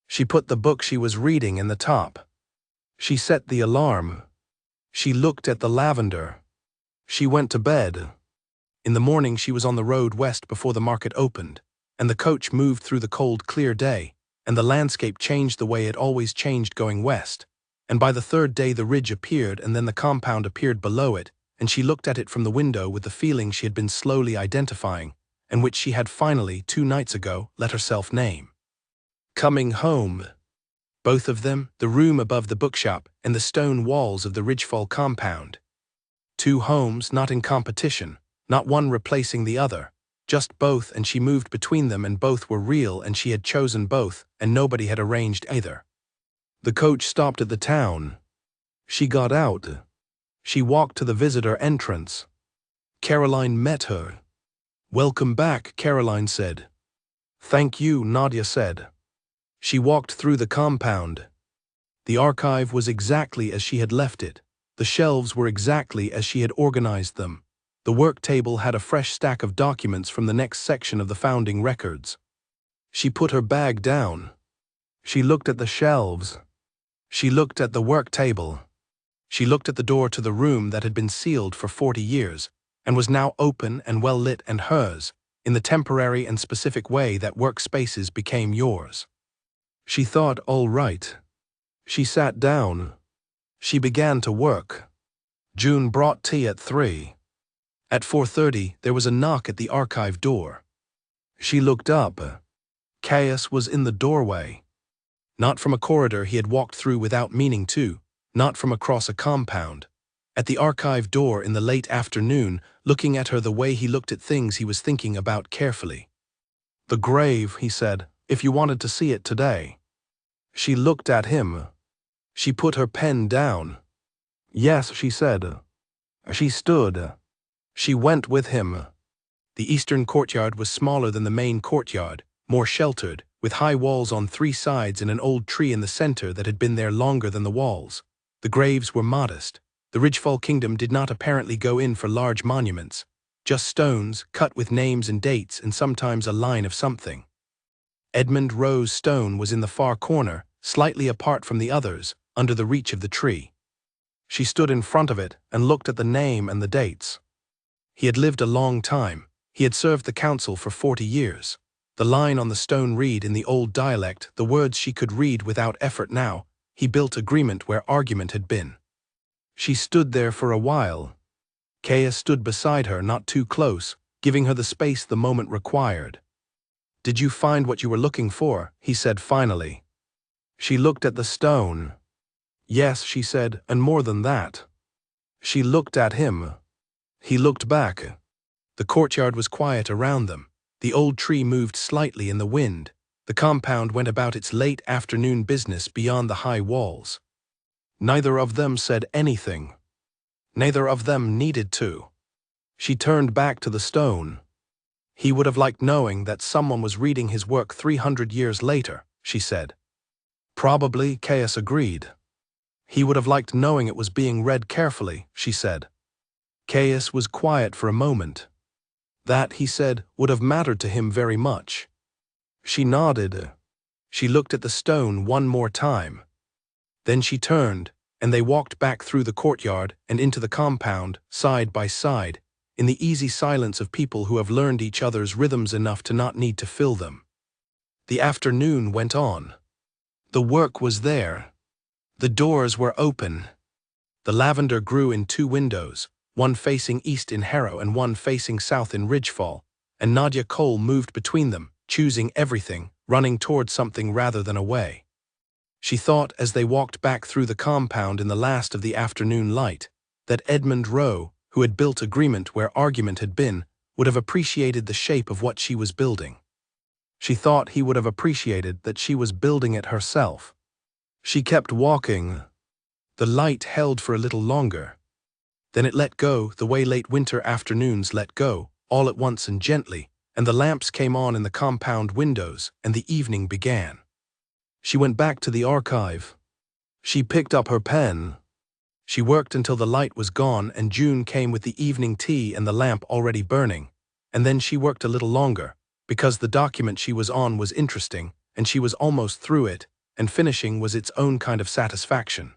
She put the book she was reading in the top. She set the alarm. She looked at the lavender. She went to bed. In the morning she was on the road west before the market opened, and the coach moved through the cold, clear day, and the landscape changed the way it always changed going west, and by the 3rd day the ridge appeared and then the compound appeared below it, and she looked at it from the window with the feeling she had been slowly identifying, and which she had finally, 2 nights ago, let herself name. Coming home. Both of them, the room above the bookshop and the stone walls of the Ridgefall compound. 2 homes, not in competition, not one replacing the other, just both, and she moved between them, and both were real, and she had chosen both, and nobody had arranged either. The coach stopped at the town. She got out. She walked to the visitor entrance. Caroline met her. "Welcome back," Caroline said. "Thank you," Nadia said. She walked through the compound. The archive was exactly as she had left it. The shelves were exactly as she had organized them. The work table had a fresh stack of documents from the next section of the founding records. She put her bag down. She looked at the shelves. She looked at the work table. She looked at the door to the room that had been sealed for 40 years, and was now open and well lit and hers, in the temporary and specific way that workspaces became yours. She thought, all right. She sat down. She began to work. June brought tea at 3. At 4:30, there was a knock at the archive door. She looked up. Caius was in the doorway. Not from a corridor he had walked through without meaning to, not from across a compound. At the archive door in the late afternoon, looking at her the way he looked at things he was thinking about carefully. "The grave," he said, "if you wanted to see it today." She looked at him. She put her pen down. "Yes," she said. She stood. She went with him. The eastern courtyard was smaller than the main courtyard, more sheltered, with high walls on 3 sides and an old tree in the center that had been there longer than the walls. The graves were modest. The Ridgefall kingdom did not apparently go in for large monuments, just stones cut with names and dates and sometimes a line of something. Edmund Rowe's stone was in the far corner, slightly apart from the others, under the reach of the tree. She stood in front of it and looked at the name and the dates. He had lived a long time. He had served the council for 40 years. The line on the stone read in the old dialect the words she could read without effort now. He built agreement where argument had been. She stood there for a while. Caius stood beside her, not too close, giving her the space the moment required. "Did you find what you were looking for?" he said finally. She looked at the stone. "Yes," she said, "and more than that." She looked at him. He looked back. The courtyard was quiet around them. The old tree moved slightly in the wind. The compound went about its late afternoon business beyond the high walls. Neither of them said anything. Neither of them needed to. She turned back to the stone. He would have liked knowing that someone was reading his work 300 years later, she said. Probably, Caius agreed. He would have liked knowing it was being read carefully, she said. Caius was quiet for a moment. That, he said, would have mattered to him very much. She nodded. She looked at the stone one more time. Then she turned, and they walked back through the courtyard and into the compound, side by side, in the easy silence of people who have learned each other's rhythms enough to not need to fill them. The afternoon went on. The work was there. The doors were open. The lavender grew in 2 windows, one facing east in Harrow and one facing south in Ridgefall, and Nadia Cole moved between them, choosing everything, running toward something rather than away. She thought, as they walked back through the compound in the last of the afternoon light, that Edmund Rowe, who had built agreement where argument had been, would have appreciated the shape of what she was building. She thought he would have appreciated that she was building it herself. She kept walking. The light held for a little longer. Then it let go, the way late winter afternoons let go, all at once and gently, and the lamps came on in the compound windows, and the evening began. She went back to the archive. She picked up her pen. She worked until the light was gone and June came with the evening tea and the lamp already burning, and then she worked a little longer, because the document she was on was interesting, and she was almost through it, and finishing was its own kind of satisfaction.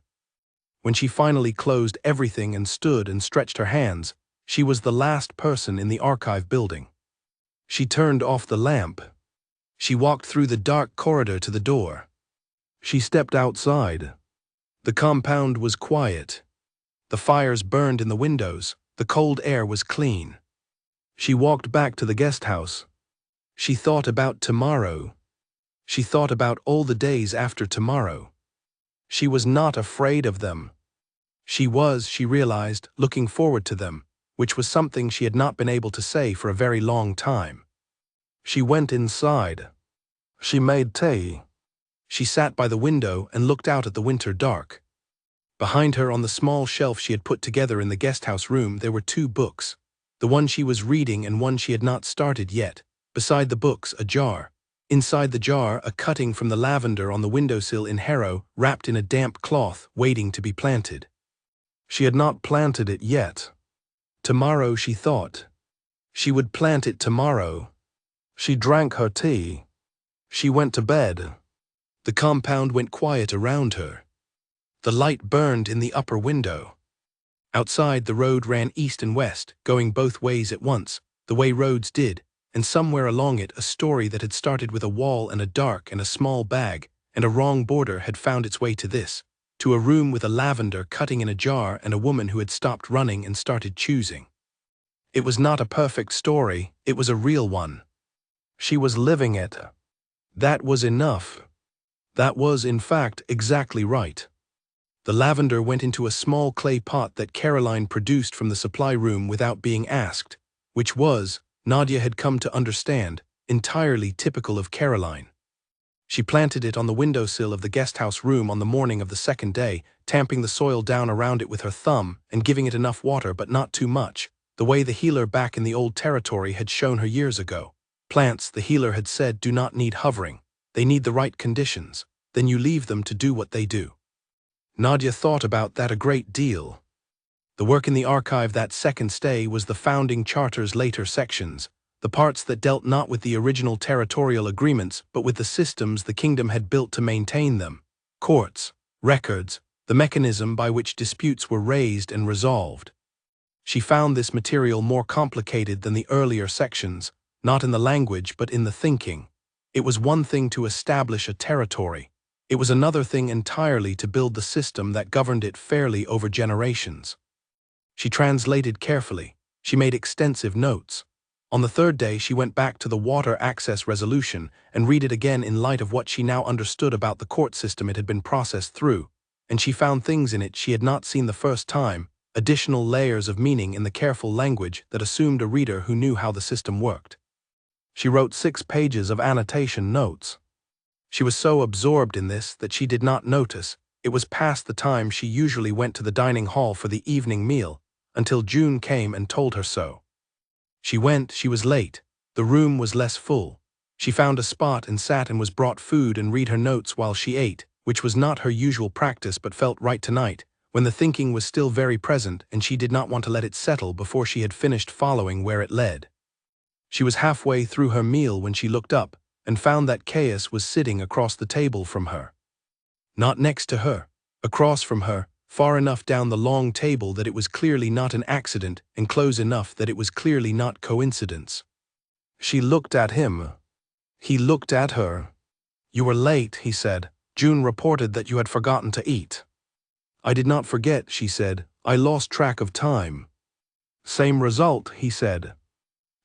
When she finally closed everything and stood and stretched her hands, she was the last person in the archive building. She turned off the lamp. She walked through the dark corridor to the door. She stepped outside. The compound was quiet. The fires burned in the windows. The cold air was clean. She walked back to the guest house. She thought about tomorrow. She thought about all the days after tomorrow. She was not afraid of them. She was, she realized, looking forward to them, which was something she had not been able to say for a very long time. She went inside. She made tea. She sat by the window and looked out at the winter dark. Behind her on the small shelf she had put together in the guesthouse room there were 2 books, the one she was reading and one she had not started yet. Beside the books, a jar. Inside the jar, a cutting from the lavender on the windowsill in Harrow, wrapped in a damp cloth, waiting to be planted. She had not planted it yet. Tomorrow, she thought. She would plant it tomorrow. She drank her tea. She went to bed. The compound went quiet around her. The light burned in the upper window. Outside, the road ran east and west, going both ways at once, the way roads did, and somewhere along it a story that had started with a wall and a dark and a small bag, and a wrong border had found its way to this, to a room with a lavender cutting in a jar and a woman who had stopped running and started choosing. It was not a perfect story, it was a real one. She was living it. That was enough. That was, in fact, exactly right. The lavender went into a small clay pot that Caroline produced from the supply room without being asked, which was, Nadia had come to understand, entirely typical of Caroline. She planted it on the windowsill of the guesthouse room on the morning of the second day, tamping the soil down around it with her thumb and giving it enough water but not too much, the way the healer back in the old territory had shown her years ago. Plants, the healer had said, do not need hovering. They need the right conditions. Then you leave them to do what they do. Nadia thought about that a great deal. The work in the archive that second stay was the founding charter's later sections, the parts that dealt not with the original territorial agreements but with the systems the kingdom had built to maintain them, courts, records, the mechanism by which disputes were raised and resolved. She found this material more complicated than the earlier sections, not in the language but in the thinking. It was one thing to establish a territory. It was another thing entirely to build the system that governed it fairly over generations. She translated carefully. She made extensive notes. On the third day she went back to the water access resolution and read it again in light of what she now understood about the court system it had been processed through, and she found things in it she had not seen the first time, additional layers of meaning in the careful language that assumed a reader who knew how the system worked. She wrote 6 pages of annotation notes. She was so absorbed in this that she did not notice it was past the time she usually went to the dining hall for the evening meal, until June came and told her so. She went, she was late. The room was less full. She found a spot and sat and was brought food and read her notes while she ate, which was not her usual practice but felt right tonight, when the thinking was still very present and she did not want to let it settle before she had finished following where it led. She was halfway through her meal when she looked up and found that Caius was sitting across the table from her. Not next to her, across from her, far enough down the long table that it was clearly not an accident and close enough that it was clearly not coincidence. She looked at him. He looked at her. "You were late," he said. "June reported that you had forgotten to eat." "I did not forget," she said. "I lost track of time." "Same result," he said.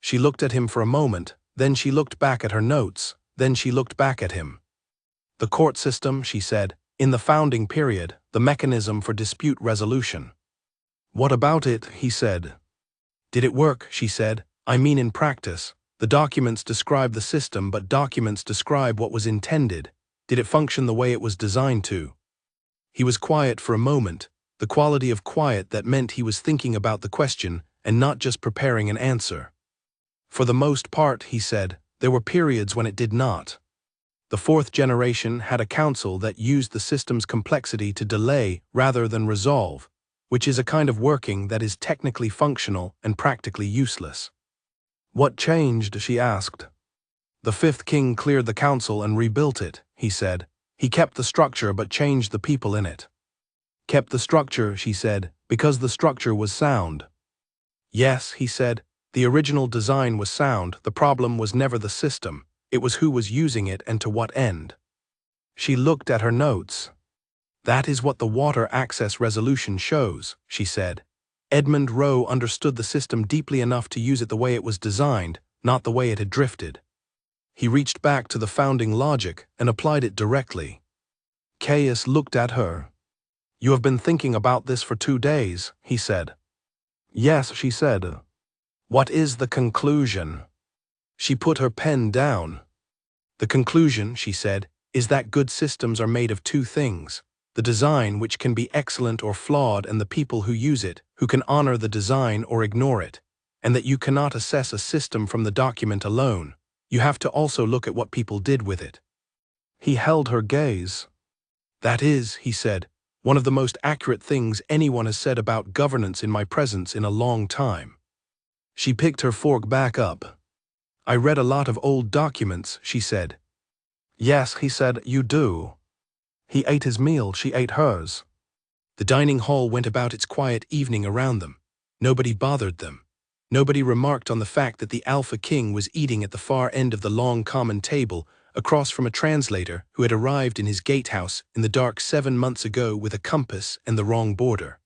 She looked at him for a moment, then she looked back at her notes, then she looked back at him. "The court system," she said, "in the founding period, the mechanism for dispute resolution." "What about it?" he said. "Did it work?" she said. "I mean in practice. The documents describe the system, but documents describe what was intended. Did it function the way it was designed to?" He was quiet for a moment, the quality of quiet that meant he was thinking about the question and not just preparing an answer. "For the most part," he said, "there were periods when it did not. The fourth generation had a council that used the system's complexity to delay rather than resolve, which is a kind of working that is technically functional and practically useless." "What changed?" she asked. "The fifth king cleared the council and rebuilt it," he said. "He kept the structure but changed the people in it." "Kept the structure," she said, "because the structure was sound." "Yes," he said, "the original design was sound. The problem was never the system. It was who was using it and to what end." She looked at her notes. "That is what the water access resolution shows," she said. "Edmund Rowe understood the system deeply enough to use it the way it was designed, not the way it had drifted. He reached back to the founding logic and applied it directly." Caius looked at her. "You have been thinking about this for 2 days," he said. "Yes," she said. "What is the conclusion?" She put her pen down. "The conclusion," she said, "is that good systems are made of 2 things. The design, which can be excellent or flawed, and the people who use it, who can honor the design or ignore it. And that you cannot assess a system from the document alone. You have to also look at what people did with it." He held her gaze. "That is," he said, "one of the most accurate things anyone has said about governance in my presence in a long time." She picked her fork back up. "I read a lot of old documents," she said. "Yes," he said, "you do." He ate his meal, she ate hers. The dining hall went about its quiet evening around them. Nobody bothered them. Nobody remarked on the fact that the Alpha King was eating at the far end of the long common table, across from a translator who had arrived in his gatehouse in the dark 7 months ago with a compass and the wrong border.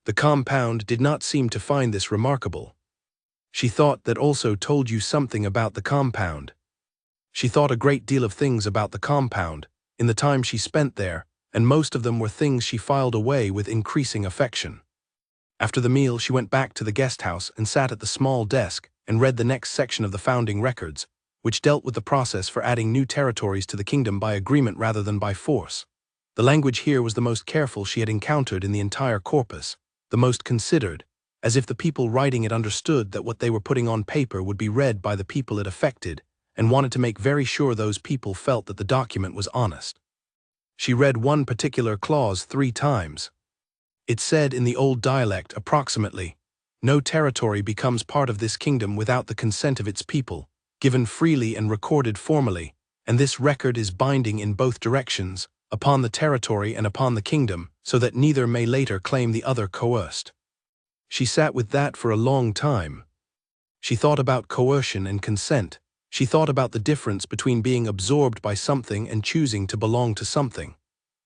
The compound did not seem to find this remarkable. She thought that also told you something about the compound. She thought a great deal of things about the compound in the time she spent there, and most of them were things she filed away with increasing affection. After the meal, she went back to the guest house and sat at the small desk and read the next section of the founding records, which dealt with the process for adding new territories to the kingdom by agreement rather than by force. The language here was the most careful she had encountered in the entire corpus, the most considered, as if the people writing it understood that what they were putting on paper would be read by the people it affected, and wanted to make very sure those people felt that the document was honest. She read one particular clause 3 times. It said in the old dialect approximately, "No territory becomes part of this kingdom without the consent of its people, given freely and recorded formally, and this record is binding in both directions, upon the territory and upon the kingdom, so that neither may later claim the other coerced." She sat with that for a long time. She thought about coercion and consent. She thought about the difference between being absorbed by something and choosing to belong to something.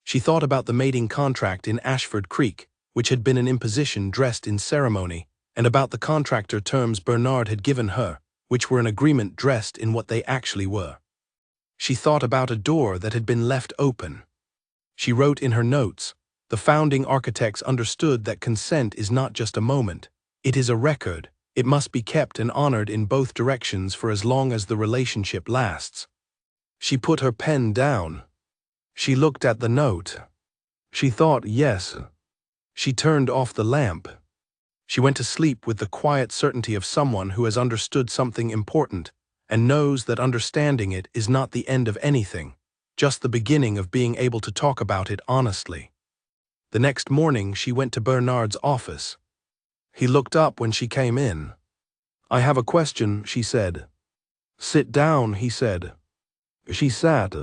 She thought about the mating contract in Ashford Creek, which had been an imposition dressed in ceremony, and about the contractor terms Bernard had given her, which were an agreement dressed in what they actually were. She thought about a door that had been left open. She wrote in her notes, "The founding architects understood that consent is not just a moment, it is a record. It must be kept and honored in both directions for as long as the relationship lasts." She put her pen down. She looked at the note. She thought, yes. She turned off the lamp. She went to sleep with the quiet certainty of someone who has understood something important and knows that understanding it is not the end of anything, just the beginning of being able to talk about it honestly. The next morning she went to Bernard's office. He looked up when she came in. "I have a question," she said. "Sit down," he said. She sat.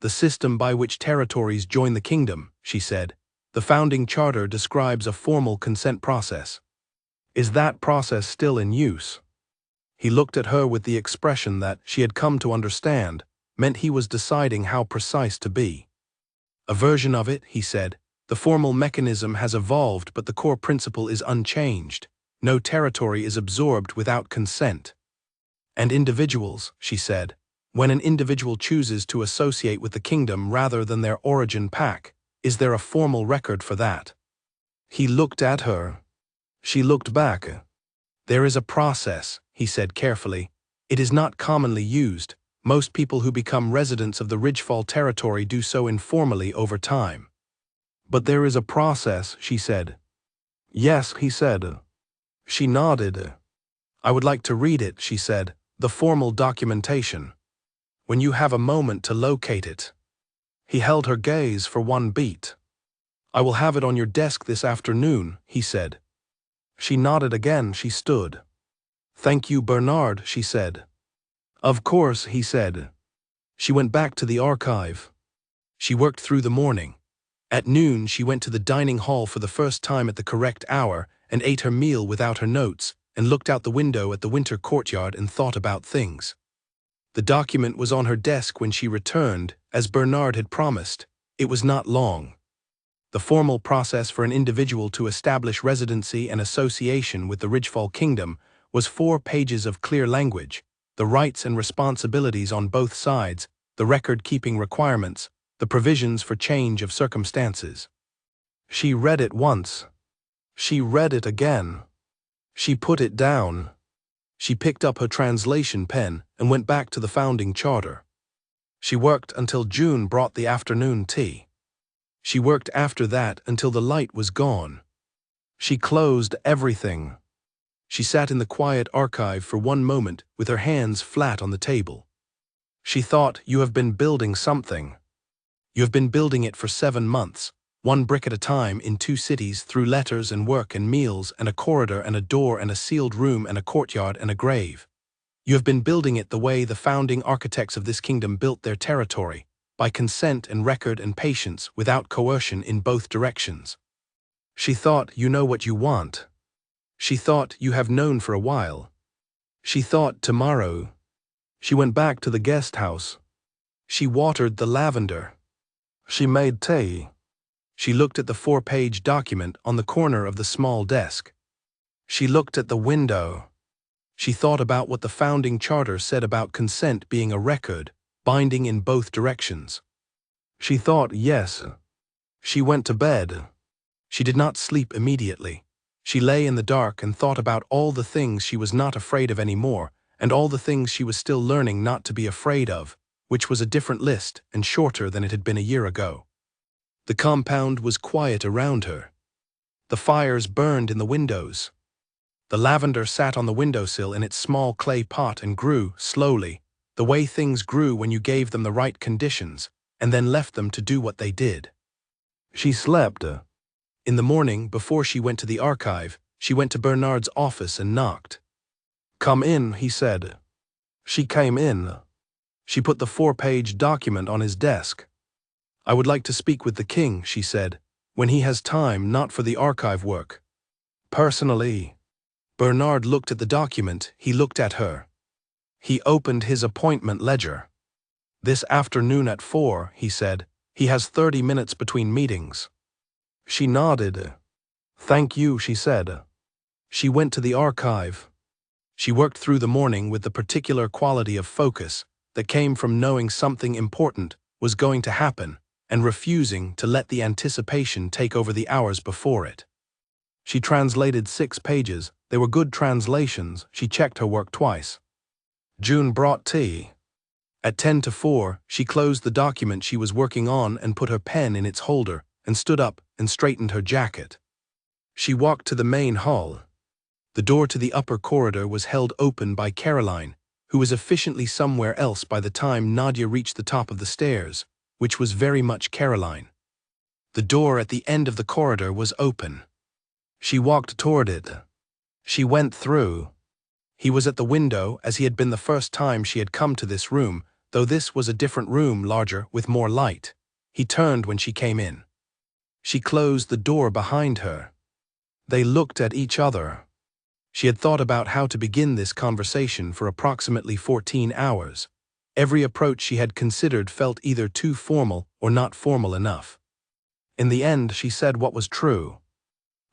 "The system by which territories join the kingdom," she said. "The founding charter describes a formal consent process. Is that process still in use?" He looked at her with the expression that she had come to understand meant he was deciding how precise to be. "A version of it," he said. "The formal mechanism has evolved, but the core principle is unchanged. No territory is absorbed without consent." "And individuals," she said. "When an individual chooses to associate with the kingdom rather than their origin pack, is there a formal record for that?" He looked at her. She looked back. "There is a process," he said carefully. "It is not commonly used. Most people who become residents of the Ridgefall territory do so informally over time." "But there is a process," she said. "Yes," he said. She nodded. "I would like to read it," she said, "the formal documentation. When you have a moment to locate it." He held her gaze for one beat. "I will have it on your desk this afternoon," he said. She nodded again. She stood. "Thank you, Bernard," she said. "Of course," he said. She went back to the archive. She worked through the morning. At noon she went to the dining hall for the first time at the correct hour and ate her meal without her notes and looked out the window at the winter courtyard and thought about things. The document was on her desk when she returned, as Bernard had promised. It was not long. The formal process for an individual to establish residency and association with the Ridgefall Kingdom was 4 pages of clear language, the rights and responsibilities on both sides, the record-keeping requirements, the provisions for change of circumstances. She read it once. She read it again. She put it down. She picked up her translation pen and went back to the founding charter. She worked until June brought the afternoon tea. She worked after that until the light was gone. She closed everything. She sat in the quiet archive for one moment with her hands flat on the table. She thought, "You have been building something. You have been building it for 7 months, 1 brick at a time in 2 cities through letters and work and meals and a corridor and a door and a sealed room and a courtyard and a grave. You have been building it the way the founding architects of this kingdom built their territory, by consent and record and patience without coercion in both directions." She thought, "You know what you want." She thought, "You have known for a while." She thought, "Tomorrow." She went back to the guest house. She watered the lavender. She made tea. She looked at the 4-page document on the corner of the small desk. She looked at the window. She thought about what the founding charter said about consent being a record, binding in both directions. She thought, yes. She went to bed. She did not sleep immediately. She lay in the dark and thought about all the things she was not afraid of anymore, and all the things she was still learning not to be afraid of, which was a different list and shorter than it had been a year ago. The compound was quiet around her. The fires burned in the windows. The lavender sat on the windowsill in its small clay pot and grew, slowly, the way things grew when you gave them the right conditions, and then left them to do what they did. She slept. In the morning, before she went to the archive, she went to Bernard's office and knocked. "Come in," he said. She came in. She put the 4-page document on his desk. "I would like to speak with the king," she said, "when he has time, not for the archive work. Personally." Bernard looked at the document, he looked at her. He opened his appointment ledger. "This afternoon at 4, he said. "He has 30 minutes between meetings." She nodded. "Thank you," she said. She went to the archive. She worked through the morning with the particular quality of focus that came from knowing something important was going to happen and refusing to let the anticipation take over the hours before it. She translated 6 pages. They were good translations. She checked her work twice. June brought tea. At 10 to 4, she closed the document she was working on and put her pen in its holder and stood up and straightened her jacket. She walked to the main hall. The door to the upper corridor was held open by Caroline, who was efficiently somewhere else by the time Nadia reached the top of the stairs, which was very much Caroline. The door at the end of the corridor was open. She walked toward it. She went through. He was at the window, as he had been the first time she had come to this room, though this was a different room, larger, with more light. He turned when she came in. She closed the door behind her. They looked at each other. She had thought about how to begin this conversation for approximately 14 hours. Every approach she had considered felt either too formal or not formal enough. In the end, she said what was true.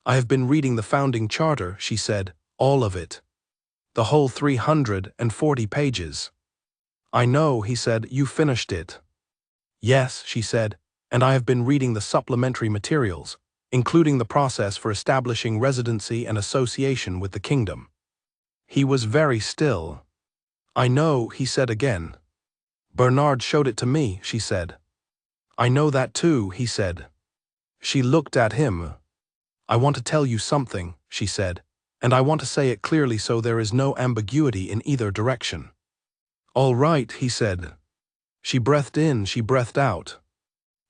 "I have been reading the founding charter," she said, "all of it. The whole 340 pages. "I know," he said, "you finished it." "Yes," she said, "and I have been reading the supplementary materials, including the process for establishing residency and association with the kingdom." He was very still. "I know," he said again. "Bernard showed it to me," she said. "I know that too," he said. She looked at him. "I want to tell you something," she said, "and I want to say it clearly so there is no ambiguity in either direction." "All right," he said. She breathed in, she breathed out.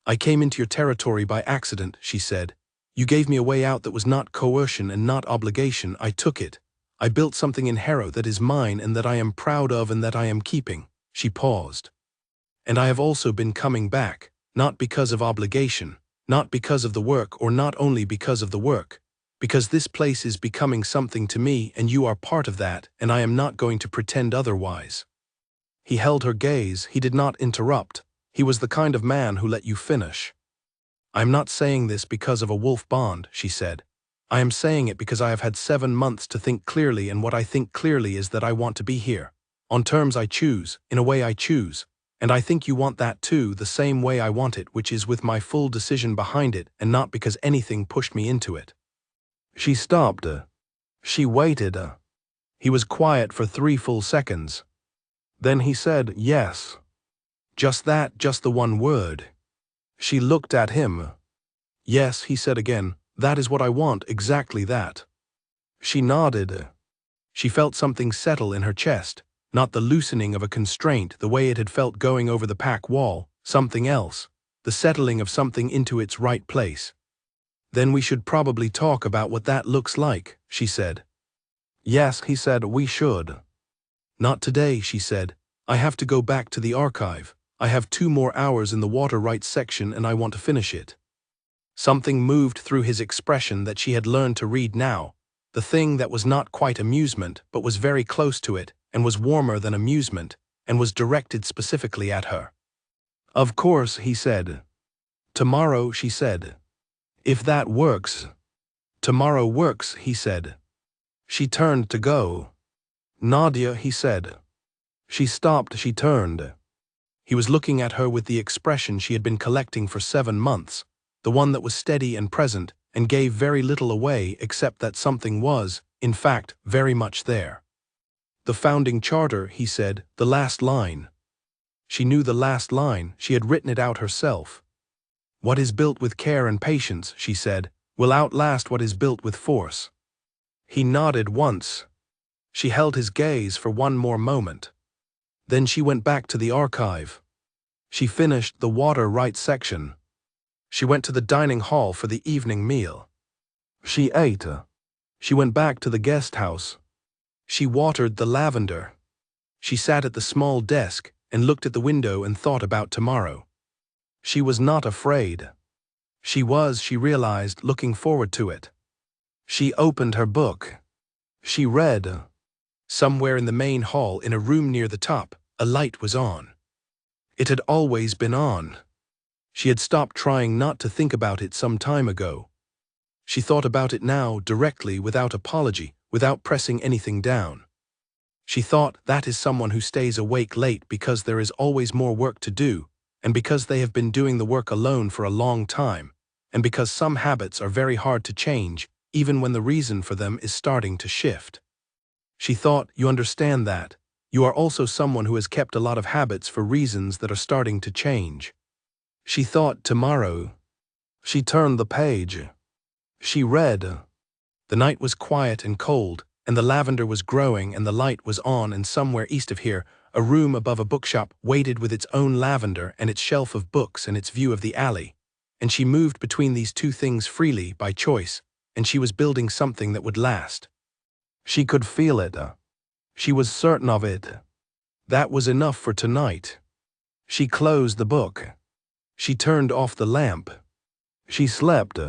"I came into your territory by accident," she said. "You gave me a way out that was not coercion and not obligation. I took it. I built something in Harrow that is mine and that I am proud of and that I am keeping." She paused. "And I have also been coming back, not because of obligation, not because of the work or not only because of the work, because this place is becoming something to me and you are part of that and I am not going to pretend otherwise." He held her gaze, he did not interrupt. He was the kind of man who let you finish. "I am not saying this because of a wolf bond," she said. "I am saying it because I have had 7 months to think clearly, and what I think clearly is that I want to be here. On terms I choose, in a way I choose. And I think you want that too, the same way I want it, which is with my full decision behind it and not because anything pushed me into it." She stopped. She waited. He was quiet for 3 full seconds. Then he said, "Yes." Just that, just the one word. She looked at him. "Yes," he said again, "that is what I want, exactly that." She nodded. She felt something settle in her chest, not the loosening of a constraint the way it had felt going over the pack wall, something else, the settling of something into its right place. "Then we should probably talk about what that looks like," she said. "Yes," he said, "we should." "Not today," she said. "I have to go back to the archive. I have 2 more hours in the water rights section and I want to finish it." Something moved through his expression that she had learned to read now, the thing that was not quite amusement but was very close to it and was warmer than amusement and was directed specifically at her. Of course, he said. Tomorrow, she said. If that works. Tomorrow works, he said. She turned to go. Nadia, he said. She stopped, she turned. He was looking at her with the expression she had been collecting for 7 months, the one that was steady and present and gave very little away except that something was, in fact, very much there. The founding charter, he said, the last line. She knew the last line, she had written it out herself. What is built with care and patience, she said, will outlast what is built with force. He nodded once. She held his gaze for one more moment. Then she went back to the archive. She finished the water right section. She went to the dining hall for the evening meal. She ate. She went back to the guest house. She watered the lavender. She sat at the small desk and looked at the window and thought about tomorrow. She was not afraid. She was, she realized, looking forward to it. She opened her book. She read. Somewhere in the main hall, in a room near the top, a light was on. It had always been on. She had stopped trying not to think about it some time ago. She thought about it now, directly, without apology, without pressing anything down. She thought that is someone who stays awake late because there is always more work to do, and because they have been doing the work alone for a long time, and because some habits are very hard to change, even when the reason for them is starting to shift. She thought, you understand that. You are also someone who has kept a lot of habits for reasons that are starting to change. She thought, tomorrow. She turned the page. She read. The night was quiet and cold, and the lavender was growing and the light was on, and somewhere east of here, a room above a bookshop waited with its own lavender and its shelf of books and its view of the alley. And she moved between these two things freely, by choice, and she was building something that would last. She could feel it. She was certain of it. That was enough for tonight. She closed the book. She turned off the lamp. She slept.